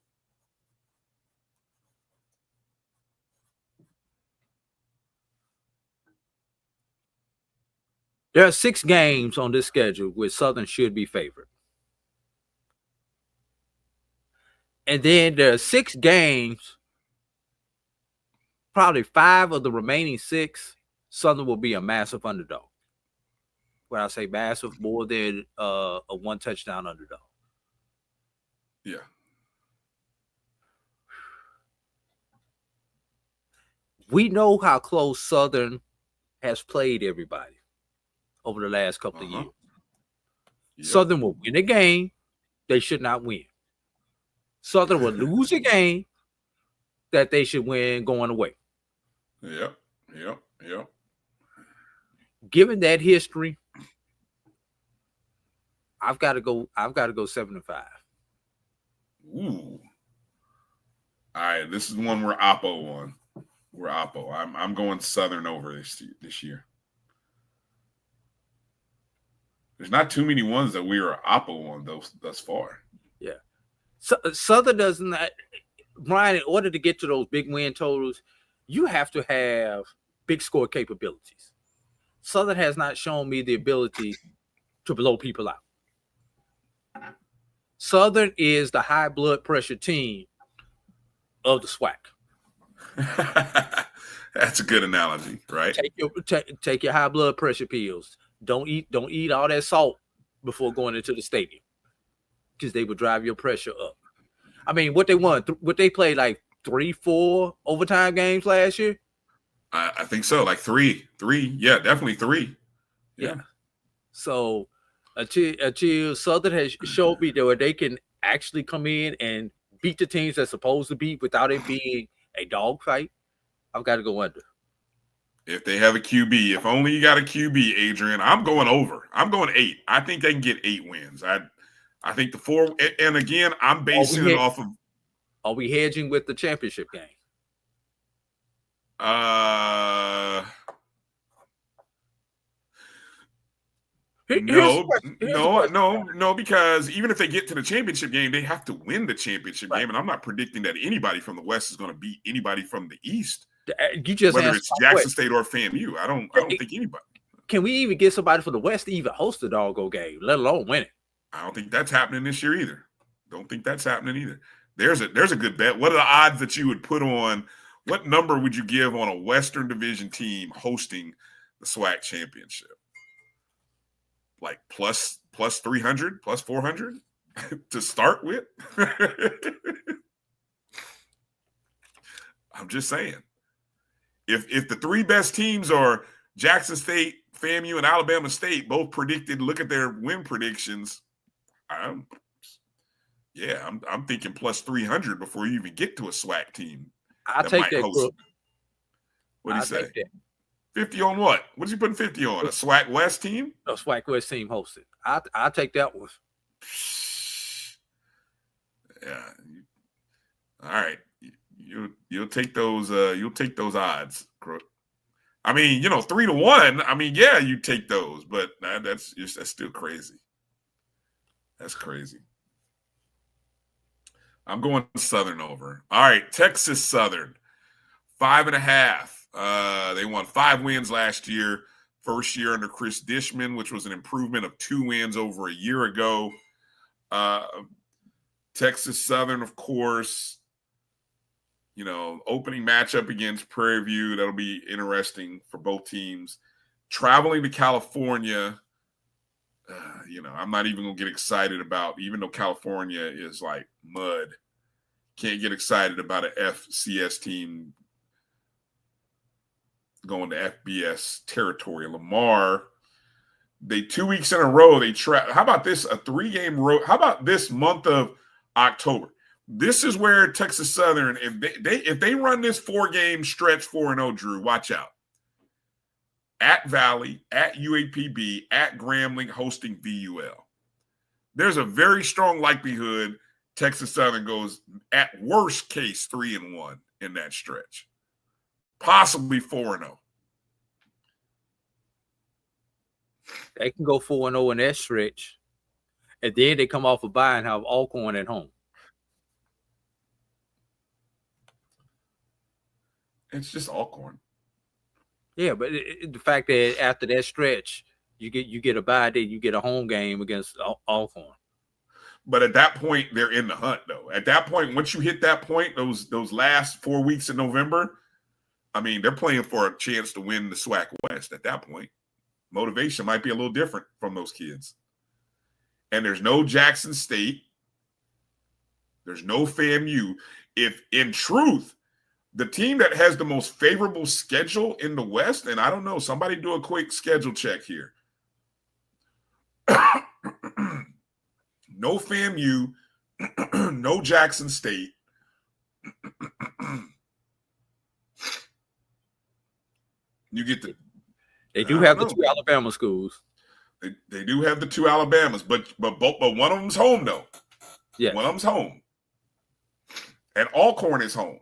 There are 6 games on this schedule where Southern should be favored. And then there are 6 games, probably 5 of the remaining 6, Southern will be a massive underdog. When I say massive, more than a 1-touchdown underdog. Yeah. We know how close Southern has played everybody over the last couple of years. Yep. Southern will win a game they should not win. Southern will lose a game that they should win going away. Yep. Given that history, I've got to go 7-5. Ooh. All right, this is the one we're Oppo on. We're Oppo. I'm going Southern over this year. There's not too many ones that we are Oppo on thus far. Yeah. So, Southern doesn't. Bryan, in order to get to those big win totals, you have to have big score capabilities. Southern has not shown me the ability to blow people out. Southern is the high blood pressure team of the SWAC. That's a good analogy, right? Take your high blood pressure pills. Don't eat all that salt before going into the stadium, because they will drive your pressure up. I mean, what they won? What they played like 3-4 overtime games last year? I think so, like three. Yeah, definitely 3. Yeah. So until Southern has showed me that they can actually come in and beat the teams they're supposed to beat without it being a dogfight, I've got to go under. If they have a QB, if only you got a QB, Adrian, I'm going over. I'm going 8. I think they can get 8 wins. I think the 4, and again, I'm basing it off of. Are we hedging with the championship game? No, because even if they get to the championship game, they have to win the championship game, and I'm not predicting that anybody from the West is going to beat anybody from the East. You just whether it's Jackson State or FAMU. I don't think anybody. Can we even get somebody from the West to even host a doggo game, let alone win it? I don't think that's happening this year either. Don't think that's happening either. There's a good bet. What are the odds that you would put on? What number would you give on a Western Division team hosting the SWAC championship? Like plus 300, plus 400 to start with? I'm just saying. If the 3 best teams are Jackson State, FAMU, and Alabama State, both predicted, look at their win predictions. I'm thinking plus 300 before you even get to a SWAC team. I'll take that. What do you say? 50 on what? What did you put 50 on? A SWAC West team? A SWAC West team hosted. I'll take that one. Yeah. All right. You'll take those odds. I mean, 3-1. I mean, yeah, you take those, but that's still crazy. That's crazy. I'm going Southern over. All right, Texas Southern, 5.5. They won 5 wins last year. First year under Chris Dishman, which was an improvement of 2 wins over a year ago. Texas Southern, of course, opening matchup against Prairie View. That'll be interesting for both teams. Traveling to California, I'm not even going to get excited about, even though California is like mud, can't get excited about an FCS team going to FBS territory. Lamar, 2 weeks in a row, how about this, a 3-game road? How about this month of October? This is where Texas Southern, if they run this 4-game stretch 4-0, Drew, watch out. At Valley, at UAPB, at Grambling, hosting VUL. There's a very strong likelihood Texas Southern goes, at worst case, 3-1 in that stretch. Possibly 4-0. They can go 4-0 in that stretch, and then they come off a bye and have Alcorn at home. It's just Alcorn. Yeah, but the fact that after that stretch, you get a bye day, you get a home game against Alcorn. But at that point, they're in the hunt, though. At that point, once you hit that point, those last 4 weeks in November, I mean, they're playing for a chance to win the SWAC West at that point. Motivation might be a little different from those kids. And there's no Jackson State. There's no FAMU. If, in truth, the team that has the most favorable schedule in the West, and I don't know, somebody do a quick schedule check here. No FAMU, no Jackson State. You get the. They do have the 2 Alabama schools. They do have the 2 Alabamas, but one of them's home though. Yeah, one of them's home. And Alcorn is home.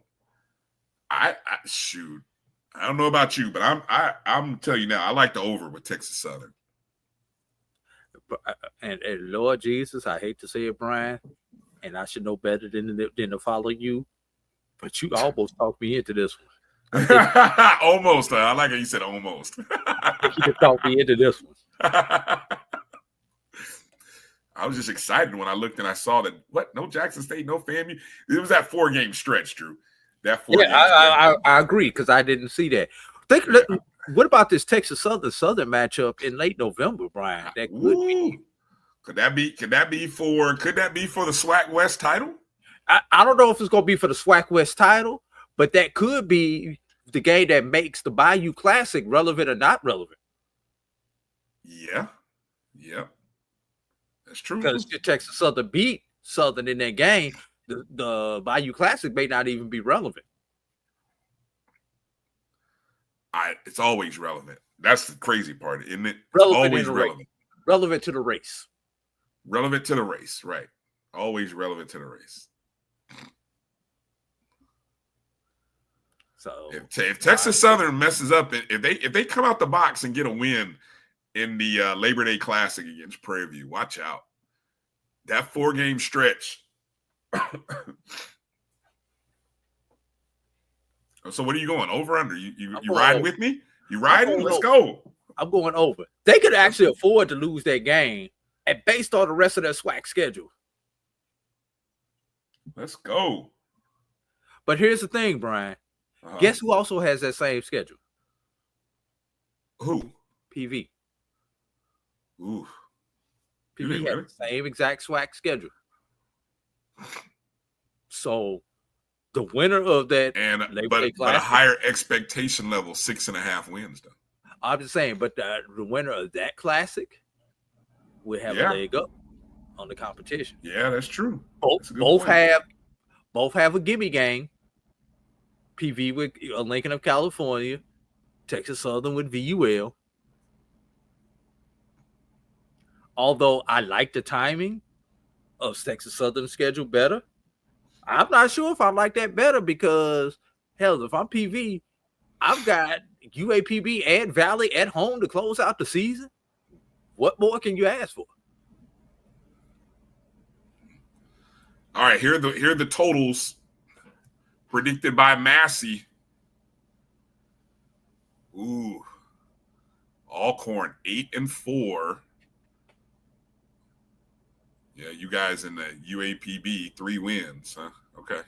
I shoot. I don't know about you, but I'm telling you now, I like the over with Texas Southern. And Lord Jesus, I hate to say it, Brian, and I should know better than to follow you, but you almost talked me into this one. Almost. I like how you said almost. You could talk me into this one. I was just excited when I looked and I saw that, no Jackson State, no FAMU. It was that 4-game stretch, Drew. I agree, because I didn't see that. What about this Texas Southern matchup in late November, Brian? That could be. Could that be for the SWAC West title? I don't know if it's going to be for the SWAC West title, but that could be the game that makes the Bayou Classic relevant or not relevant. Yeah. That's true. Because if Texas Southern beat Southern in that game, the Bayou Classic may not even be relevant. It's always relevant. That's the crazy part, isn't it? Always relevant. Relevant to the race. Relevant to the race, right. Always relevant to the race. So if Texas Southern messes up, if they come out the box and get a win in the Labor Day Classic against Prairie View, watch out. That 4-game stretch. So what are you going over under? You riding with me? You riding? Let's go. I'm going over. They could actually afford to lose that game, and based on the rest of their SWAC schedule. Let's go. But here's the thing, Brian. Guess who also has that same schedule? Who? PV. Ooh. PV has the same exact SWAC schedule. So the winner of that but a higher expectation level, 6.5 wins though. I'm just saying, but the winner of that classic will have a leg up on the competition. Yeah, that's true. Both have a gimme game. PV with Lincoln of California, Texas Southern with VUL. Although I like the timing of Texas Southern's schedule better, I'm not sure if I like that better because, hell, if I'm PV, I've got UAPB and Valley at home to close out the season. What more can you ask for? All right, here are the totals predicted by Massey. Ooh. Alcorn 8-4. Yeah, you guys in the UAPB 3 wins, huh? Okay.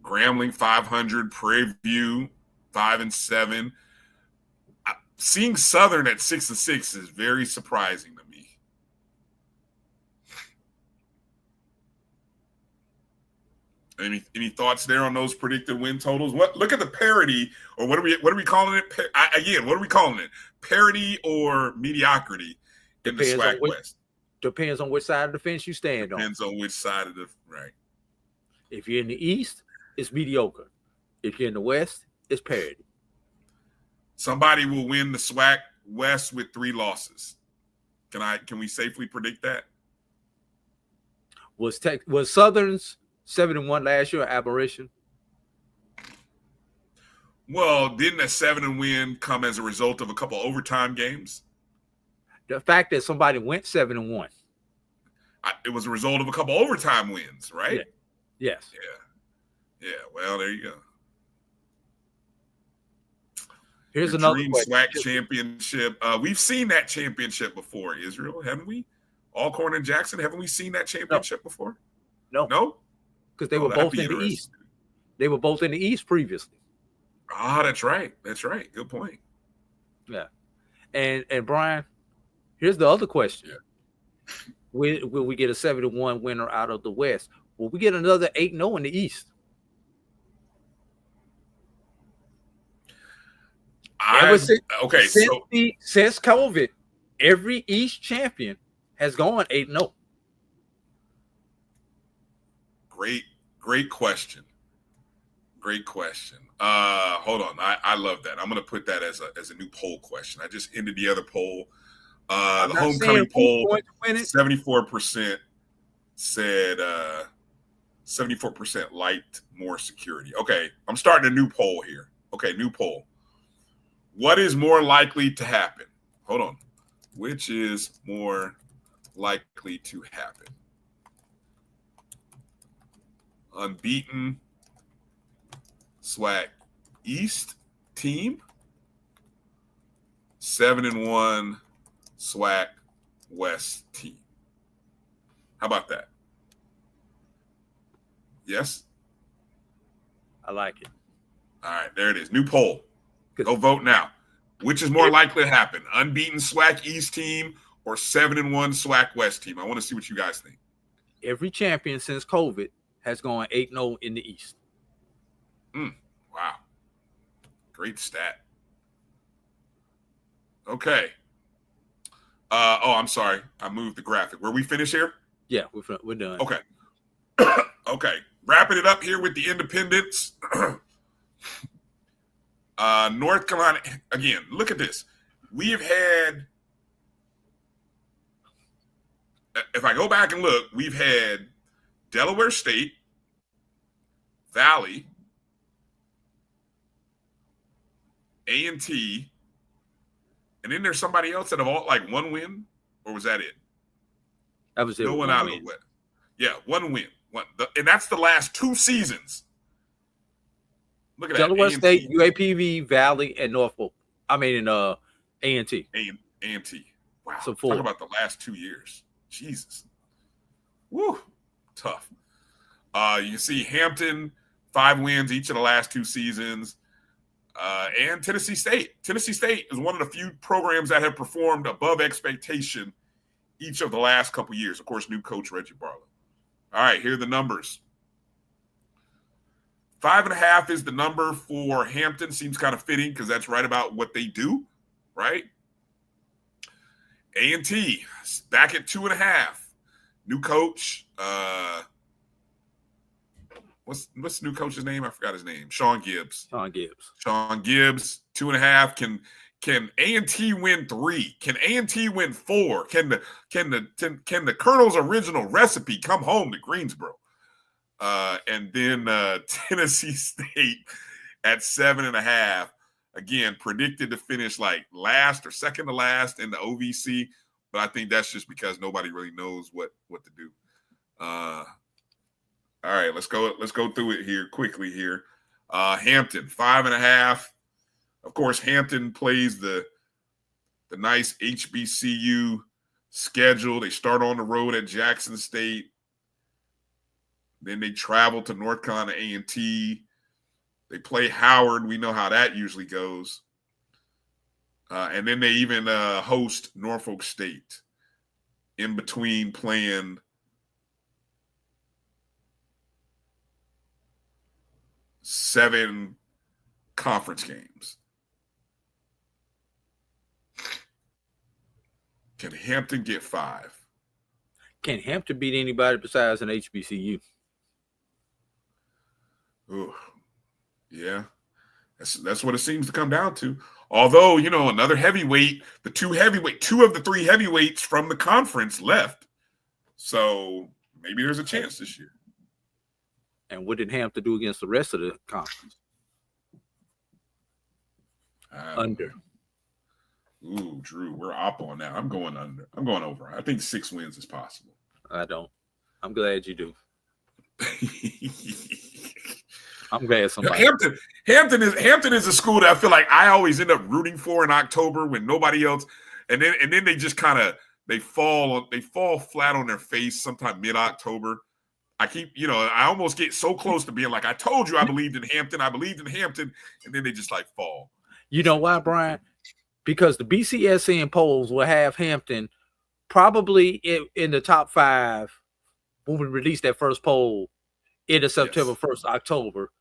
Grambling 500, Prairie View 5-7. Seeing Southern at 6-6 is very surprising to me. Any thoughts there on those predicted win totals? Look at the parity, or what are we calling it? Again, what are we calling it? Parity or mediocrity in the SWAC West? Depends on which side of the fence you stand on. Depends on which side of the right. If you're in the East, it's mediocre. If you're in the West, it's parity. Somebody will win the SWAC West with 3 losses. Can we safely predict that? Was Southern's 7-1 last year an aberration? Well, didn't a 7-win come as a result of a couple overtime games? The fact that somebody went 7-1. It was a result of a couple overtime wins, right? Yeah. Yes. Yeah. Well, there you go. Here's another SWAC championship. We've seen that championship before, Israel, haven't we? Alcorn and Jackson, haven't we seen that championship before? No. Because they were both in the East. They were both in the East previously. That's right. Good point. Yeah. And Brian, here's the other question. Yeah. Will we get a 7-1 winner out of the West? Will we get another 8-0 in the East? Since COVID, every East champion has gone 8-0. Great question. Hold on. I love that. I'm going to put that as a new poll question. I just ended the other poll. The homecoming poll, 74% said 74% liked more security. Okay, I'm starting a new poll here. Okay, new poll. What is more likely to happen? Hold on. Which is more likely to happen? Unbeaten SWAC East team, 7-1 SWAC West team. How about that? Yes? I like it. All right, there it is. New poll. Go vote now. Which is more likely to happen? Unbeaten SWAC East team or 7-1 SWAC West team? I want to see what you guys think. Every champion since COVID has gone 8-0 in the East. Wow. Great stat. Okay. I'm sorry. I moved the graphic. Were we finished here? Yeah, we're done. Okay. Okay. Wrapping it up here with the independents. North Carolina, again, look at this. We've had, if I go back and look, we've had Delaware State, Valley, A&T, and then there's somebody else that have all like one win, or was that it? That was it. No one out of the West. Yeah, one win. And that's the last 2 seasons. Look at Delaware that. State, UAPV, Valley, and Norfolk. I mean, A&T. A&T. Wow. So Talk about the last 2 years. Jesus. Woo. Tough. You see Hampton, 5 wins each of the last 2 seasons. And Tennessee State. Tennessee State is one of the few programs that have performed above expectation each of the last couple years. Of course, new coach Reggie Barlow. All right, here are the numbers. 5.5 is the number for Hampton. Seems kind of fitting because that's right about what they do, right? A&T back at 2.5. New coach. What's the new coach's name? I forgot his name. Sean Gibbs. Sean Gibbs. 2.5. Can A&T win 3? Can A&T win 4? Can the Colonel's original recipe come home to Greensboro? And then Tennessee State at 7.5. Again, predicted to finish like last or second to last in the OVC, but I think that's just because nobody really knows what to do. All right, let's go through it here quickly here. Hampton, 5.5. Of course, Hampton plays the nice HBCU schedule. They start on the road at Jackson State. Then they travel to North Carolina A&T. They play Howard. We know how that usually goes. And then they even host Norfolk State in between playing seven conference games. Can Hampton get 5? Can Hampton beat anybody besides an HBCU? Ooh, yeah, that's what it seems to come down to. Although, another heavyweight, two of the 3 heavyweights from the conference left. So maybe there's a chance this year. And what did Hampton do against the rest of the conference? Under. Ooh, Drew, we're up on that. I'm going under. I'm going over. I think 6 wins is possible. I don't. I'm glad you do. I'm glad somebody. Hampton is a school that I feel like I always end up rooting for in October when nobody else, and then they just kind of they fall flat on their face sometime mid-October. I almost get so close to being like, I told you I believed in Hampton, and then they just like fall. You know why, Brian? Because the BCSN polls will have Hampton probably in the top 5 when we release that first poll in the September 1st, October,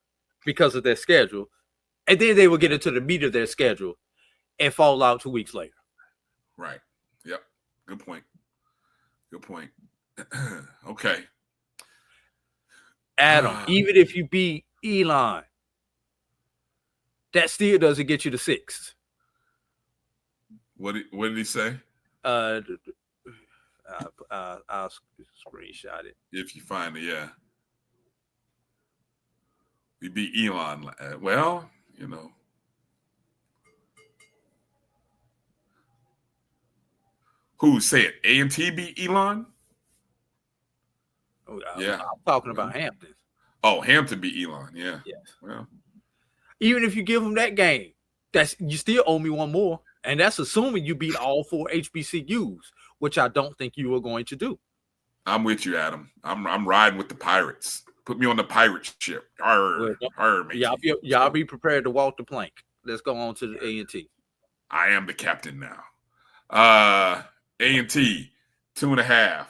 because of their schedule. And then they will get into the meat of their schedule and fall out 2 weeks later. Right. Yep. Good point. Okay. Adam, even if you beat Elon, that still doesn't get you to 6. What did he say? I'll screenshot it. If you find it, yeah. We beat Elon. Well, who said A&T beat Elon? Yeah, I'm talking about Hampton. Oh, Hampton beat Elon. Yeah. Yes. Well, even if you give them that game, you still owe me one more, and that's assuming you beat all 4 HBCUs, which I don't think you are going to do. I'm with you, Adam. I'm riding with the Pirates. Put me on the pirate ship. Y'all be prepared to walk the plank. Let's go on to the A&T. I am the captain now. A&T 2.5.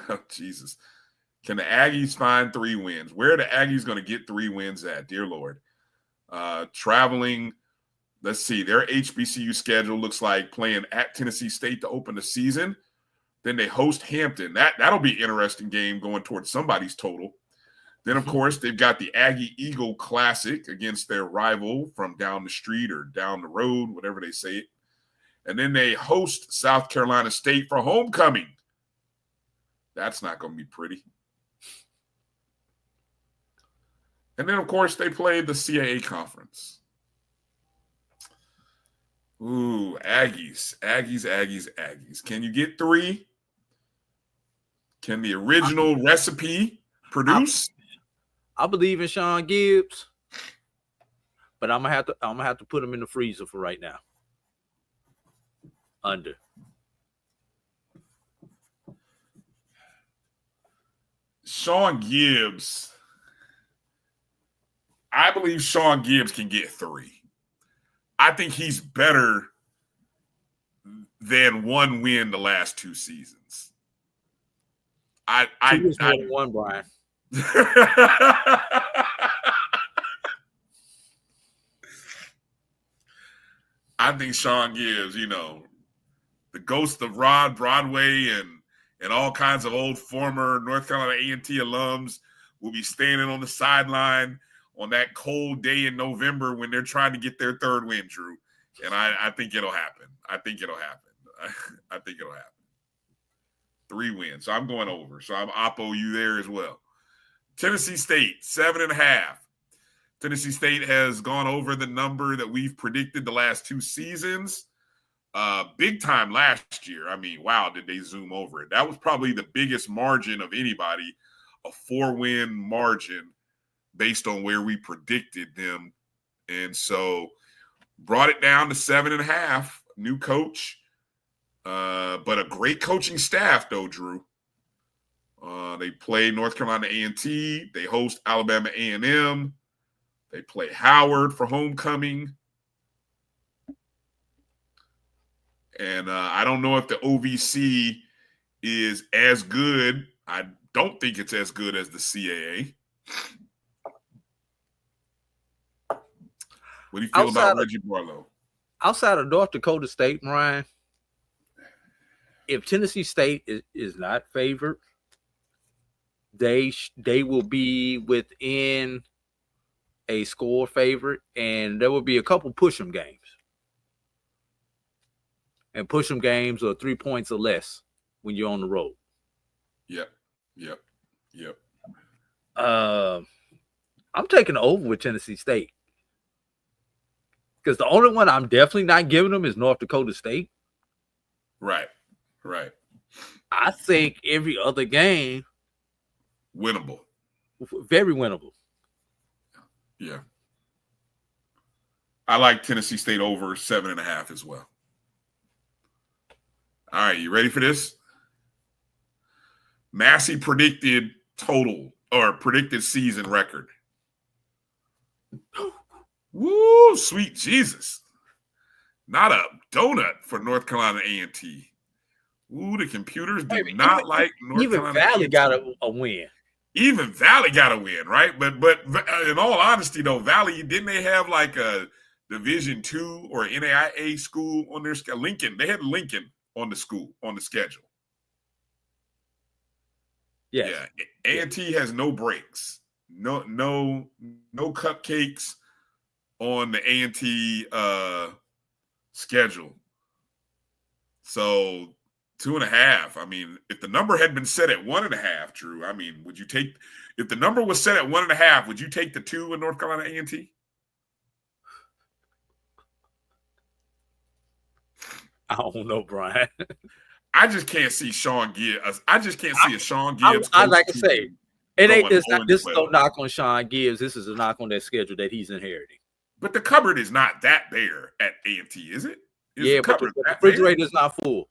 Oh, Jesus. Can the Aggies find 3 wins? Where are the Aggies going to get 3 wins at? Dear Lord. Traveling, let's see. Their HBCU schedule looks like playing at Tennessee State to open the season. Then they host Hampton. That'll be an interesting game going towards somebody's total. Then, of course, they've got the Aggie Eagle Classic against their rival from down the street or down the road, whatever they say it. And then they host South Carolina State for homecoming. That's not going to be pretty. And then, of course, they played the CAA conference. Ooh, Aggies. Can you get 3? Can the original recipe produce? I believe in Sean Gibbs, but I'm gonna have to put him in the freezer for right now. Under. Sean Gibbs. I believe Sean Gibbs can get 3. I think he's better than 1 win the last 2 seasons. I one, Brian. I think Sean Gibbs, the ghost of Rod Broadway and all kinds of old former North Carolina A&T alums will be standing on the sideline on that cold day in November when they're trying to get their 3rd win, Drew. And I think it'll happen. I think it'll happen. 3 wins. So I'm going over. So I'm oppo you there as well. Tennessee State, 7.5. Tennessee State has gone over the number that we've predicted the last 2 seasons. Big time last year. I mean, wow, did they zoom over it. That was probably the biggest margin of anybody, a 4-win margin based on where we predicted them. And so brought it down to 7.5. New coach, but a great coaching staff, though, Drew. They play North Carolina A&T. They host Alabama A&M. They play Howard for homecoming. And I don't know if the OVC is as good. I don't think it's as good as the CAA. What do you feel about Reggie Barlow? Outside of North Dakota State, Ryan, if Tennessee State is not favored, they will be within a score favorite, and there will be a couple push-em games. And push-em games are 3 points or less when you're on the road. Yep. I'm taking the over with Tennessee State. Because the only one I'm definitely not giving them is North Dakota State. Right. I think every other game winnable. Very winnable. Yeah. I like Tennessee State over 7.5 as well. All right, you ready for this? Massey predicted total or predicted season record. Woo, sweet Jesus. Not a donut for North Carolina A&T. Ooh, the computers do not like North Carolina. Even Valley got a win. Even Valley got a win, right? But in all honesty, though, Valley, didn't they have like a Division II or NAIA school on their schedule? Lincoln, they had Lincoln on the schedule. Yes. Yeah. A&T has no breaks. No cupcakes on the A&T schedule. So 2.5. I mean, if the number had been set at 1.5, Drew, I mean, would you take If the number was set at 1.5, would you take the 2 in North Carolina A&T? I don't know, Brian. I just can't see Sean Gibbs. I just can't see a Sean Gibbs. I like to say, it ain't this. This is 0-12. no knock on Sean Gibbs. This is a knock on that schedule that he's inheriting. But the cupboard is not that bare at A&T, is it? Yeah, but the refrigerator is not full.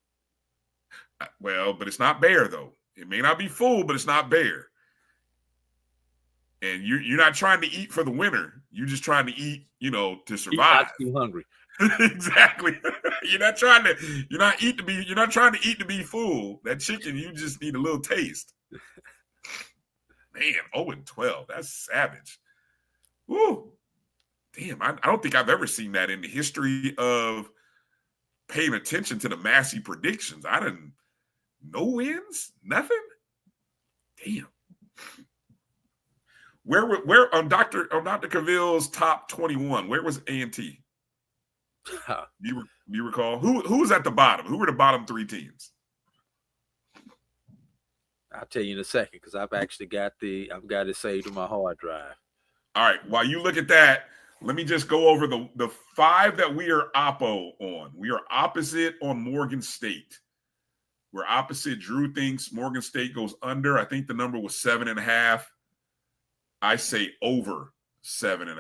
Well, but it's not bare though. It may not be full, but it's not bare. And you're not trying to eat for the winter. You're just trying to eat, to survive. You're not too hungry. Exactly. You're not trying to eat to be full. That chicken, you just need a little taste. Man, 0-12. That's savage. Woo. Damn, I don't think I've ever seen that in the history of paying attention to the Massey predictions. I didn't no wins, nothing. Damn. Where on Dr. Cavill's top 21? Where was A&T? Do you recall who was at the bottom? Who were the bottom 3 teams? I'll tell you in a second because I've actually got it saved on my hard drive. All right. While you look at that, let me just go over the 5 that we are oppo on. We are opposite on Morgan State. We're opposite. Drew thinks Morgan State goes under. I think the number was 7.5. I say over 7.5.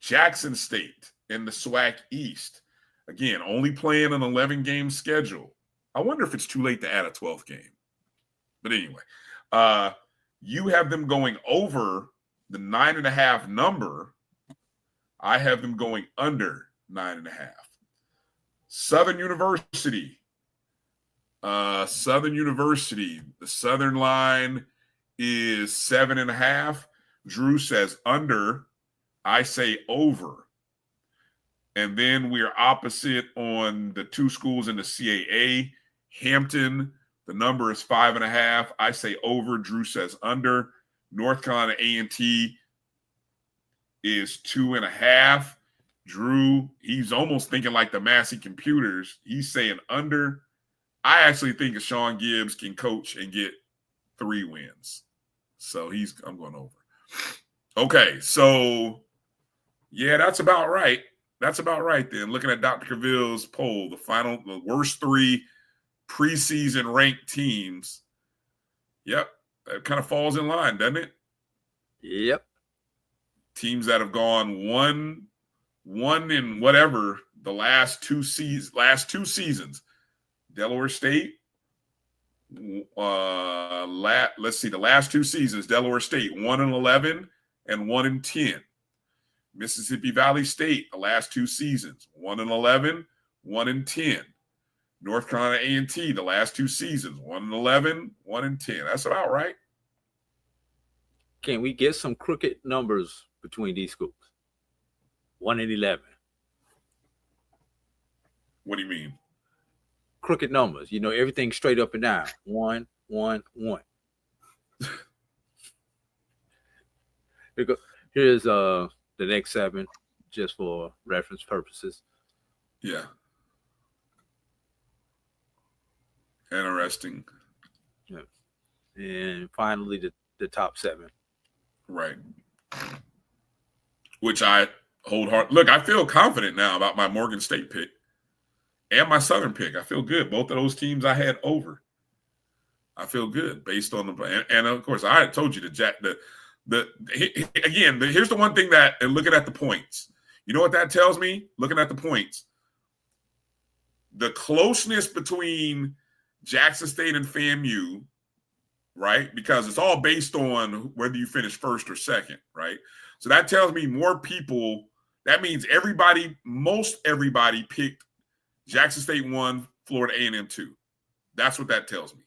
Jackson State in the SWAC East. Again, only playing an 11-game schedule. I wonder if it's too late to add a 12th game. But anyway, you have them going over the 9.5 number. I have them going under 9.5. Southern University. The Southern line is 7.5. Drew says under. I say over. And then we are opposite on the 2 schools in the CAA. Hampton, the number is 5.5. I say over. Drew says under. North Carolina A&T is 2.5. Drew, he's almost thinking like the Massey Computers. He's saying under. I actually think that Sean Gibbs can coach and get 3 wins. So I'm going over. Okay, so yeah, that's about right. That's about right then. Looking at Dr. Cavill's poll, the worst 3 preseason ranked teams. Yep, that kind of falls in line, doesn't it? Yep. Teams that have gone one in whatever the last two seasons. Delaware State. Let's see, the last 2 seasons, Delaware State 1-11 and 1-10. Mississippi Valley State, the last 2 seasons, 1-11, 1-10. North Carolina A&T, the last 2 seasons, 1-11, 1-10. That's about right. Can we get some crooked numbers between these schools? 1-11. What do you mean? Crooked numbers. Everything straight up and down. 1, 1, 1. Here's the next 7, just for reference purposes. Yeah. Interesting. Yeah. And finally, the top 7. Right. Which I hold hard. Look, I feel confident now about my Morgan State pick and my Southern pick. I feel good. Both of those teams I had over. I feel good based on the and of course I had told you here's the one thing that, and looking at the points, you know what that tells me? Looking at the points, the closeness between Jackson State and FAMU, right? Because it's all based on whether you finish first or second, right? So that tells me more people. That means most everybody picked Jackson State 1, Florida A&M 2. That's what that tells me.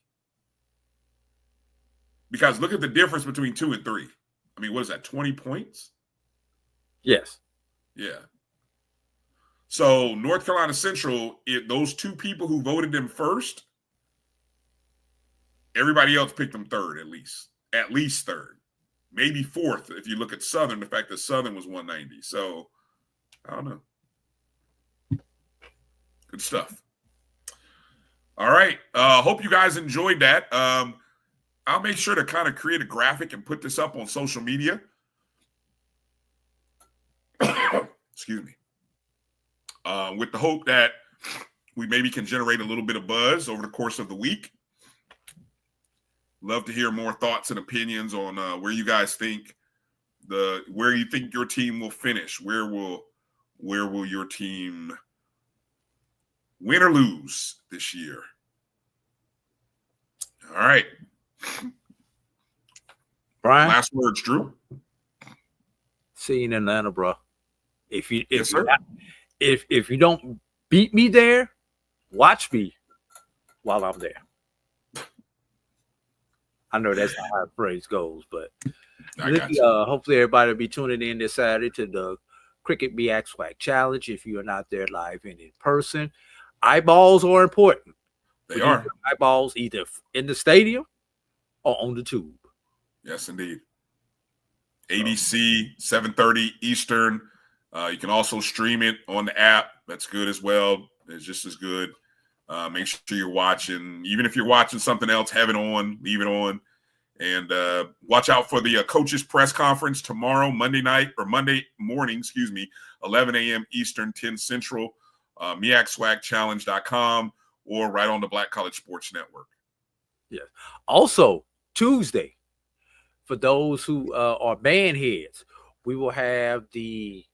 Because look at the difference between 2 and 3. I mean, what is that, 20 points? Yes. Yeah. So North Carolina Central, those 2 people who voted them first, everybody else picked them third at least third, maybe fourth if you look at Southern, the fact that Southern was 190. So I don't know. Good stuff. All right. Hope you guys enjoyed that. I'll make sure to kind of create a graphic and put this up on social media. Excuse me. With the hope that we maybe can generate a little bit of buzz over the course of the week. Love to hear more thoughts and opinions on where you guys think where you think your team will finish. Where will your team win or lose this year? All right. Brian, last words, Drew. See you in Atlanta, bro. If you don't beat me there, watch me while I'm there. I know that's not how the phrase goes, but hopefully everybody will be tuning in this Saturday to the Cricket MEAC SWAC Challenge. If you are not there live and in person, eyeballs are important. They are. Eyeballs either in the stadium or on the tube. Yes, indeed. ABC, 7:30 Eastern. You can also stream it on the app. That's good as well. It's just as good. Make sure you're watching. Even if you're watching something else, have it on, leave it on. And watch out for the coaches press conference tomorrow, Monday morning, 11 a.m. Eastern, 10 Central, MEACSWACchallenge.com or right on the Black College Sports Network. Yes. Also, Tuesday, for those who are band heads, we will have the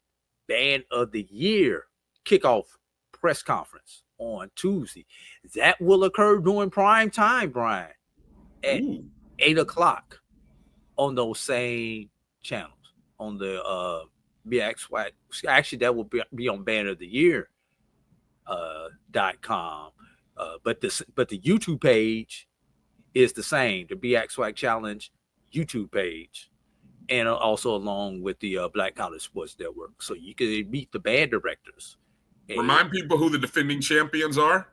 Band of the Year kickoff press conference on Tuesday. That will occur during prime time, Brian, at 8 o'clock on those same channels on the MEAC SWAC. Actually, that will be on Band of the Year .com. But the YouTube page is the same, the MEAC SWAC Challenge YouTube page, and also along with the Black College Sports Network. So you can meet the band directors. Remind people who the defending champions are.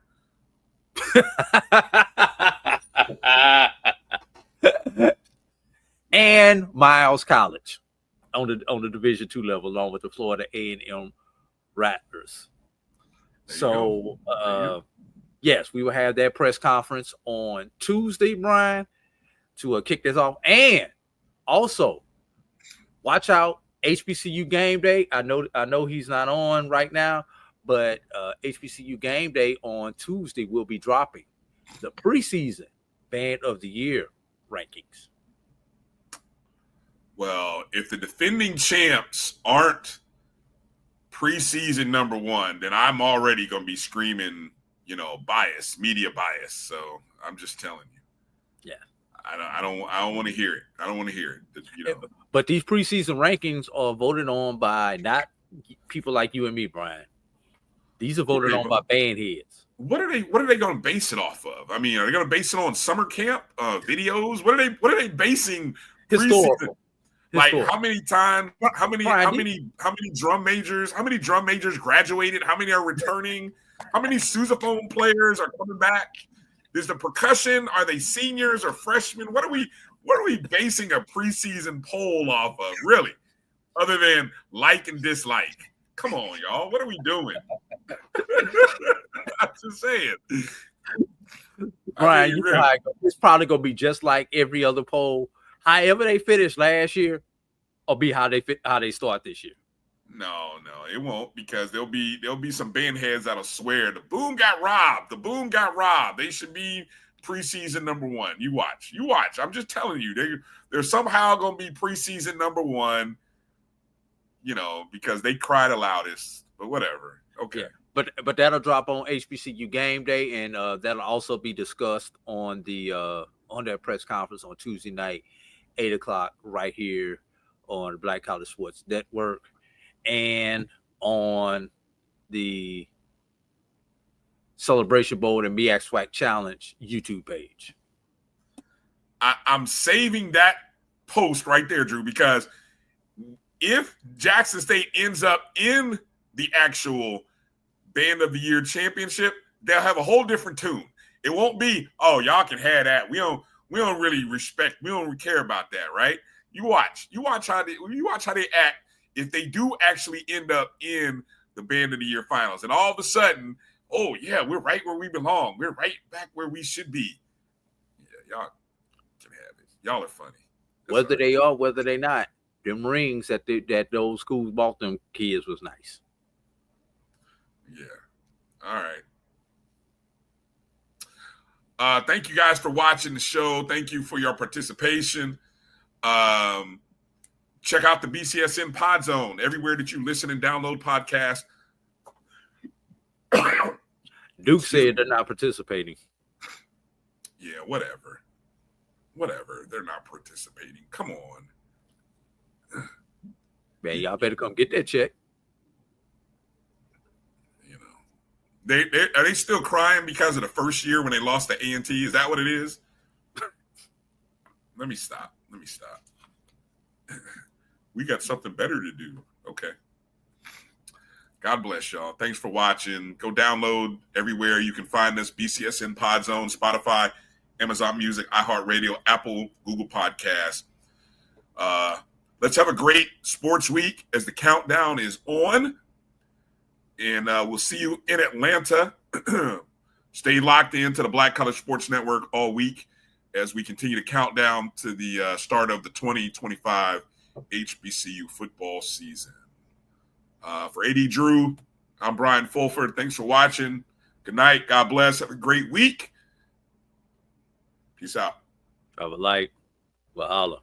And Miles College on the Division II level, along with the Florida A&M Rattlers. So, yes, we will have that press conference on Tuesday, Brian, to kick this off. And also, watch out, HBCU Game Day. I know he's not on right now, but HBCU Game Day on Tuesday will be dropping the preseason Band of the Year rankings. Well, if the defending champs aren't preseason number one, then I'm already going to be screaming, media bias. So I'm just telling you. Yeah. I don't want to hear it. I don't want to hear it. But these preseason rankings are voted on by not people like you and me, Brian. These are voted on by band heads. What are they going to base it off of? I mean, are they going to base it on summer camp videos? What are they basing historical? Like how many drum majors graduated? How many are returning? How many sousaphone players are coming back? Is the percussion, are they seniors or freshmen? What are we basing a preseason poll off of, really? Other than like and dislike. Come on, y'all. What are we doing? I'm just saying. Brian, it's probably gonna be just like every other poll. However they finished last year, or be how they start this year. No, it won't, because there'll be some band heads that'll swear the Boom got robbed. The Boom got robbed. They should be preseason number one. You watch. I'm just telling you, they're somehow gonna be preseason number one. Because they cried the loudest. But whatever. Okay. Yeah. But that'll drop on HBCU Game Day, and that'll also be discussed on that press conference on Tuesday night, 8 o'clock, right here on the Black College Sports Network, and on the Celebration Bowl and MEAC SWAC Challenge YouTube page. I'm saving that post right there, Drew, because if Jackson State ends up in the actual Band of the Year championship, they'll have a whole different tune. It won't be, oh, y'all can have that. We don't really care about that, right? You watch how they act if they do actually end up in the Band of the Year finals. And all of a sudden, oh yeah, we're right where we belong. We're right back where we should be. Yeah, y'all can have Y'all are funny. Whether they are, whether they not, them rings that those schools bought them kids was nice. Yeah. All right. Thank you guys for watching the show. Thank you for your participation. Check out the BCSN Pod Zone everywhere that you listen and download podcasts. Duke said they're not participating. Yeah, whatever. They're not participating. Come on. Man, y'all better come get that check. Are they still crying because of the first year when they lost to A&T? Is that what it is? Let me stop. We got something better to do. Okay. God bless y'all. Thanks for watching. Go download everywhere you can find us. BCSN Pod Zone, Spotify, Amazon Music, iHeartRadio, Apple, Google Podcasts. Let's have a great sports week as the countdown is on. And we'll see you in Atlanta. Stay locked into the Black College Sports Network all week as we continue to count down to the start of the 2025 HBCU football season. For A.D. Drew, I'm Brian Fulford. Thanks for watching. Good night. God bless. Have a great week. Peace out. Have a light. Wahala.